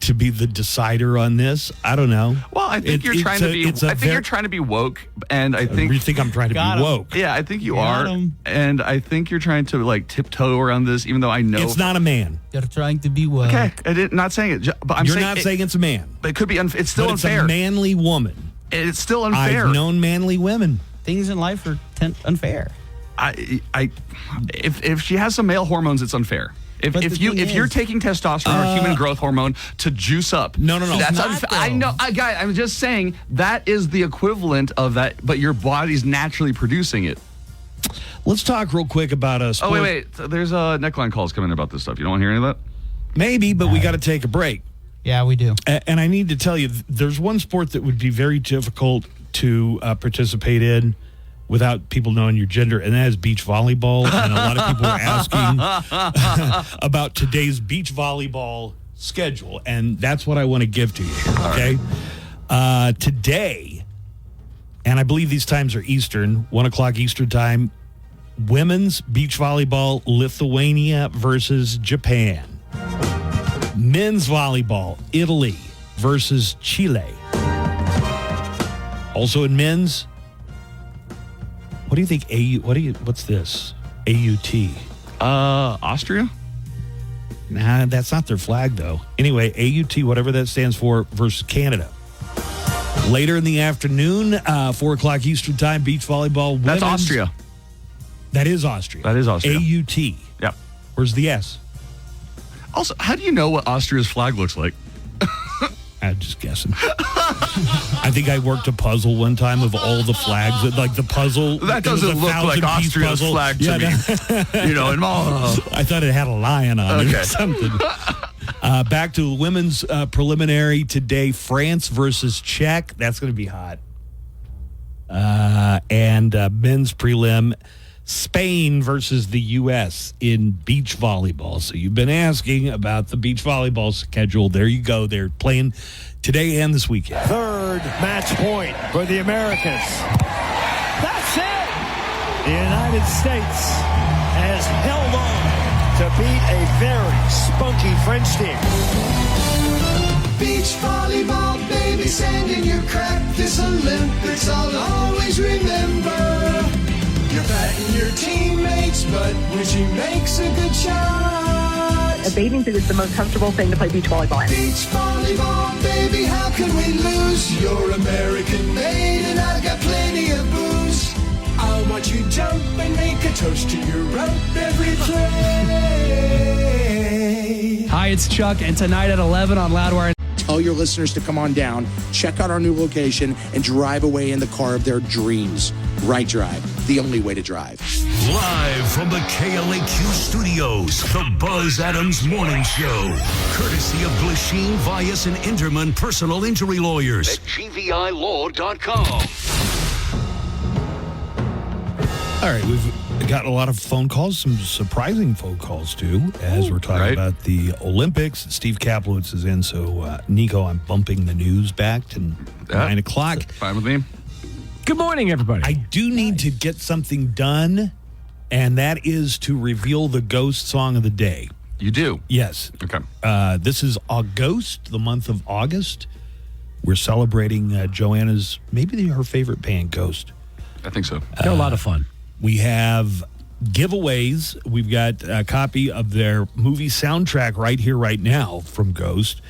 to be the decider on this. I don't know. Well, I think you're trying to be woke, and I think you think I'm trying to be woke. Yeah, I think you are, and I think you're trying to tiptoe around this, even though I know it's not a man. You're trying to be woke. Okay, not saying it, but I'm saying it's a man. But it could be. It's still unfair. It's a manly woman. It's still unfair. I've known manly women. Things in life are unfair. If she has some male hormones, it's unfair. If you're taking testosterone or human growth hormone to juice up, no, that's unfair. I know, guy. I'm just saying that is the equivalent of that, but your body's naturally producing it. Let's talk real quick about a sport. Oh wait. There's neckline calls coming in about this stuff. You don't want to hear any of that? Maybe, but we got to take a break. Yeah, we do. And I need to tell you, there's one sport that would be very difficult to participate in without people knowing your gender, and that is beach volleyball. And a lot of people are asking about today's beach volleyball schedule, and that's what I want to give to you here, okay? Today, and I believe these times are Eastern, 1 o'clock Eastern time, women's beach volleyball, Lithuania versus Japan. Men's volleyball, Italy versus Chile. Also in men's, what do you think? What's this? AUT. Austria? Nah, that's not their flag, though. Anyway, AUT, whatever that stands for, versus Canada. Later in the afternoon, 4 o'clock Eastern Time, beach volleyball. That's women's. Austria. That is Austria. That is Austria. AUT. Yep. Where's the S? Also, how do you know what Austria's flag looks like? I'm just guessing. I think I worked a puzzle one time of all the flags, like the puzzle. That doesn't look like Austria's flag to me. And I thought it had a lion on it or something. Back to the women's preliminary today, France versus Czech. That's going to be hot. And men's prelim, Spain versus the U.S. in beach volleyball. So you've been asking about the beach volleyball schedule. There you go. They're playing today and this weekend. Third match point for the Americans. That's it! The United States has held on to beat a very spunky French team. Beach volleyball, baby, sand in your crack. This Olympics I'll always remember. You're batting your teammates, but when she makes a good shot. A bathing suit is the most comfortable thing to play beach volleyball in. Beach volleyball, baby, how can we lose? You're American made, and I've got plenty of booze. I'll watch you jump and make a toast to Europe every play. Hi, it's Chuck, and tonight at 11 on Loudwire. Tell your listeners to come on down, check out our new location, and drive away in the car of their dreams. Right Drive, the only way to drive. Live from the KLAQ studios, the Buzz Adams Morning Show. Courtesy of Glasheen, Vyas, and Inderman Personal Injury Lawyers at GVILaw.com. All right, we've got a lot of phone calls, some surprising phone calls, too, as we're talking about the Olympics. Steve Kaplowitz is in, so, Nico, I'm bumping the news back to 9 o'clock. Fine with me. Good morning, everybody. I do need to get something done, and that is to reveal the Ghost song of the day. You do? Yes. Okay. This is August, the month of August. We're celebrating Joanna's, maybe her favorite band, Ghost. I think so. They're a lot of fun. We have giveaways. We've got a copy of their movie soundtrack right here, right now from Ghost.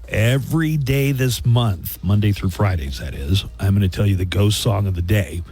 Every day this month, Monday through Fridays, that is, I'm going to tell you the Ghost song of the day.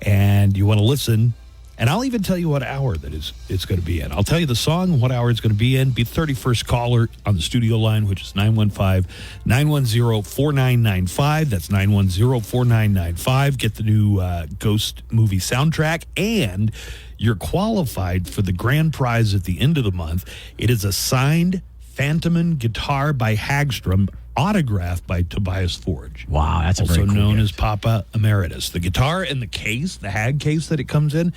And you want to listen, and I'll even tell you what hour that it's going to be in. I'll tell you the song and what hour it's going to be in. Be 31st caller on the studio line, which is 915-910-4995. That's 910-4995. Get the new Ghost movie soundtrack, and you're qualified for the grand prize at the end of the month. It is a signed Phantoman guitar by Hagstrom, autographed by Tobias Forge. Wow, that's a very also cool known gift. as Papa Emeritus. The guitar and the case, the Hag case that it comes in,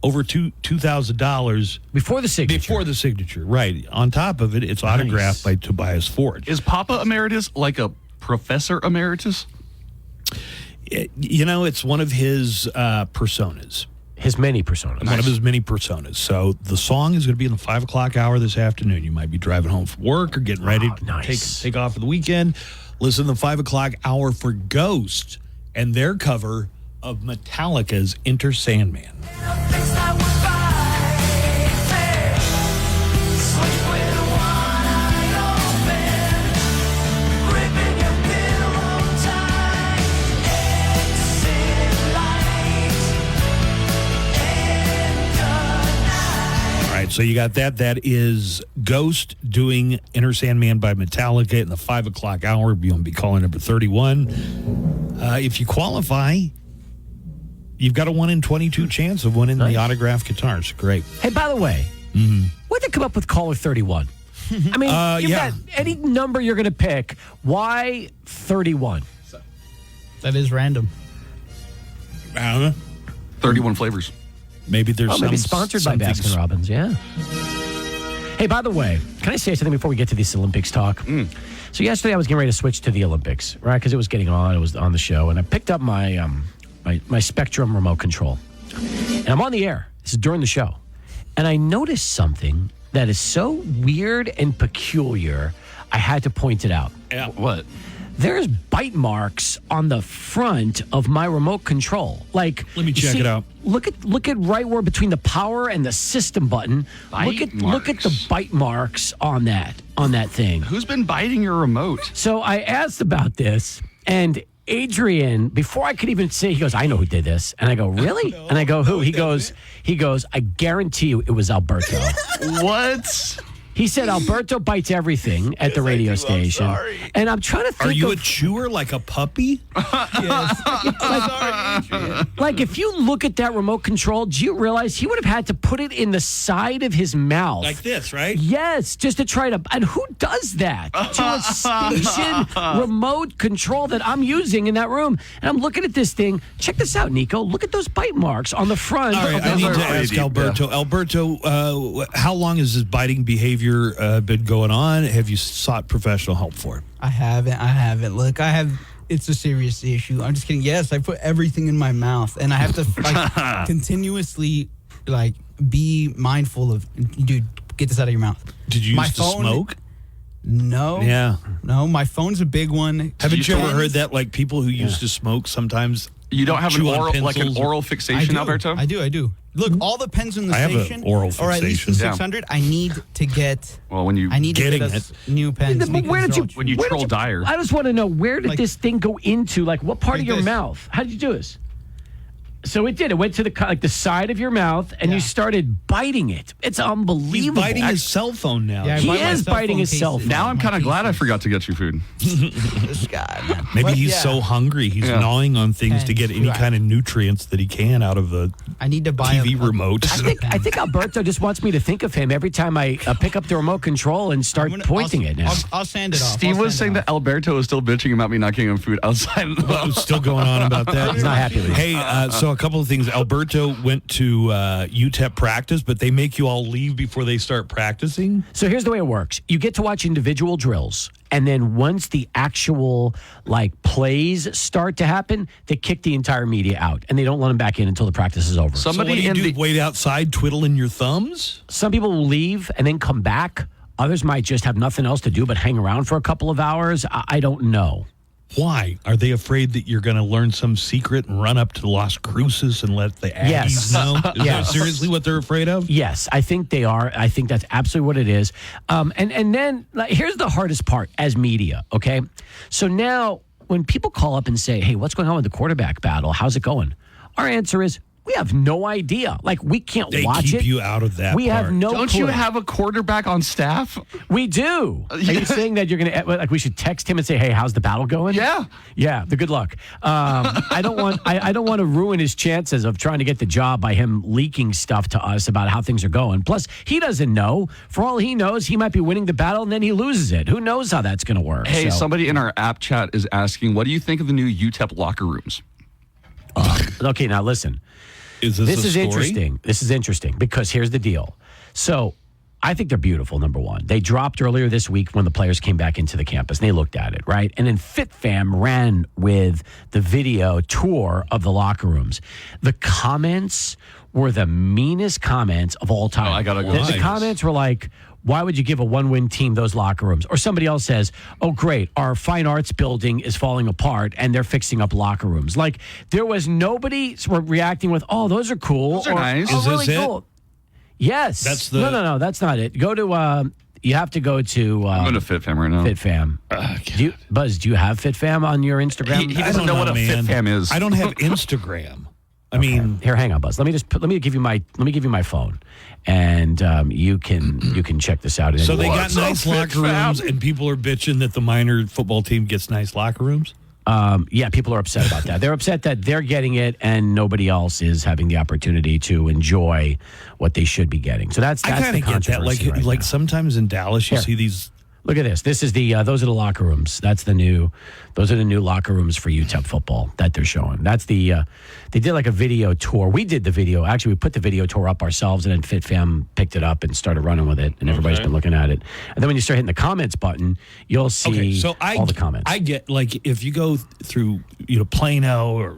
over $2,000 before the signature. Before the signature, right? On top of it, it's autographed by Tobias Forge. Is Papa Emeritus like a Professor Emeritus? It's one of his personas. His many personas. One of his many personas. So the song is going to be in the 5 o'clock hour this afternoon. You might be driving home from work or getting ready to take off for the weekend. Listen to the 5 o'clock hour for Ghost and their cover of Metallica's Enter Sandman. So you got that. That is Ghost doing Enter Sandman by Metallica in the 5 o'clock hour. You'll be calling number 31. If you qualify, you've got a 1 in 22 chance of winning the autographed guitars. Great. Hey, by the way, why'd they come up with caller 31? I mean, you've got any number you're going to pick. Why 31? That is random. I don't know. 31 flavors. Maybe there's maybe sponsored by Baskin Robbins, yeah. Hey, by the way, can I say something before we get to this Olympics talk? So yesterday I was getting ready to switch to the Olympics, right? Because it was getting on, it was on the show, and I picked up my my Spectrum remote control. And I'm on the air. This is during the show. And I noticed something that is so weird and peculiar, I had to point it out. Yeah. What? there's bite marks on the front of my remote control. Like, let me check it out. Look at right where between the power and the system button. Look at the bite marks on that thing. Who's been biting your remote? So I asked about this, and Adrian, before I could even say, he goes, I know who did this. And I go, really? And I go, who? He goes, I guarantee you it was Alberto. What? He said Alberto bites everything at the radio station. And I'm trying to think Are you a chewer like a puppy? Yes. Like, if you look at that remote control, do you realize he would have had to put it in the side of his mouth? Like this, right? Yes, just to try to. And who does that to a station remote control that I'm using in that room? And I'm looking at this thing. Check this out, Nico. Look at those bite marks on the front. All right, I need to ask Alberto. Yeah. Alberto, how long has this biting behavior been going on? Have you sought professional help for it? I haven't. Look, it's a serious issue. I'm just kidding. Yes, I put everything in my mouth, and I have to continuously be mindful of. Dude, get this out of your mouth. Did you used to smoke? No. Yeah. No, my phone's a big one. Haven't you ever heard that? Like, people who used to smoke sometimes. You don't have an oral fixation, Alberto? I do. Look, all the pens in the I station, have an oral or at least the fixation. 600, I need to get. Well, when you I need to getting get us new pens. But where did you? When you troll Dyer. I just want to know, where did this thing go into? Like, what part of your mouth? How did you do this? So it did. It went to the side of your mouth, and you started biting it. It's unbelievable. He's biting his cell phone now. Yeah, he is biting his cell phone. Now I'm kind of glad I forgot to get you food. This guy, man. Maybe he's so hungry, he's gnawing on things to get any kind of nutrients that he can out of the I need to buy TV remote. I think Alberto just wants me to think of him every time I pick up the remote control and start pointing it now. I'll sand it off. Steve was saying that Alberto is still bitching about me not getting him food outside. What's still going on about that? He's not happy with it. Hey, so a couple of things. Alberto went to UTEP practice, but they make you all leave before they start practicing? So here's the way it works. You get to watch individual drills, and then once the actual plays start to happen, they kick the entire media out, and they don't let them back in until the practice is over. So what do you do? Wait outside twiddling your thumbs? Some people will leave and then come back. Others might just have nothing else to do but hang around for a couple of hours. I don't know. Why? Are they afraid that you're going to learn some secret and run up to Las Cruces and let the Aggies know? Is that seriously what they're afraid of? Yes, I think they are. I think that's absolutely what it is. And then here's the hardest part as media, okay? So now when people call up and say, hey, what's going on with the quarterback battle? How's it going? Our answer is, we have no idea. We can't watch it. They keep you out of that We have no Don't clue. you have a quarterback on staff? We do. Are you saying that you're going to, we should text him and say, hey, how's the battle going? Yeah. Yeah, the good luck. I don't want to ruin his chances of trying to get the job by him leaking stuff to us about how things are going. Plus, he doesn't know. For all he knows, he might be winning the battle and then he loses it. Who knows how that's going to work? Hey, somebody in our app chat is asking, what do you think of the new UTEP locker rooms? Okay, now listen. This is interesting. This is interesting because here's the deal. So I think they're beautiful, number one. They dropped earlier this week when the players came back into the campus, and they looked at it, right? And then FitFam ran with the video tour of the locker rooms. The comments were the meanest comments of all time. Oh, I gotta go. The comments were like, why would you give a one-win team those locker rooms? Or somebody else says, oh, great, our fine arts building is falling apart and they're fixing up locker rooms. There was nobody reacting with, oh, those are cool. Those are nice. Oh, Is really this cool. Yes. That's the... No, that's not it. Go to, you have to go to... I'm going to FitFam right now. FitFam. Buzz, do you have FitFam on your Instagram? He doesn't know what a FitFam is. I don't have Instagram. I mean, here, hang on, Buzz. Let me give you my phone, and you can check this out. So they got nice locker rooms, and people are bitching that the minor football team gets nice locker rooms. Yeah, people are upset about that. They're upset that they're getting it, and nobody else is having the opportunity to enjoy what they should be getting. So that's I the get that. Like sometimes in Dallas, you see these. Look at this. This is those are the locker rooms. Those are the new locker rooms for UTEP football that they're showing. That's they did like a video tour. We did the video. Actually, we put the video tour up ourselves, and then FitFam picked it up and started running with it, and everybody's been looking at it. And then when you start hitting the comments button, you'll see all the comments. I get, if you go through, Plano, or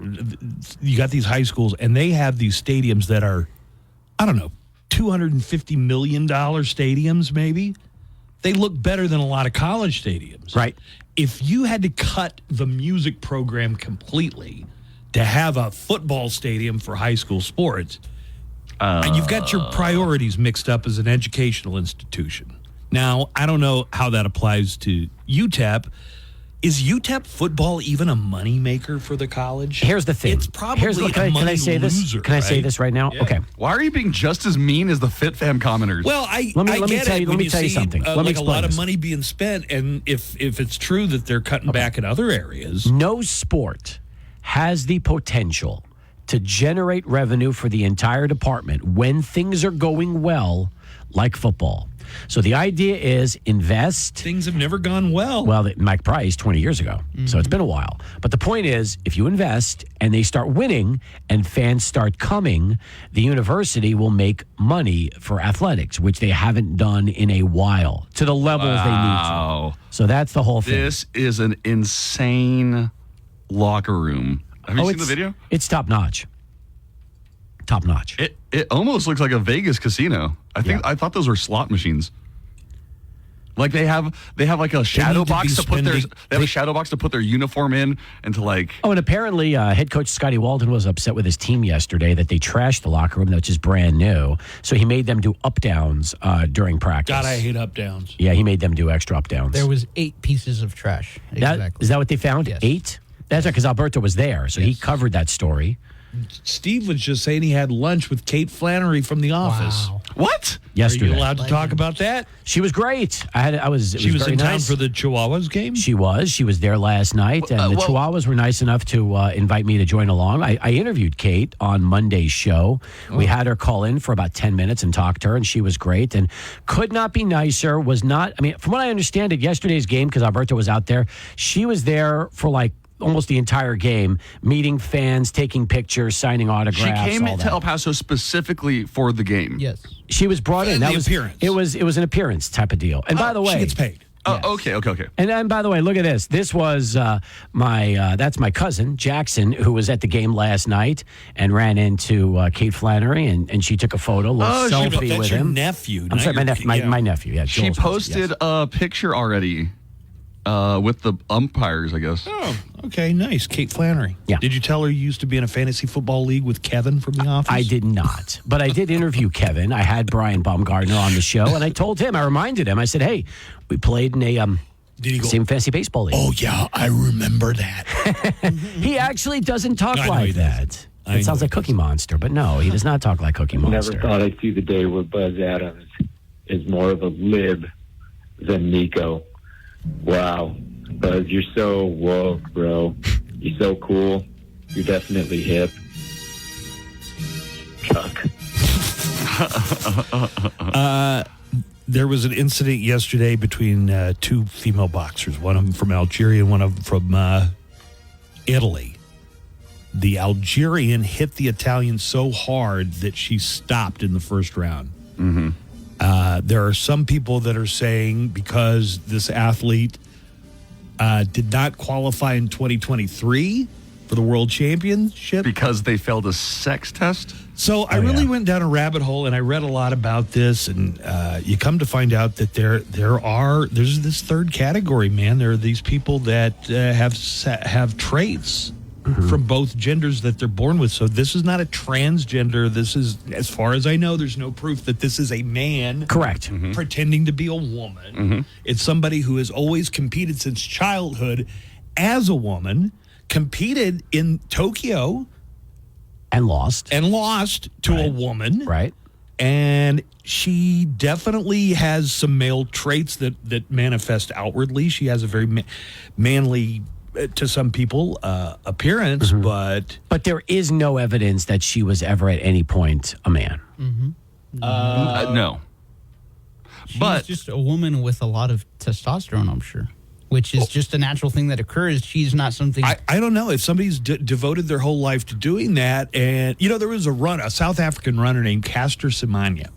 you got these high schools, and they have these stadiums that are, I don't know, $250 million stadiums maybe. They look better than a lot of college stadiums. Right. if you had to cut the music program completely to have a football stadium for high school sports, you've got your priorities mixed up as an educational institution. Now, I don't know how that applies to UTEP. Is UTEP football even a moneymaker for the college? Here's the thing. It's probably can I say loser, this? Can I say right? this right now? Yeah. Okay. Why are you being just as mean as the FitFam commenters? Well, Let me tell you something. Let me like a lot explain of this. money being spent, and if it's true that they're cutting back in other areas, No sport has the potential to generate revenue for the entire department when things are going well, like football. So the idea is invest. Things have never gone well. Well, Mike Price 20 years ago. So it's been a while. But the point is, if you invest and they start winning and fans start coming, the university will make money for athletics, which they haven't done in a while to the levels they need to. So that's the whole thing. This is an insane locker room. Have you seen the video? It's top notch. Top notch. It almost looks like a Vegas casino. I thought those were slot machines. Like they have like a shadow box to put their shadow box to put their uniform in and to like. Oh, and apparently head coach Scotty Walden was upset with his team yesterday that they trashed the locker room, which is brand new. So he made them do up downs during practice. God, I hate up downs. Yeah, he made them do extra up downs. There was 8 pieces of trash. Exactly. Is that what they found? Yes. 8? That's right, because Alberto was there, so he covered that story. Steve was just saying he had lunch with Kate Flannery from The Office. Wow. What? Yesterday. Are you allowed to talk about that? She was great. She was very in town nice. for the Chihuahuas game? She was there last night, and the Chihuahuas were nice enough to invite me to join along. I interviewed Kate on Monday's show. We had her call in for about 10 minutes and talk to her, and she was great and could not be nicer. From what I understand at yesterday's game, because Alberto was out there, she was there for like almost the entire game, meeting fans, taking pictures, signing autographs. She came all to that. El Paso specifically for the game. Yes. She was brought in. That the was appearance. It was an appearance type of deal. And by the way, she gets paid. Oh, okay. And then, by the way, look at this. This was that's my cousin, Jackson, who was at the game last night and ran into Kate Flannery, and she took a photo, selfie that's with your him. nephew. I'm not sorry, your- my nephew. Yeah, She Joel's cousin, posted yes. a picture already with the umpires, I guess. Oh, okay, nice. Kate Flannery. Yeah. Did you tell her you used to be in a fantasy football league with Kevin from The Office? I did not, but I did interview Kevin. I had Brian Baumgartner on the show, and I reminded him, I said, hey, we played in a Did he go, same fantasy baseball league. oh, yeah, I remember that. He actually doesn't talk I know like he that. I It sounds know like Cookie Monster, but no, he does not talk like Cookie Monster. Never thought I'd see the day where Buzz Adams is more of a lib than Nico. Wow. Buzz, you're so woke, bro. You're so cool. You're definitely hip. Chuck. There was an incident yesterday between 2 female boxers, one of them from Algeria and one of them from Italy. The Algerian hit the Italian so hard that she stopped in the first round. Mm-hmm. There are some people that are saying because this athlete did not qualify in 2023 for the World Championship. Because they failed a sex test? So I really went down a rabbit hole and I read a lot about this, and you come to find out that there's this third category, man. There are these people that have traits from both genders that they're born with. So this is not a transgender. This is, as far as I know, there's no proof that this is a man. Correct. Pretending to be a woman. It's somebody who has always competed since childhood as a woman, competed in Tokyo and lost to a woman, right? And she definitely has some male traits that manifest outwardly. She has a very manly, to some people, appearance, but there is no evidence that she was ever at any point a man. No. She's just a woman with a lot of testosterone, I'm sure, which is just a natural thing that occurs. She's not something. I don't know if somebody's devoted their whole life to doing that. And, there was a South African runner named Caster Semenya,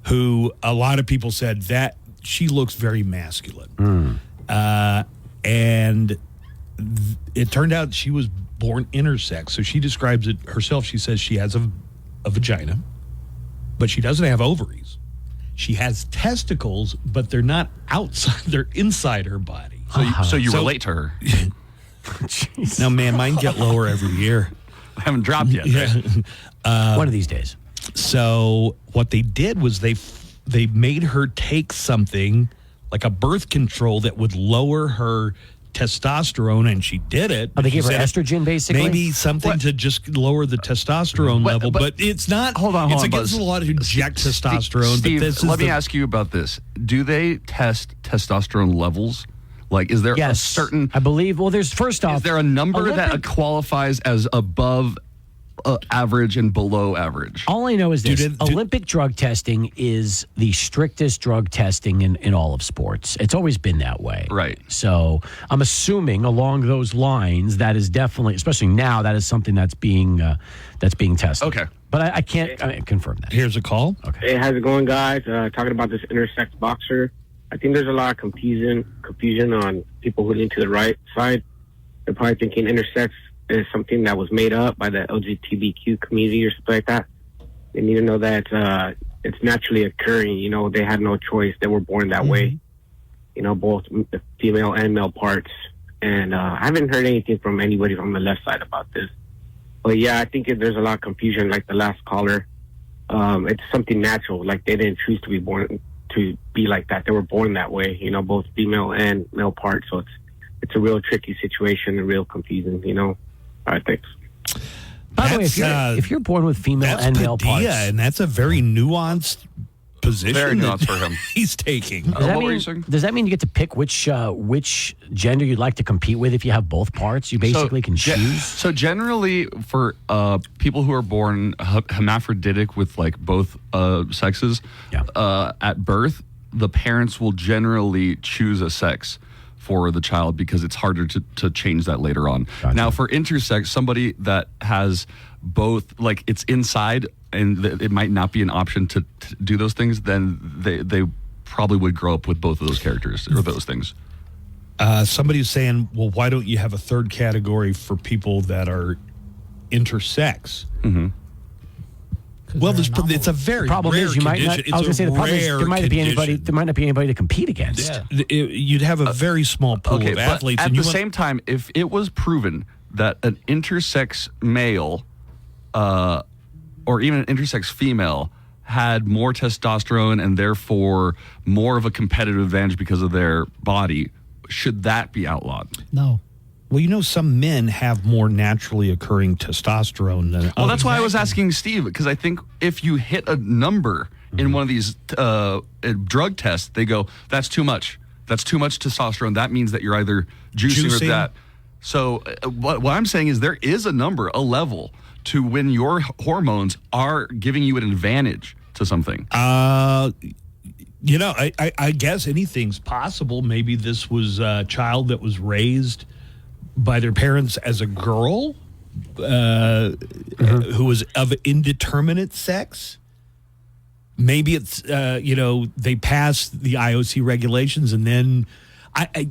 who a lot of people said that she looks very masculine. And it turned out she was born intersex. So she describes it herself. She says she has a vagina, but she doesn't have ovaries. She has testicles, but they're not outside, they're inside her body. So you relate to her. No, man, mine get lower every year. I haven't dropped yet. Yeah. One of these days. So what they did was they made her take something like a birth control that would lower her testosterone, and she did it. Oh, they She gave her said estrogen, basically? Maybe something to just lower the testosterone level, but it's not. Hold on, it's Buzz. against a lot of inject testosterone. Steve, but this let is me ask you about this. Do they test testosterone levels? Like, is there a certain... I believe, well, there's first off... Is there a number that qualifies as above average and below average? All I know is this. Olympic drug testing is the strictest drug testing in all of sports. It's always been that way. Right. So I'm assuming along those lines, that is definitely, especially now, that is something that's being tested. Okay. But I can't confirm that. Here's a call. Okay. Hey, how's it going, guys? Talking about this intersex boxer. I think there's a lot of confusion on people who lean to the right side. They're probably thinking intersex is something that was made up by the LGBTQ community or something like that. They need to know that it's naturally occurring. You know, they had no choice. They were born that way. You know, both female and male parts. And I haven't heard anything from anybody from the left side about this. But yeah, I think there's a lot of confusion, like the last caller. It's something natural. Like they didn't choose to be born to be like that. They were born that way. You know, both female and male parts. So it's a real tricky situation and real confusing. You know. All right, thanks. By the way, if you're born with female and male parts, yeah, and that's a very nuanced position. Very nuanced for him. He's taking. Does that mean you get to pick which gender you'd like to compete with if you have both parts? You basically can choose. So generally, for people who are born hermaphroditic with like both sexes, at birth, the parents will generally choose a sex for the child because it's harder to change that later on. Gotcha. Now, for intersex, somebody that has both, like it's inside and it might not be an option to do those things, then they probably would grow up with both of those characters or those things. Somebody's saying, well, why don't you have a third category for people that are intersex? Mm-hmm. Well, it's a very problem rare is you might condition. not. I was going to say the problem is Rare there might not be anybody. condition. There might not be anybody to compete against. Yeah. You'd have a very small pool of but athletes. at and the same time, if it was proven that an intersex male or even an intersex female had more testosterone and therefore more of a competitive advantage because of their body, should that be outlawed? No. Well, you know, some men have more naturally occurring testosterone than Well, that's why I was asking Steve, because I think if you hit a number in one of these drug tests, they go, that's too much. That's too much testosterone. That means that you're either juicing or that. So what I'm saying is there is a number, a level to when your hormones are giving you an advantage to something. You know, I guess anything's possible. Maybe this was a child that was raised by their parents as a girl who was of indeterminate sex. Maybe it's, they passed the IOC regulations and then,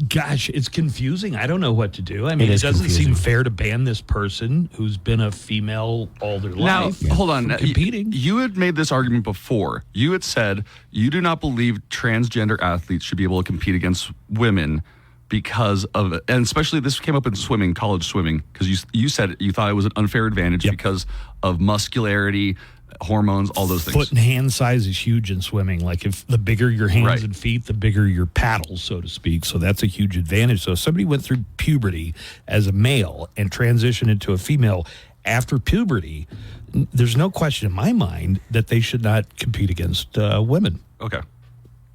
gosh, it's confusing. I don't know what to do. I mean, it doesn't seem fair to ban this person who's been a female all their life. Now, hold on. Competing. You had made this argument before. You had said you do not believe transgender athletes should be able to compete against women because of, and especially this came up in swimming, college swimming, because you said you thought it was an unfair advantage because of muscularity, hormones, all those things. Foot and hand size is huge in swimming. Like if the bigger your hands and feet, the bigger your paddles, so to speak. So that's a huge advantage. So if somebody went through puberty as a male and transitioned into a female after puberty, there's no question in my mind that they should not compete against women. Okay.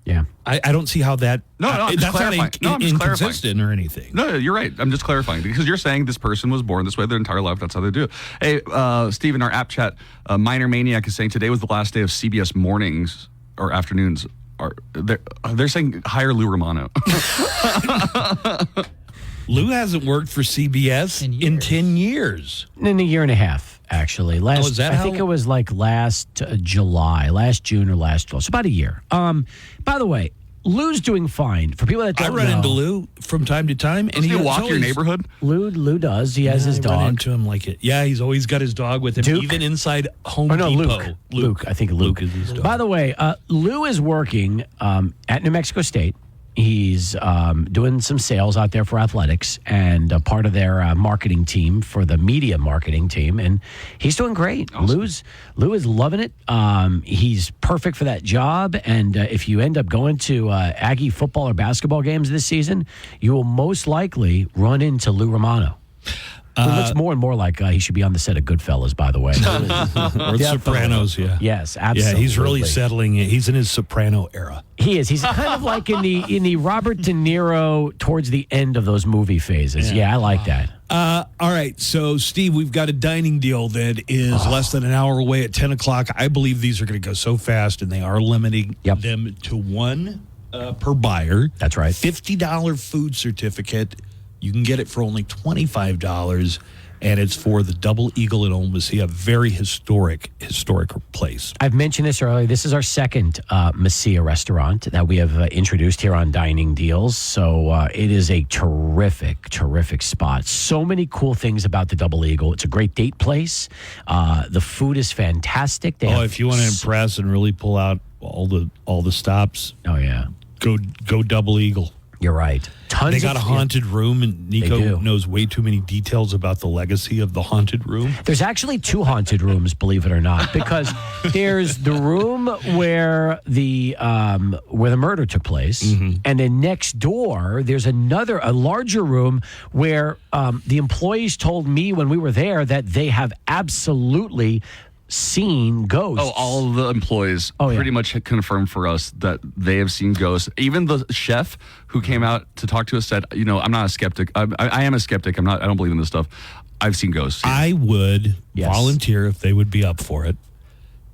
Yeah. I don't see how that... No, I'm just that's clarifying. not inconsistent or anything. No, you're right. I'm just clarifying because you're saying this person was born this way their entire life. That's how they do it. Hey, Steve, in our app chat, Minor Maniac is saying today was the last day of CBS mornings or afternoons. They're saying hire Lou Romano. Lou hasn't worked for CBS in 10 years. In a year and a half, actually. I think it was like last June or last July. So about a year. By the way, Lou's doing fine. For people that don't know. I run into Lou from time to time. Does he walk your neighborhood? Lou does. He has his dog. I run into him like it. Yeah, he's always got his dog with him, Duke? even inside Home Depot. Luke. I think Luke is his dog. By the way, Lou is working at New Mexico State He's doing some sales out there for athletics and part of their marketing team for the media marketing team. And he's doing great. Awesome. Lou is loving it. He's perfect for that job. And if you end up going to Aggie football or basketball games this season, you will most likely run into Lou Romano. It looks more and more like he should be on the set of Goodfellas, by the way. Or The Sopranos, yeah. Yes, absolutely. Yeah, he's really settling in. He's in his Soprano era. He is. He's kind of like in the Robert De Niro towards the end of those movie phases. Yeah, I like that. All right, so Steve, we've got a dining deal that is less than an hour away at 10 o'clock. I believe these are going to go so fast, and they are limiting them to one per buyer. That's right. $50 food certificate. You can get it for only $25, and it's for the Double Eagle in Old Messiah, a very historic place. I've mentioned this earlier. This is our second Messiah restaurant that we have introduced here on Dining Deals. So it is a terrific spot. So many cool things about the Double Eagle. It's a great date place. The food is fantastic. If you want to impress and really pull out all the stops. Oh, yeah. Go Double Eagle. You're right. They got a haunted room, and Nico knows way too many details about the legacy of the haunted room. There's actually 2 haunted rooms, believe it or not, because there's the room where the murder took place, and then next door there's a larger room where the employees told me when we were there that they have absolutely seen ghosts. Oh, all the employees pretty much confirmed for us that they have seen ghosts. Even the chef who came out to talk to us said, I'm not a skeptic. I am a skeptic. I don't believe in this stuff. I've seen ghosts. I would volunteer, if they would be up for it,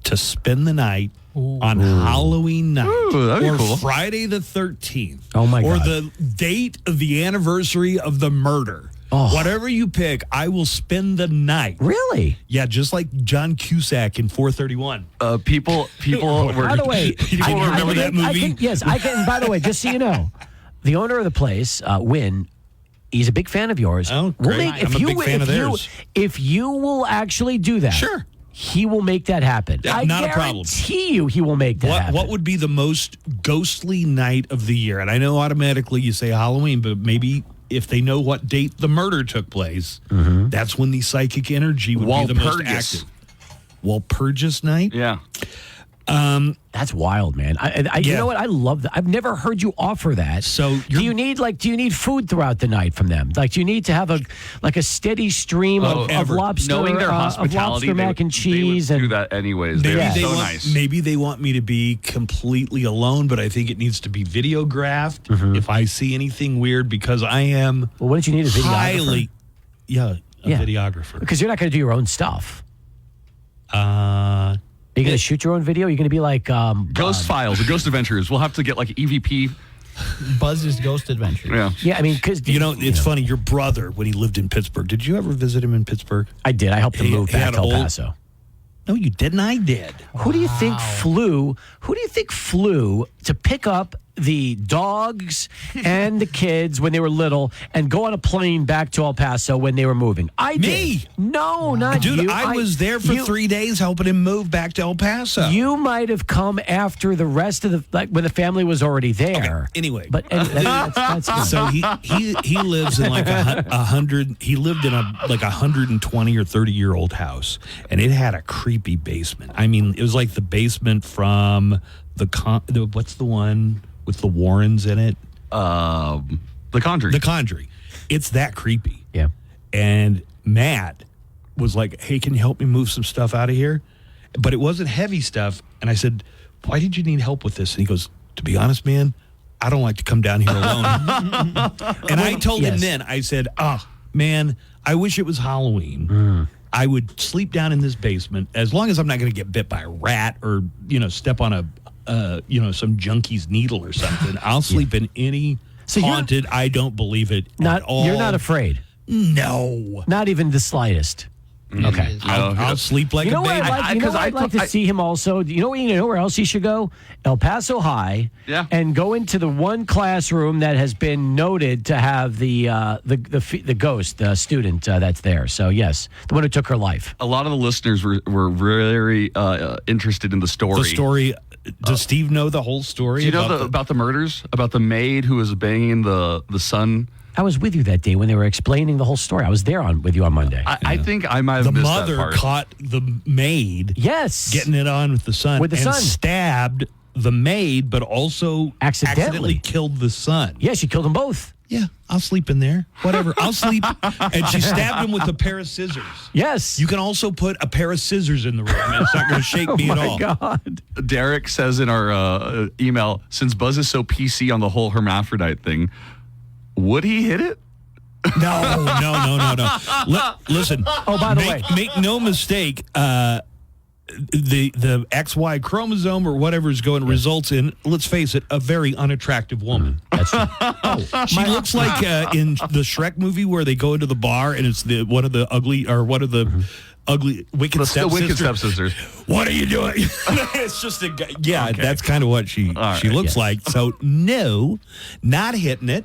to spend the night on Halloween night or cool. Friday the 13th. Oh, my God. Or the date of the anniversary of the murder. Whatever you pick, I will spend the night. Really? Yeah, just like John Cusack in 431. People were... By the way, people remember that movie? I can. By the way, just so you know, the owner of the place, Win, he's a big fan of yours. Oh, great. I'm a big fan of theirs. If you will actually do that, sure, he will make that happen. Not a problem. I guarantee you he will make that happen. What would be the most ghostly night of the year? And I know automatically you say Halloween, but maybe... if they know what date the murder took place, that's when the psychic energy would be the most active. Walpurgis night? Yeah. That's wild, man. You know what? I love that. I've never heard you offer that. So do you need food throughout the night from them? Like, do you need to have a steady stream of lobster, knowing their hospitality, of lobster mac and cheese? They would do that anyways. They're so nice. Maybe they want me to be completely alone, but I think it needs to be videographed if I see anything weird, because I am. Well, what did you need, a videographer? Videographer. Because you're not going to do your own stuff. Are you going to shoot your own video? You're going to be like... Ghost Files, or Ghost Adventures. We'll have to get like EVP. Buzz's Ghost Adventures. Yeah. Yeah, I mean, because... it's funny. Your brother, when he lived in Pittsburgh, did you ever visit him in Pittsburgh? I did. I helped him move back to El Paso. No, you didn't. I did. Who do you think flew to pick up the dogs and the kids when they were little and go on a plane back to El Paso when they were moving? Me? Did. No, not Dude, you. I was there for 3 days helping him move back to El Paso. You might have come after the rest of when the family was already there. Okay, anyway. But that's good. So he lives in like 100. He lived in a 120 or 30-year-old house, and it had a creepy basement. I mean, it was like the basement from what's the one with the Warrens in it? The Conjuring. The Conjuring. It's that creepy. Yeah. And Matt was like, hey, can you help me move some stuff out of here? But it wasn't heavy stuff. And I said, why did you need help with this? And he goes, to be honest, man, I don't like to come down here alone. And I told him then, I said, man, I wish it was Halloween. I would sleep down in this basement as long as I'm not going to get bit by a rat or, step on some junkie's needle or something. I'll sleep in any haunted. I don't believe it at all. You're not afraid? No. Not even the slightest? Okay. I'll sleep like a baby. I'd like to see him also. You know where else he should go? El Paso High. Yeah. And go into the one classroom that has been noted to have the ghost, the student that's there. So yes, the one who took her life. A lot of the listeners were very interested in the story. The story. Does Steve know the whole story? Do you know about the murders? About the maid who was banging the son? I was with you that day when they were explaining the whole story. I was there with you on Monday. I think I might have the missed mother that part. caught the maid. Yes, getting it on with the son. With the son. Stabbed the maid, but also accidentally killed the son. Yeah, she killed them both. Yeah, I'll sleep in there. Whatever, I'll sleep. And she stabbed him with a pair of scissors. Yes. You can also put a pair of scissors in the room, and it's not going to shake me at all. Oh, my God. Derek says in our email, since Buzz is so PC on the whole hermaphrodite thing, would he hit it? No. Listen. Oh, by the way. Make no mistake, the XY chromosome or whatever is going results in, let's face it, a very unattractive woman. That's true. She looks like in the Shrek movie where they go into the bar and it's one of the ugly wicked stepsisters. What are you doing? It's just a guy. Yeah, okay. That's kind of what she looks like. So no, not hitting it.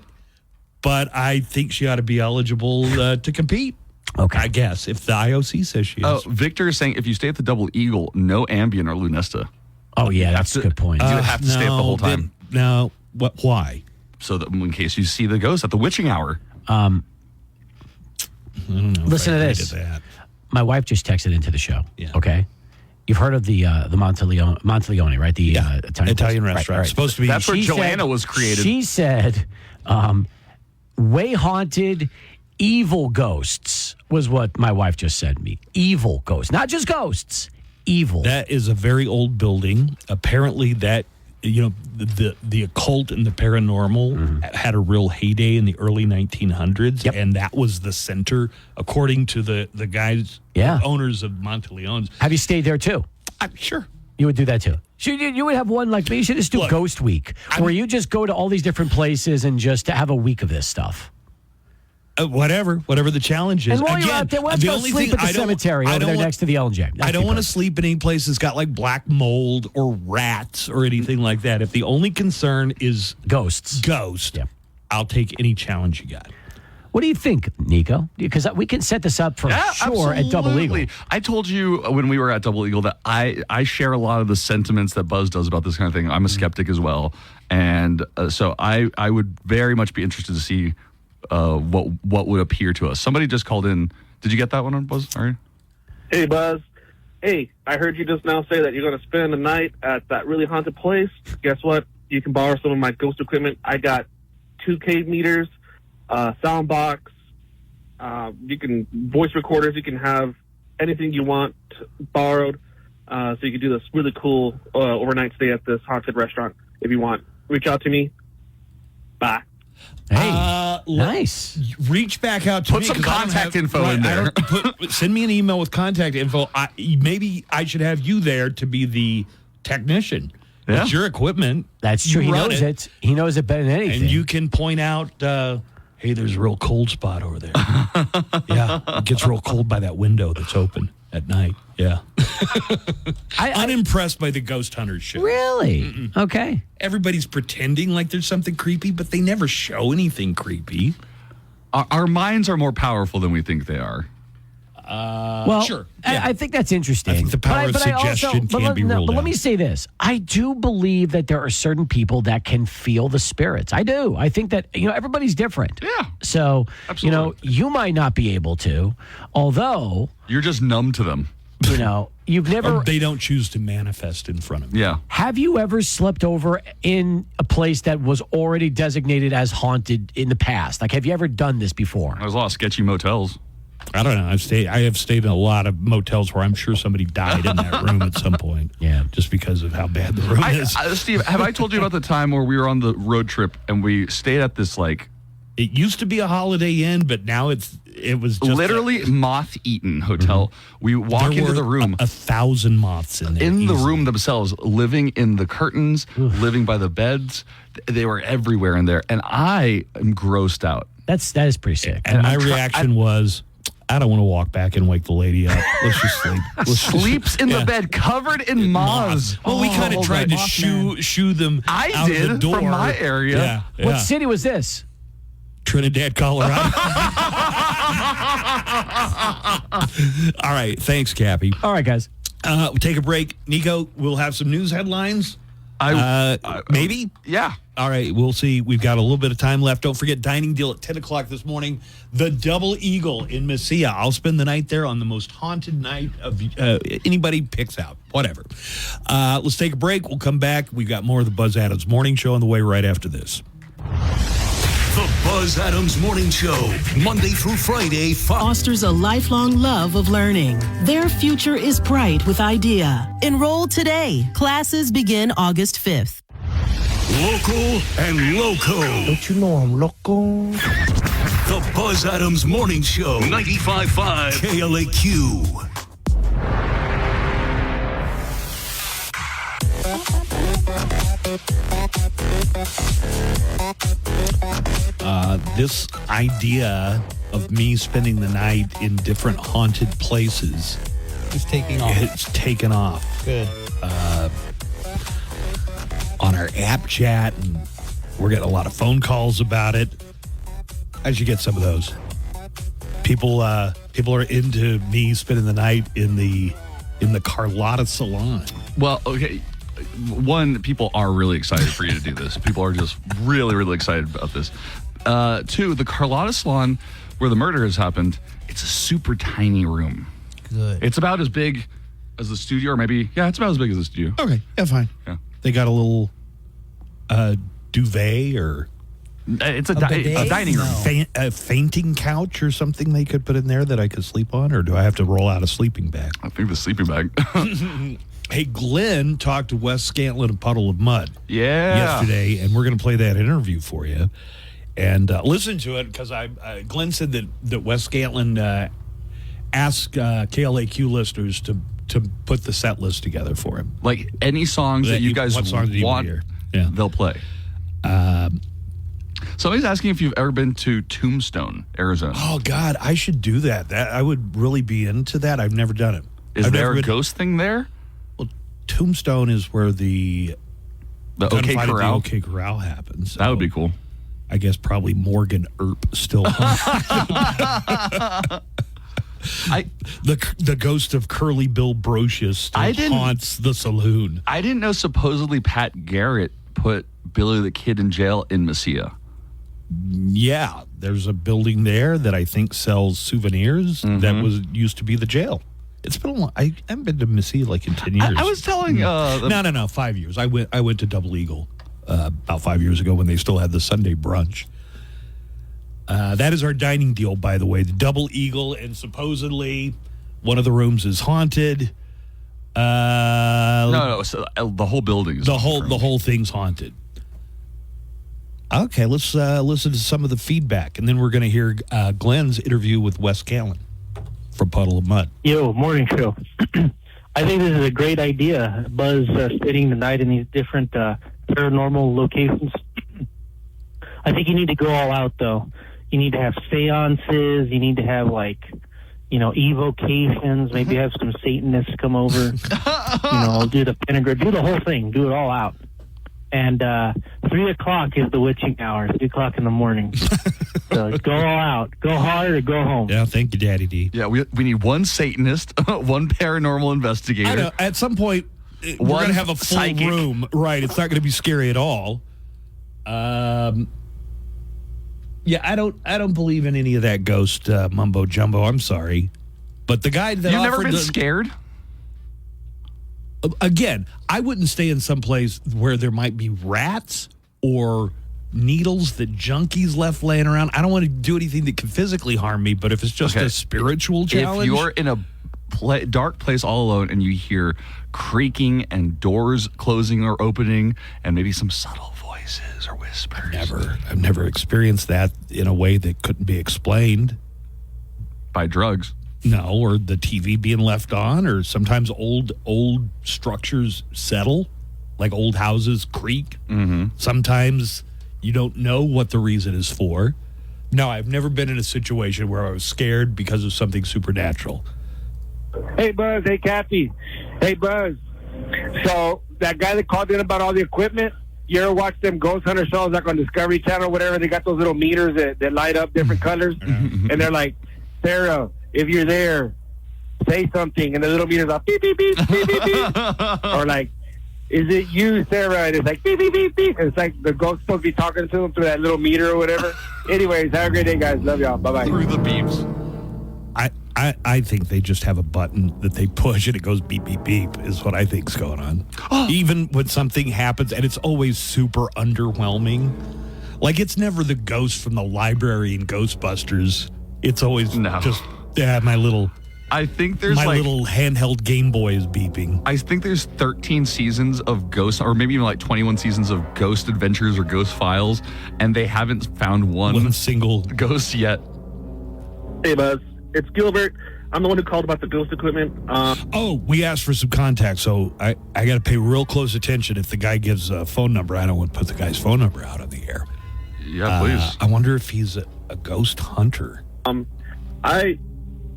But I think she ought to be eligible to compete. Okay. I guess, if the IOC says she is. Victor is saying if you stay at the Double Eagle, no Ambien or Lunesta. Oh, yeah, that's a good point. You have to stay up the whole time. No. Why? So that in case you see the ghost at the witching hour. Listen to this. My wife just texted into the show. Yeah. Okay. You've heard of the Monteleone, right? The Italian restaurant. Right. Supposed to be. That's where Joanna was created. She said, way haunted, evil ghosts was what my wife just said to me. Evil ghosts, not just ghosts. Evil. That is a very old building. Apparently, that the occult and the paranormal had a real heyday in the early 1900s, and that was the center, according to the guys, owners of Monteleone's. Have you stayed there too? Sure. You would do that too. You would have one like me. You should just do Ghost Week, where you just go to all these different places and just have a week of this stuff. Whatever the challenge is. And while you're out there, why don't you go sleep at the cemetery over there next to the LJ? I don't want to sleep in any place that's got like black mold or rats or anything like that. If the only concern is ghosts, I'll take any challenge you got. What do you think, Nico? Because we can set this up for sure at Double Eagle. I told you when we were at Double Eagle that I share a lot of the sentiments that Buzz does about this kind of thing. I'm a skeptic as well. And so I would very much be interested to see what would appear to us. Somebody just called in. Did you get that one on Buzz? All right. Hey, Buzz. Hey, I heard you just now say that you're going to spend the night at that really haunted place. Guess what? You can borrow some of my ghost equipment. I got 2K meters, sound box. You can voice recorders. You can have anything you want borrowed. So you can do this really cool overnight stay at this haunted restaurant if you want. Reach out to me. Bye. Hey, nice. Reach back out to me. Put some contact info in there. Send me an email with contact info. Maybe I should have you there to be the technician. Yeah. It's your equipment. That's true. He knows it. He knows it better than anything. And you can point out, hey, there's a real cold spot over there. Yeah, it gets real cold by that window that's open at night. Yeah. I'm unimpressed by the Ghost Hunters show. Really? Mm-mm. Okay. Everybody's pretending like there's something creepy, but they never show anything creepy. Our minds are more powerful than we think they are. Well, sure. Yeah. I think that's interesting. I think the power of suggestion can't be ruled But out. let me say this. I do believe that there are certain people that can feel the spirits. I do. I think that, everybody's different. Yeah. So, absolutely. You might not be able to, although... You're just numb to them. You've never... Or they don't choose to manifest in front of you. Yeah. Have you ever slept over in a place that was already designated as haunted in the past? Like, have you ever done this before? There's a lot of sketchy motels. I don't know. I have stayed in a lot of motels where I'm sure somebody died in that room at some point. Yeah. Just because of how bad the room is. Steve, have I told you about the time where we were on the road trip and we stayed at this, it used to be a Holiday Inn, but now it was just literally moth-eaten hotel. Mm-hmm. We walk into the room. 1,000 moths in there. In the room themselves, living in the curtains, living by the beds. They were everywhere in there. And I am grossed out. That is pretty sick. And my reaction was... I don't want to walk back and wake the lady up. Let's just sleep. Sleeps in the bed covered in moths. Well, we kind of tried to shoo them out of the door. From my area. Yeah. What city was this? Trinidad, Colorado. All right. Thanks, Cappy. All right, guys. We'll take a break. Nico, we'll have some news headlines. Maybe? Yeah. All right, we'll see. We've got a little bit of time left. Don't forget, dining deal at 10 o'clock this morning. The Double Eagle in Mesilla. I'll spend the night there on the most haunted night of anybody picks out. Whatever. Let's take a break. We'll come back. We've got more of the Buzz Adams Morning Show on the way right after this. The Buzz Adams Morning Show, Monday through Friday. Fosters a lifelong love of learning. Their future is bright with IDEA. Enroll today. Classes begin August 5th. Local and loco. Don't you know I'm loco? The Buzz Adams Morning Show, 95.5 KLAQ. This idea of me spending the night in different haunted places is taking off. It's taken off. Good. On our app chat, and we're getting a lot of phone calls about it. I should get some of those. People are into me spending the night in the Carlotta Salon. Well, okay. One, people are really excited for you to do this. People are just really, really excited about this. Two, the Carlotta Salon, where the murder has happened, it's a super tiny room. Good. It's about as big as the studio, or maybe, it's about as big as the studio. Okay, yeah, fine. Yeah. They got a little duvet or... It's a dining room. No. A fainting couch or something they could put in there that I could sleep on, or do I have to roll out a sleeping bag? I think the sleeping bag. Hey, Glenn talked to Wes Scantlin of Puddle of Mudd yesterday, and we're going to play that interview for you. And listen to it, because Glenn said that Wes Scantlin asked KLAQ listeners to put the set list together for him. Like any songs that you guys want, they'll play. Somebody's asking if you've ever been to Tombstone, Arizona. Oh, God, I should do that. I would really be into that. I've never done it. Is there a ghost thing there? Well, Tombstone is where the OK Corral. OK Corral happens. So that would be cool. I guess probably Morgan Earp still the ghost of Curly Bill Brocious still haunts the saloon. I didn't know supposedly Pat Garrett put Billy the Kid in jail in Mesilla. Yeah, there's a building there that I think sells souvenirs that used to be the jail. It's been a long. I haven't been to Mesilla like in 10 years. I was telling no, 5 years. I went to Double Eagle about 5 years ago when they still had the Sunday brunch. That is our dining deal, by the way. The Double Eagle, and supposedly one of the rooms is haunted. No. So the whole building is the whole thing's haunted. Okay, let's listen to some of the feedback, and then we're going to hear Glenn's interview with Wes Callen from Puddle of Mudd. Yo, morning show. I think this is a great idea. Buzz spending the night in these different paranormal locations. I think you need to go all out, though. You need to have seances. You need to have, evocations. Maybe have some Satanists come over. Do the pentagram. Do the whole thing. Do it all out. And 3 o'clock is the witching hour. 3 o'clock in the morning. So go all out. Go hard or go home. Yeah, thank you, Daddy D. Yeah, we need one Satanist, one paranormal investigator. I know. At some point, we're going to have a full room. Right. It's not going to be scary at all. Yeah, I don't believe in any of that ghost mumbo jumbo. I'm sorry, but the guy that you've never been scared. Again, I wouldn't stay in some place where there might be rats or needles that junkies left laying around. I don't want to do anything that can physically harm me, but if it's just a spiritual challenge. If you're in a dark place all alone and you hear creaking and doors closing or opening and maybe some subtle voices or whispers. I've never experienced that in a way that couldn't be explained. By drugs. No, or the TV being left on, or sometimes old structures settle, like old houses creak. Mm-hmm. Sometimes you don't know what the reason is for. No, I've never been in a situation where I was scared because of something supernatural. Hey, Buzz. Hey, Kathy. Hey, Buzz. So that guy that called in about all the equipment, you ever watch them ghost hunter shows like on Discovery Channel or whatever? They got those little meters that light up different colors. And they're like, Sarah, if you're there, say something. And the little meter's like, beep, beep, beep, beep, beep, beep. Or like, is it you, Sarah? And it's like, beep, beep, beep, beep. It's like the ghost supposed to be talking to him through that little meter or whatever. Anyways, have a great day, guys. Love y'all. Bye-bye. Through the beeps. I think they just have a button that they push and it goes beep, beep, beep is what I think's going on. Even when something happens, and it's always super underwhelming. Like, it's never the ghost from the library in Ghostbusters. It's always just, my little... I think there's my little handheld Game Boy is beeping. I think there's 13 seasons of Ghost, or maybe even like 21 seasons of Ghost Adventures or Ghost Files, and they haven't found one single ghost yet. Hey, Buzz. It's Gilbert. I'm the one who called about the ghost equipment. We asked for some contact, so I got to pay real close attention. If the guy gives a phone number, I don't want to put the guy's phone number out on the air. Yeah, please. I wonder if he's a ghost hunter. I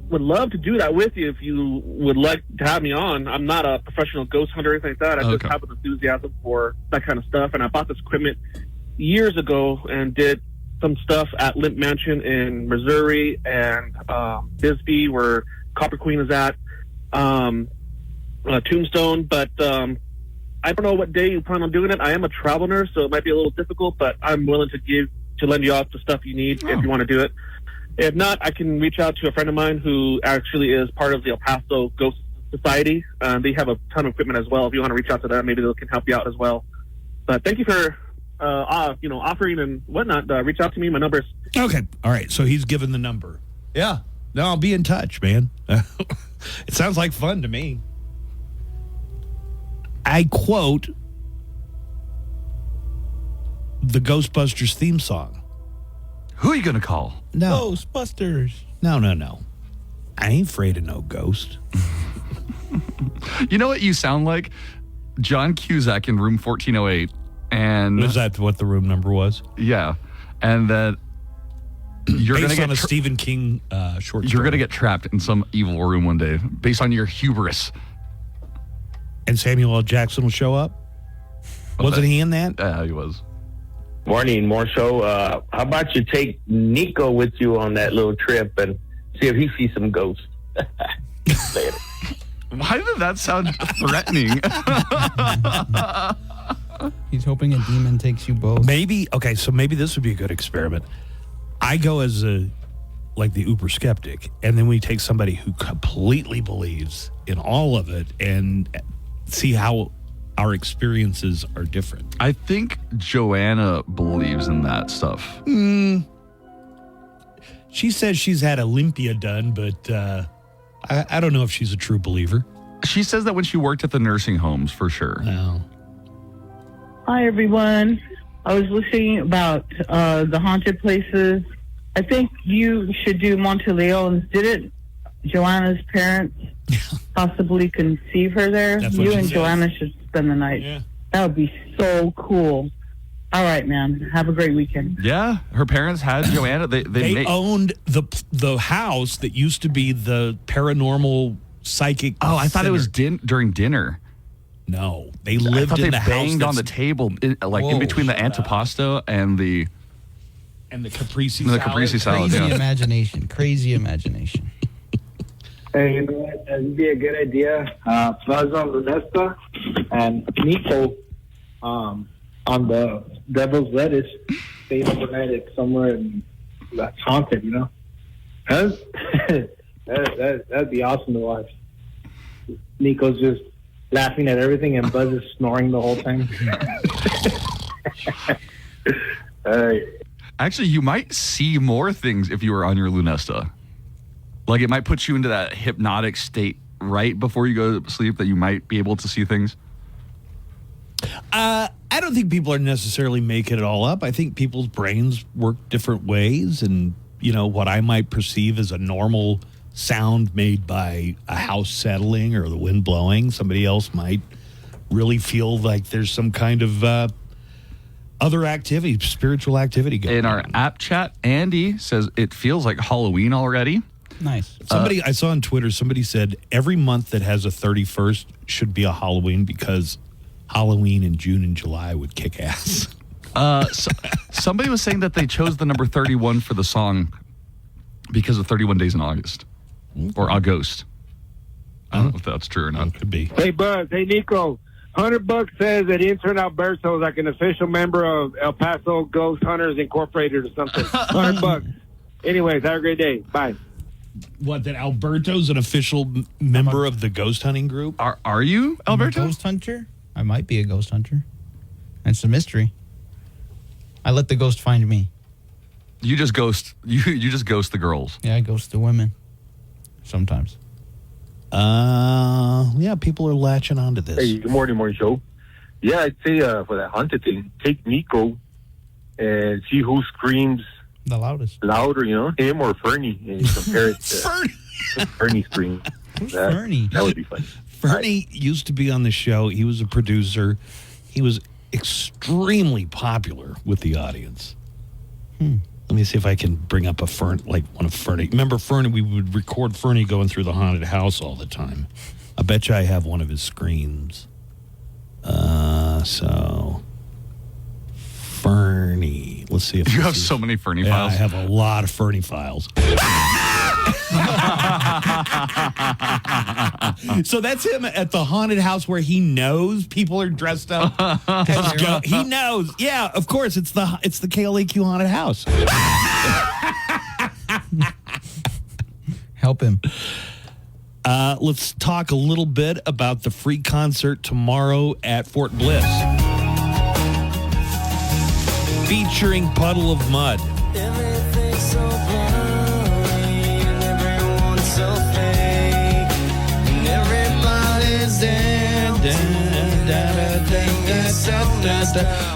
would love to do that with you if you would like to have me on. I'm not a professional ghost hunter or anything like that. I just have an enthusiasm for that kind of stuff, and I bought this equipment years ago and did some stuff at Limp Mansion in Missouri and Bisbee, where Copper Queen is at, Tombstone. But I don't know what day you plan on doing it. I am a travel nurse, so it might be a little difficult, but I'm willing to lend you out the stuff you need if you want to do it. If not, I can reach out to a friend of mine who actually is part of the El Paso Ghost Society. They have a ton of equipment as well. If you want to reach out to them, maybe they can help you out as well. But thank you for offering and whatnot. Reach out to me. My number is... Okay. All right. So he's given the number. Yeah. No, I'll be in touch, man. It sounds like fun to me. I quote the Ghostbusters theme song. Who are you going to call? No. Ghostbusters. No. I ain't afraid of no ghost. You know what you sound like? John Cusack in room 1408. And was that what the room number was? Yeah. And that you're going to get a Stephen King short story. You're going to get trapped in some evil room one day based on your hubris. And Samuel L. Jackson will show up? Wasn't he in that? Yeah, he was. Morning, more show. How about you take Nico with you on that little trip and see if he sees some ghosts? Later. Why did that sound threatening? He's hoping a demon takes you both. Maybe this would be a good experiment. I go as the uber skeptic, and then we take somebody who completely believes in all of it and see how our experiences are different. I think Joanna believes in that stuff. She says she's had Olympia done, but I don't know if she's a true believer. She says that when she worked at the nursing homes, for sure. No. Hi, everyone. I was listening about the haunted places. I think you should do Monteleone's. Didn't Joanna's parents possibly conceive her there? You and Joanna should spend the night. Yeah. That would be so cool. All right, man. Have a great weekend. Yeah, her parents had Joanna. They owned the house that used to be the paranormal psychic. Oh, I thought center. it was during dinner. No, they lived in the house. They banged on the table, in between the antipasto and the caprese salad. The caprese salad. Crazy imagination. Hey, you know what? That'd be a good idea. Buzz on Lunesta and Nico on the Devil's Lettuce. Stay overnight at somewhere that's haunted, you know? That'd be awesome to watch. Nico's just laughing at everything and Buzz is snoring the whole time. Actually, you might see more things if you were on your Lunesta. Like, it might put you into that hypnotic state right before you go to sleep that you might be able to see things. I don't think people are necessarily making it all up. I think people's brains work different ways, and what I might perceive as a normal sound made by a house settling or the wind blowing, somebody else might really feel like there's some kind of other activity, spiritual activity going on. In our app chat, Andy says it feels like Halloween already. Nice. I saw on Twitter, somebody said every month that has a 31st should be a Halloween because Halloween in June and July would kick ass. Somebody was saying that they chose the number 31 for the song because of 31 days in August or August. I don't know if that's true or not. Could be. Hey, Buzz. Hey, Nico. $100 says that intern Alberto is like an official member of El Paso Ghost Hunters Incorporated or something. $100. Anyways, have a great day. Bye. What, that Alberto's an official member of the ghost hunting group? Are you, Alberto? Ghost hunter? I might be a ghost hunter. It's a mystery. I let the ghost find me. You just ghost you just ghost the girls. Yeah, I ghost the women. Sometimes. Yeah, people are latching onto this. Hey, good morning, show. Yeah, I'd say for that haunted thing, take Nico and see who screams the loudest. Louder, him or Fernie, and compare it to Fernie scream. Who's Fernie? That would be fun. Fernie used to be on the show. He was a producer. He was extremely popular with the audience. Let me see if I can bring up one of Fernie. Remember Fernie? We would record Fernie going through the haunted house all the time. I bet you I have one of his screams. So Fernie. Let's see if you have so many Fernie files. I have a lot of Fernie files. So that's him at the haunted house where he knows people are dressed up. He knows. Yeah, of course. It's the KLAQ haunted house. Help him. Let's talk a little bit about the free concert tomorrow at Fort Bliss. Featuring Puddle of Mudd.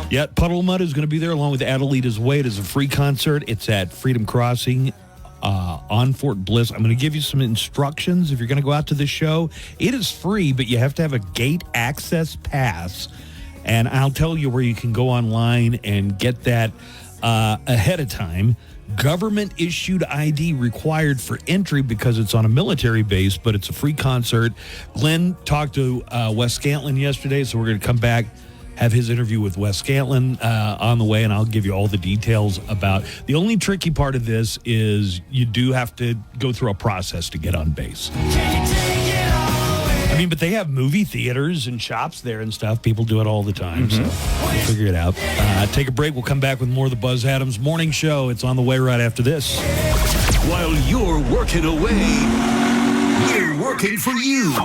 Yeah, Puddle of Mudd is going to be there along with Adelita's Way. It is a free concert. It's at Freedom Crossing on Fort Bliss. I'm going to give you some instructions if you're going to go out to this show. It is free, but you have to have a gate access pass. And I'll tell you where you can go online and get that ahead of time. Government-issued ID required for entry because it's on a military base, but it's a free concert. Glenn talked to Wes Scantlin yesterday, so we're going to come back, have his interview with Wes Scantlin on the way, and I'll give you all the details about. The only tricky part of this is you do have to go through a process to get on base. I mean, but they have movie theaters and shops there and stuff. People do it all the time, so we'll figure it out. Take a break. We'll come back with more of the Buzz Adams Morning Show. It's on the way right after this. While you're working away, we're working for you.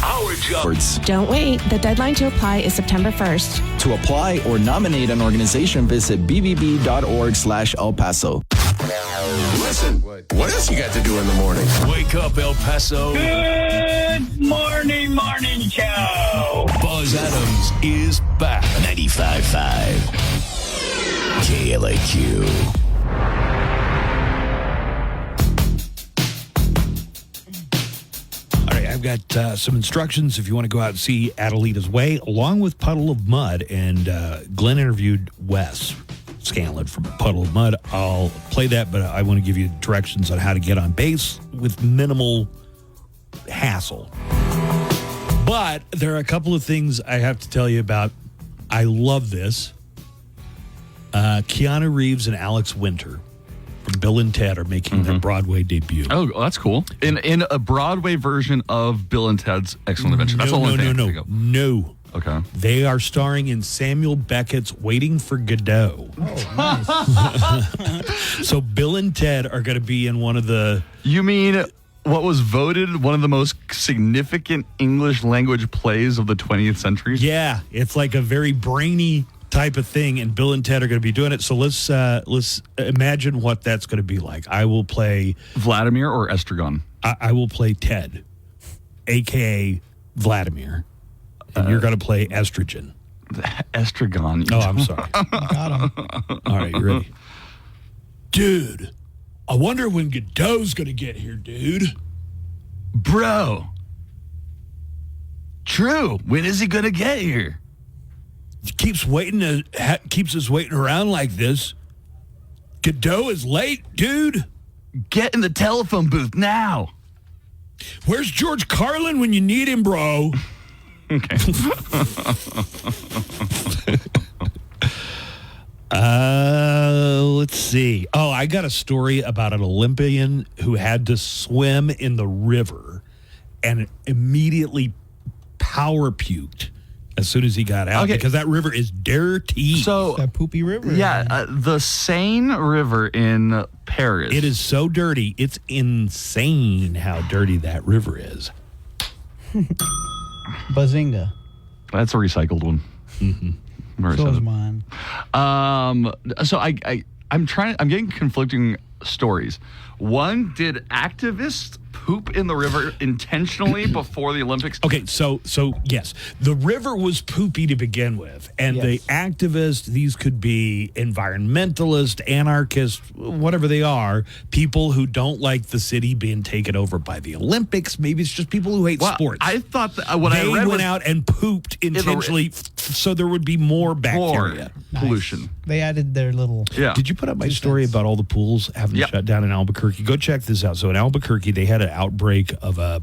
Our job. Don't wait. The deadline to apply is September 1st. To apply or nominate an organization, visit bbb.org/El Paso. Listen, what else you got to do in the morning? Wake up, El Paso. Good morning show. Buzz Adams is back. 95.5 KLAQ. I've got some instructions if you want to go out and see Adelita's Way, along with Puddle of Mudd. And Glenn interviewed Wes Scantlin from Puddle of Mudd. I'll play that, but I want to give you directions on how to get on base with minimal hassle. But there are a couple of things I have to tell you about. I love this. Keanu Reeves and Alex Winter from Bill and Ted are making their Broadway debut. Oh, that's cool. In a Broadway version of Bill and Ted's Excellent Adventure. That's the only thing. No. Okay. They are starring in Samuel Beckett's Waiting for Godot. Oh, nice. So Bill and Ted are going to be in one of the... You mean what was voted one of the most significant English language plays of the 20th century? Yeah, it's like a very brainy type of thing, and Bill and Ted are going to be doing it. So let's imagine what that's going to be like. I will play... Vladimir or Estragon? I will play Ted, a.k.a. Vladimir. And you're going to play Estrogen. Estragon. Oh, I'm sorry. Got him. All right, you ready? Dude, I wonder when Godot's going to get here, dude. Bro. True. When is he going to get here? He keeps us waiting around like this. Godot is late, dude. Get in the telephone booth now. Where's George Carlin when you need him, bro? Okay. Let's see. Oh, I got a story about an Olympian who had to swim in the river and immediately power puked as soon as he got out because that river is dirty. So that poopy river. Yeah, the Seine River in Paris. It is so dirty. It's insane how dirty that river is. Bazinga. That's a recycled one. So is mine. So I'm getting conflicting stories. One, did activists poop in the river intentionally before the Olympics? Okay, so yes, the river was poopy to begin with, and the activists, these could be environmentalists, anarchists, whatever they are, people who don't like the city being taken over by the Olympics. Maybe it's just people who hate sports. I thought that what I read went was out and pooped intentionally so there would be more bacteria. Pollution. They added their little. Yeah. Did you put up my story about all the pools having shut down in Albuquerque? Go check this out. So in Albuquerque, they had an outbreak of a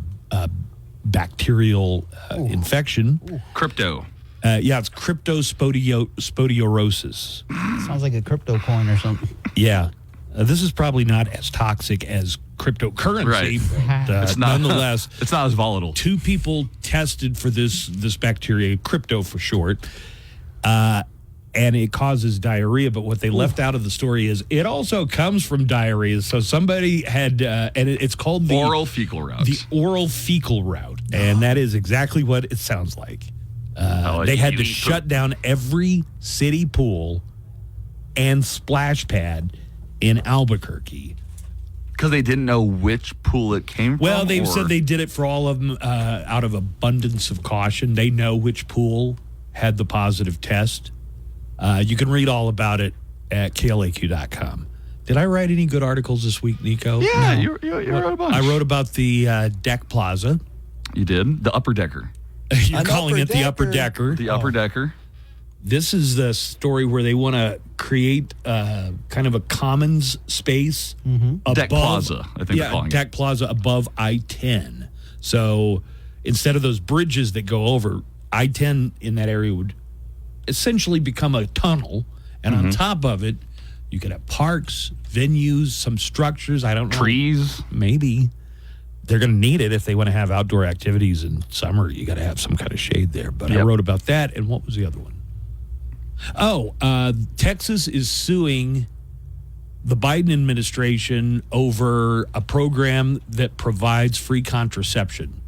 bacterial infection. Crypto. It's cryptosporidiorosis. Sounds like a crypto coin or something. Yeah. This is probably not as toxic as cryptocurrency, but It's not, nonetheless, it's not as volatile. 2 people tested for this bacteria, crypto for short, and it causes diarrhea. But what they left out of the story is it also comes from diarrhea. So somebody had, and it's called the oral fecal route. The oral fecal route, and that is exactly what it sounds like. They had to shut down every city pool and splash pad in Albuquerque. Because they didn't know which pool it came from? Well, they said they did it for all of them out of abundance of caution. They know which pool had the positive test. You can read all about it at KLAQ.com. Did I write any good articles this week, Nico? Yeah, you wrote a bunch. I wrote about the deck plaza. You did? The upper decker. You're calling it the upper decker. The upper decker. This is the story where they want to create kind of a commons space above, Deck plaza, I think they're calling it. Deck plaza above I-10. So instead of those bridges that go over, I-10 in that area would essentially become a tunnel. And on top of it, you could have parks, venues, some structures. I don't know. Trees. Maybe. They're going to need it if they want to have outdoor activities in summer. You got to have some kind of shade there. But I wrote about that. And what was the other one? Texas is suing the Biden administration over a program that provides free contraception.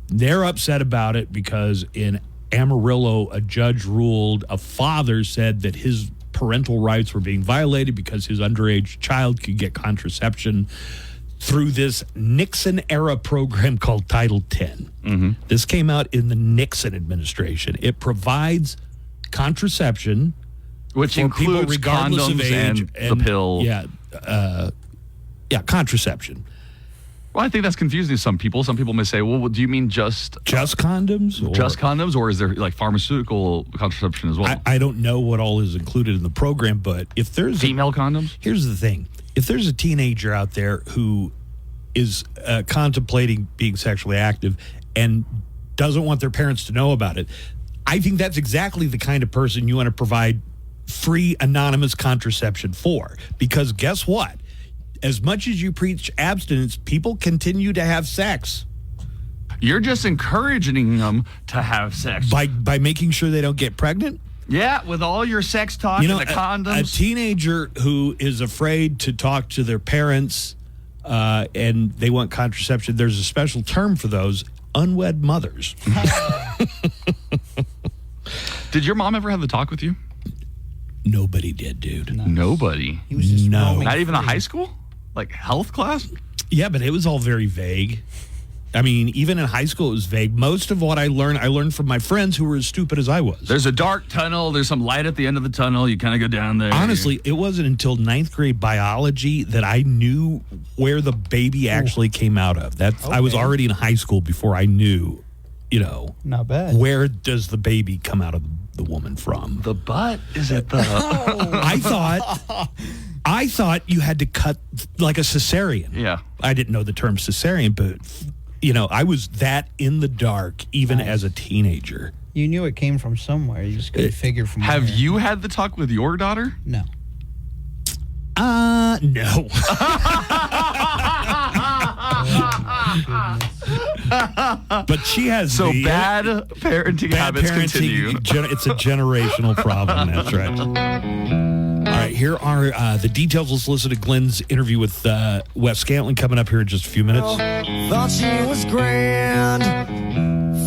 They're upset about it because in Amarillo, a judge ruled a father said that his parental rights were being violated because his underage child could get contraception through this Nixon-era program called Title X. This came out in the Nixon administration. It provides contraception, which for includes people regardless condoms of age and the pill. Contraception. Well, I think that's confusing to some people. Some people may say, well, do you mean just condoms? Just condoms, or is there like pharmaceutical contraception as well? I don't know what all is included in the program, but if there's female condoms? Here's the thing. If there's a teenager out there who is contemplating being sexually active and doesn't want their parents to know about it, I think that's exactly the kind of person you want to provide free anonymous contraception for. Because guess what? As much as you preach abstinence, people continue to have sex. You're just encouraging them to have sex. By making sure they don't get pregnant? Yeah, with all your sex talk and the condoms. A teenager who is afraid to talk to their parents and they want contraception, there's a special term for those, unwed mothers. Did your mom ever have the talk with you? Nobody did, dude. Nobody? He was just Not even a high school? Like health class? Yeah, but it was all very vague. I mean, even in high school, it was vague. Most of what I learned from my friends who were as stupid as I was. There's a dark tunnel. There's some light at the end of the tunnel. You kind of go down there. Honestly, it wasn't until 9th grade biology that I knew where the baby actually came out of. I was already in high school before I knew, not bad. Where does the baby come out of the woman from? The butt? Is it the... I thought you had to cut like a cesarean. Yeah. I didn't know the term cesarean, but... I was that in the dark even as a teenager. You knew it came from somewhere. You just couldn't figure from where. Have you had the talk with your daughter? No. No. But she has bad parenting habits continue. It's a generational problem. That's right. All right, here are the details. Let's listen to Glenn's interview with Wes Scantlin coming up here in just a few minutes. Thought she was grand,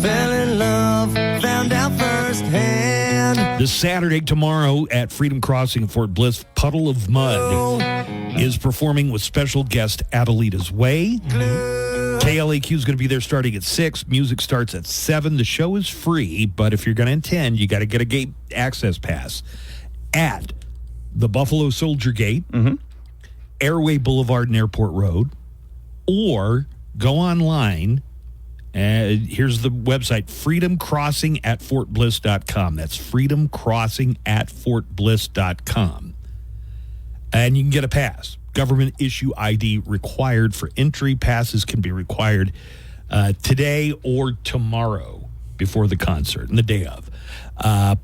fell in love, found out firsthand. This Saturday, tomorrow, at Freedom Crossing in Fort Bliss, Puddle of Mudd is performing with special guest Adelita's Way. KLAQ is going to be there starting at 6. Music starts at 7. The show is free, but if you're going to attend, you got to get a gate access pass at the Buffalo Soldier Gate, Airway Boulevard and Airport Road, or go online. Here's the website, freedomcrossing@fortbliss.com. That's freedomcrossing@fortbliss.com. And you can get a pass. Government issue ID required for entry. Passes can be required today or tomorrow before the concert and the day of.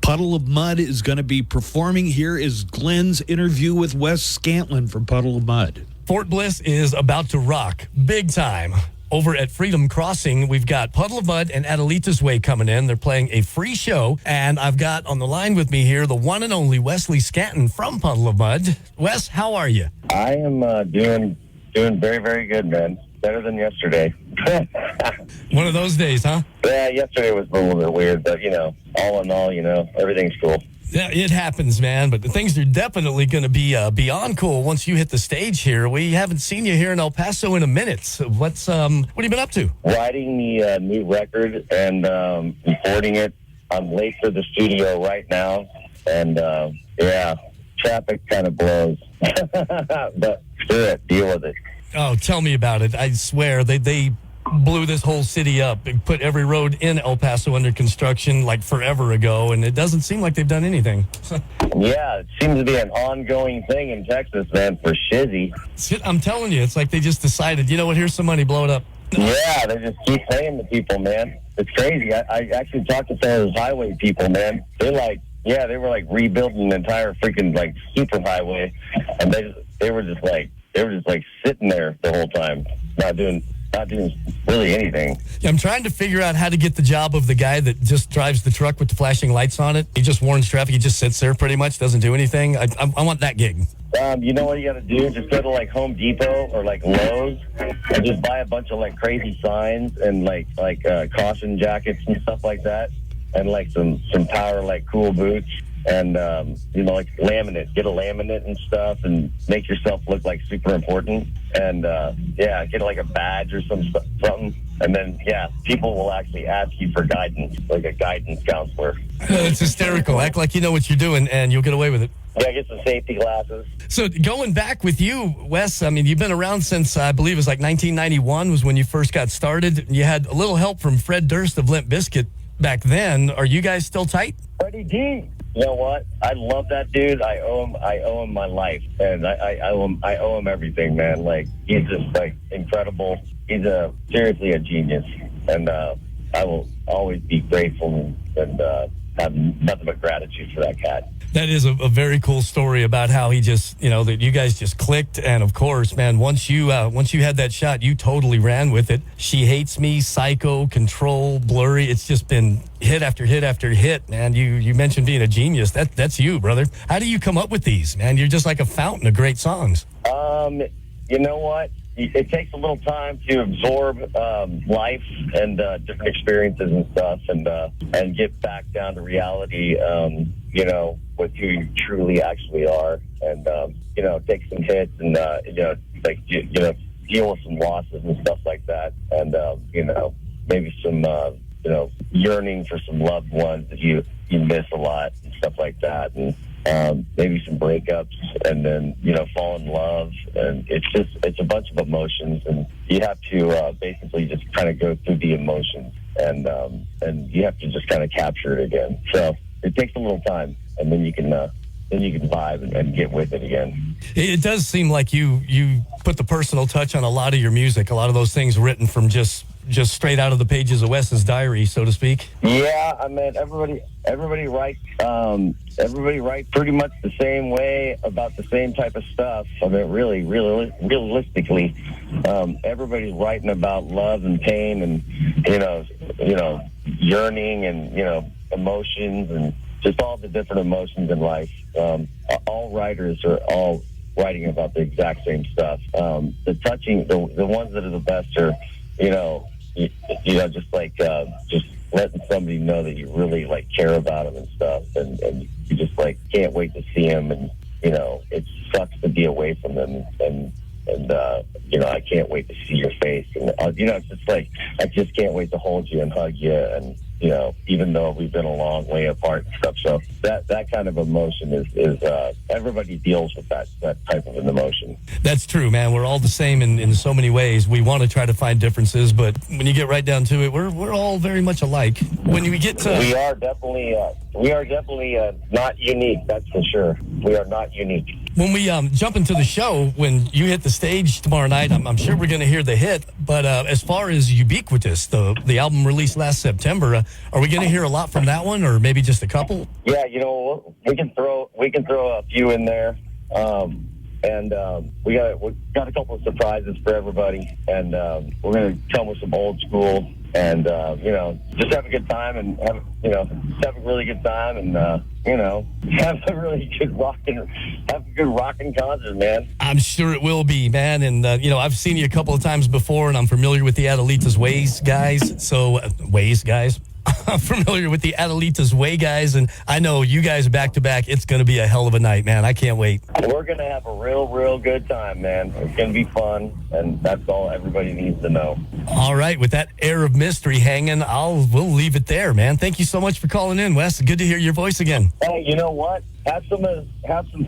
Puddle of Mudd is going to be performing. Here is Glenn's interview with Wes Scantlin from Puddle of Mudd. Fort Bliss is about to rock big time. Over at Freedom Crossing, we've got Puddle of Mudd and Adelita's Way coming in. They're playing a free show, and I've got on the line with me here the one and only Wesley Scatton from Puddle of Mudd. Wes, how are you? I am doing very, very good, man. Better than yesterday. One of those days, huh? Yeah, yesterday was a little bit weird, but, all in all, everything's cool. Yeah, it happens, man, but the things are definitely going to be beyond cool once you hit the stage here. We haven't seen you here in El Paso in a minute. So what have you been up to? Writing the new record and recording it. I'm late for the studio right now, and, traffic kind of blows. But screw it, deal with it. Oh, tell me about it. I swear, they blew this whole city up and put every road in El Paso under construction like forever ago, and it doesn't seem like they've done anything. Yeah, it seems to be an ongoing thing in Texas, man, for shizzy. I'm telling you, it's like they just decided, you know what, here's some money, blow it up. Yeah, they just keep paying the people, man. It's crazy. I actually talked to some of those highway people, man. They're like, they were like rebuilding an entire freaking like super highway, and they were just like sitting there the whole time, not doing really anything. Yeah, I'm trying to figure out how to get the job of the guy that just drives the truck with the flashing lights on it. He just warns traffic. He just sits there pretty much, doesn't do anything. I want that gig. You know what you got to do? Just go to like Home Depot or like Lowe's and just buy a bunch of like crazy signs and like caution jackets and stuff like that, and like some power like cool boots. And, like laminate, get a laminate and stuff and make yourself look like super important. And, get like a badge or something. And then, people will actually ask you for guidance, like a guidance counselor. It's hysterical. Act like you know what you're doing and you'll get away with it. Yeah, get some safety glasses. So going back with you, Wes, I mean, you've been around since, I believe it was like 1991 was when you first got started. You had a little help from Fred Durst of Limp Bizkit back then. Are you guys still tight? Freddie D. You know what? I love that dude. I owe him my life, and I owe him everything, man. Like, he's just like incredible. He's seriously a genius, and I will always be grateful and have nothing but gratitude for that cat. That is a very cool story about how he just, that you guys just clicked. And of course, man, once you had that shot, you totally ran with it. She Hates Me, Psycho, Control, Blurry. It's just been hit after hit after hit, man. You mentioned being a genius. That's you, brother. How do you come up with these, man? You're just like a fountain of great songs. You know what? It takes a little time to absorb life and different experiences and stuff, and get back down to reality. With who you truly actually are, and take some hits and deal with some losses and stuff like that, and maybe some yearning for some loved ones that you miss a lot and stuff like that, and maybe some breakups, and then fall in love, and it's a bunch of emotions, and you have to basically just kind of go through the emotions, and you have to just kind of capture it again. So it takes a little time, and then you can then you can vibe and get with it again. It does seem like you put the personal touch on a lot of your music. A lot of those things written from just straight out of the pages of Wes's diary, so to speak. Yeah, I mean, everybody writes pretty much the same way about the same type of stuff. I mean, really, realistically, everybody's writing about love and pain and yearning and emotions and just all the different emotions in life. All writers are all writing about the exact same stuff. The ones that are the best are, just letting somebody know that you really like care about them and stuff, and you just like can't wait to see them, and it sucks to be away from them, and I can't wait to see your face, and it's just like I just can't wait to hold you and hug you, and even though we've been a long way apart and stuff. So that kind of emotion is everybody deals with that type of an emotion. That's true, man. We're all the same in so many ways. We want to try to find differences, but when you get right down to it, we're all very much alike. When we get to... We are definitely not unique, that's for sure. We are not unique. When we jump into the show, when you hit the stage tomorrow night, I'm sure we're going to hear the hit. But as far as Ubiquitous, the album released last September, are we going to hear a lot from that one, or maybe just a couple? Yeah, we can throw a few in there, and we got a couple of surprises for everybody, and we're going to come with some old school, and just have a good time, and have a really good time, and have a really good rocking concert, man. I'm sure it will be, man. And I've seen you a couple of times before, and I'm familiar with the Adelita's Ways guys. So I'm familiar with the Adelita's Way guys, and I know you guys back to back. It's going to be a hell of a night, man. I can't wait. We're going to have a real good time, man. It's going to be fun, and that's all everybody needs to know. All right, with that air of mystery hanging, we'll leave it there, man. Thank you so much for calling in, Wes. Good to hear your voice again. Hey, you know what? Have some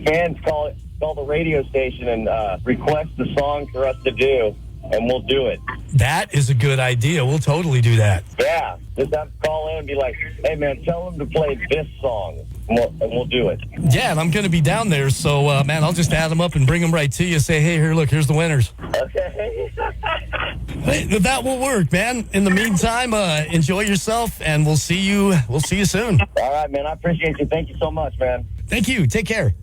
fans call the radio station and request a song for us to do, and we'll do it. That is a good idea. We'll totally do that. Yeah, just have to call in and be like, hey, man, tell them to play this song, and we'll do it. Yeah, and I'm going to be down there, so, man, I'll just add them up and bring them right to you. Say, hey, here's the winners. Okay. Hey, that will work, man. In the meantime, enjoy yourself, and we'll see you soon. All right, man, I appreciate you. Thank you so much, man. Thank you. Take care.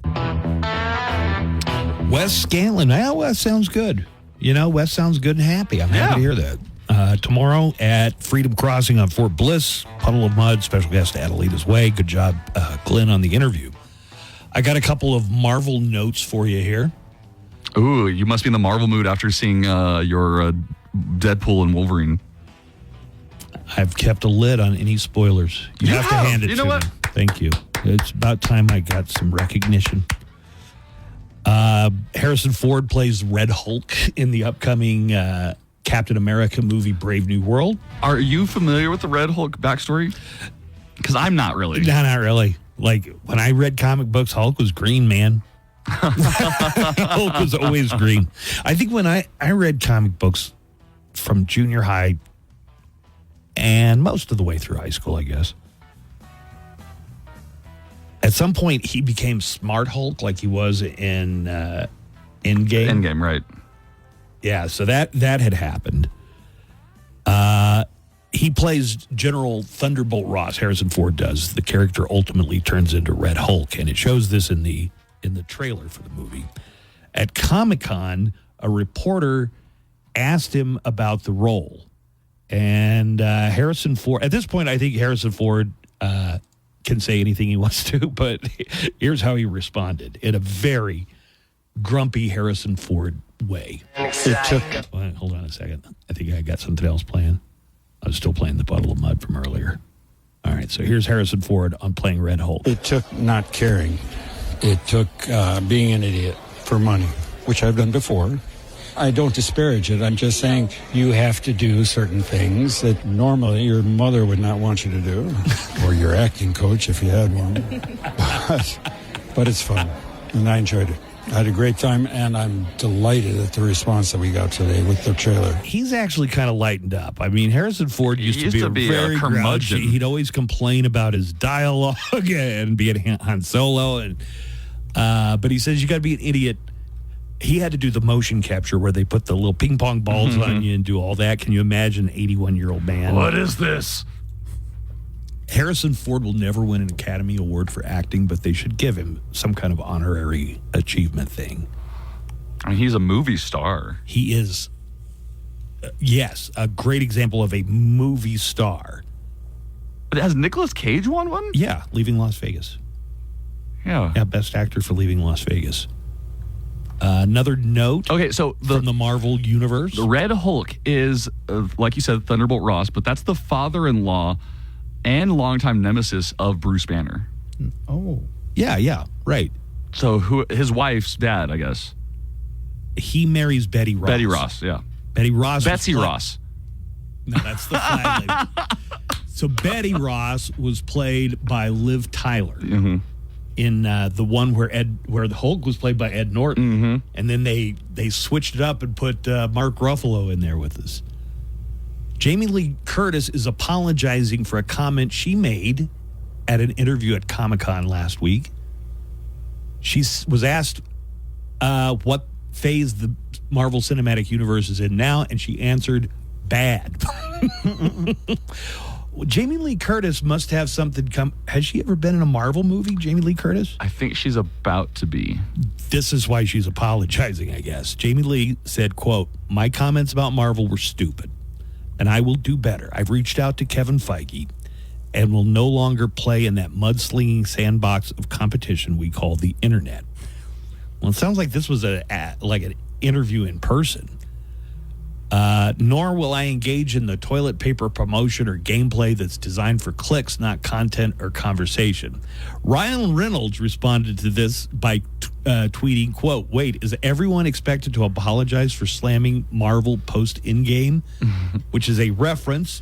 Wes Scanlon. Yeah, Wes sounds good. Wes sounds good and happy. I'm happy to hear that. Tomorrow at Freedom Crossing on Fort Bliss, Puddle of Mudd, special guest Adelita's Way. Good job, Glenn, on the interview. I got a couple of Marvel notes for you here. Ooh, you must be in the Marvel mood after seeing your Deadpool and Wolverine. I've kept a lid on any spoilers. You have to hand it to me. Thank you. It's about time I got some recognition. Harrison Ford plays Red Hulk in the upcoming Captain America movie Brave New World. Are you familiar with the Red Hulk backstory? Because I'm not really. No, not really. Like, when I read comic books, Hulk was green, man. Hulk was always green. I think when I read comic books from junior high and most of the way through high school, I guess, at some point he became Smart Hulk like he was in Endgame. Endgame, right. Yeah, so that had happened. He plays General Thunderbolt Ross. Harrison Ford does. The character ultimately turns into Red Hulk, and it shows this in the trailer for the movie. At Comic-Con, a reporter asked him about the role, and Harrison Ford. At this point, I think Harrison Ford can say anything he wants to, but here's how he responded in a very grumpy Harrison Ford way. Hold on a second. I think I got something else playing. I was still playing the Puddle of Mudd from earlier. All right, so here's Harrison Ford on playing Red Hulk. It took not caring. It took being an idiot for money, which I've done before. I don't disparage it. I'm just saying you have to do certain things that normally your mother would not want you to do, or your acting coach if you had one. But it's fun, and I enjoyed it. I had a great time, and I'm delighted at the response that we got today with the trailer. He's actually kind of lightened up. I mean, Harrison Ford used to be very curmudgeon. He'd always complain about his dialogue and being Han Solo, and But he says you got to be an idiot. He had to do the motion capture where they put the little ping pong balls on you and do all that. Can you imagine an 81-year-old man? What is this? Harrison Ford will never win an Academy Award for acting, but they should give him some kind of honorary achievement thing. I mean, he's a movie star. He is, yes, a great example of a movie star. But has Nicolas Cage won one? Yeah, Leaving Las Vegas. Yeah. Yeah, best actor for Leaving Las Vegas. Another note. Okay, so from the Marvel universe, the Red Hulk is, like you said, Thunderbolt Ross, but that's the father-in-law and longtime nemesis of Bruce Banner. Oh, yeah, right. So his wife's dad, I guess. He marries Betty Ross. Betty Ross, yeah. Betty Ross. Betsy Ross. No, that's the flag lady. So Betty Ross was played by Liv Tyler. In the one where the Hulk was played by Ed Norton, and then they switched it up and put Mark Ruffalo in there with us. Jamie Lee Curtis is apologizing for a comment she made at an interview at Comic-Con last week. She was asked what phase the Marvel Cinematic Universe is in now, and she answered, bad. Jamie Lee Curtis must have something come. Has she ever been in a Marvel movie, Jamie Lee Curtis? I think she's about to be. This is why she's apologizing, I guess. Jamie Lee said, quote, "My comments about Marvel were stupid, and I will do better. I've reached out to Kevin Feige and will no longer play in that mudslinging sandbox of competition we call the internet." Well, it sounds like this was like an interview in person. Nor will I engage in the toilet paper promotion or gameplay that's designed for clicks, not content or conversation. Ryan Reynolds responded to this by tweeting, quote, "Wait, is everyone expected to apologize for slamming Marvel post-Endgame?" Which is a reference,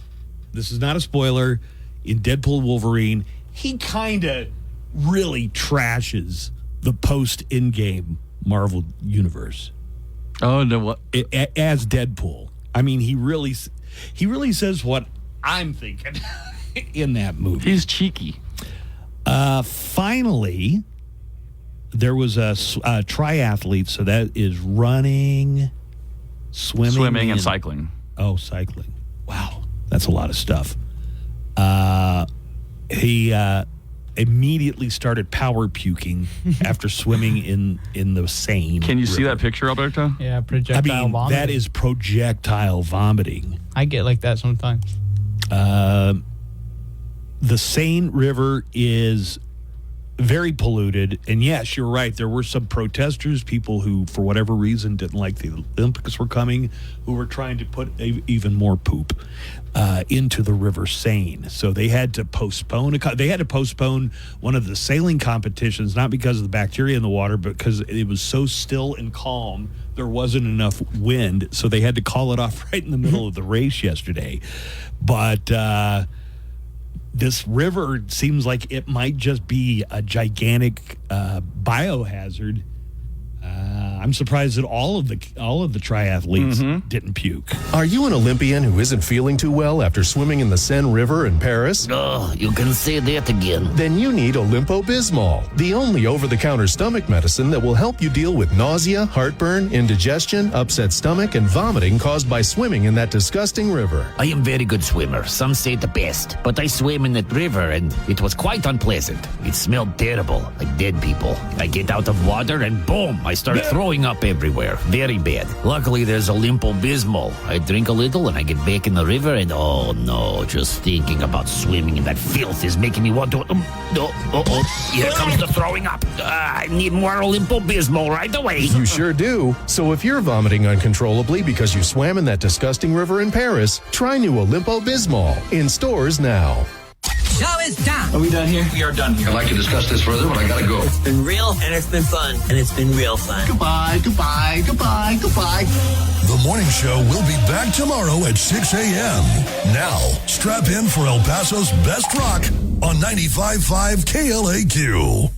this is not a spoiler, in Deadpool Wolverine. He kind of really trashes the post-Endgame Marvel universe. Oh, no, what? As Deadpool. I mean, he really says what I'm thinking in that movie. He's cheeky. Finally, there was a triathlete, so that is running, swimming, and cycling. Oh, cycling. Wow, that's a lot of stuff. He immediately started power puking after swimming in the Seine. Can you see river. that picture, Alberto? yeah, projectile vomiting. That is projectile vomiting. I get like that sometimes. The Seine River is very polluted. And yes, you're right. There were some protesters, people who, for whatever reason, didn't like the Olympics were coming, who were trying to put even more poop into the River Seine. So they had to postpone one of the sailing competitions, not because of the bacteria in the water, but because it was so still and calm. There wasn't enough wind, so they had to call it off right in the middle of the race yesterday. But this river seems like it might just be a gigantic biohazard. I'm surprised that all of the triathletes didn't puke. Are you an Olympian who isn't feeling too well after swimming in the Seine River in Paris? Oh, you can say that again. Then you need Olimpo-Bismol, the only over-the-counter stomach medicine that will help you deal with nausea, heartburn, indigestion, upset stomach, and vomiting caused by swimming in that disgusting river. I am a very good swimmer. Some say the best. But I swam in that river and it was quite unpleasant. It smelled terrible, like dead people. I get out of water and boom, I start throwing up everywhere. Very bad. Luckily, there's Olimpo-Bismol. I drink a little and I get back in the river and oh no, just thinking about swimming in that filth is making me want to... Here comes the throwing up. I need more Olimpo-Bismol right away. You sure do. So if you're vomiting uncontrollably because you swam in that disgusting river in Paris, try new Olimpo-Bismol. In stores now. Show is done. Are we done here? We are done here. I'd like to discuss this further, but I gotta go. It's been real and it's been fun. And it's been real fun. Goodbye, goodbye, goodbye, goodbye. The morning show will be back tomorrow at 6 a.m. Now, strap in for El Paso's best rock on 95.5 KLAQ.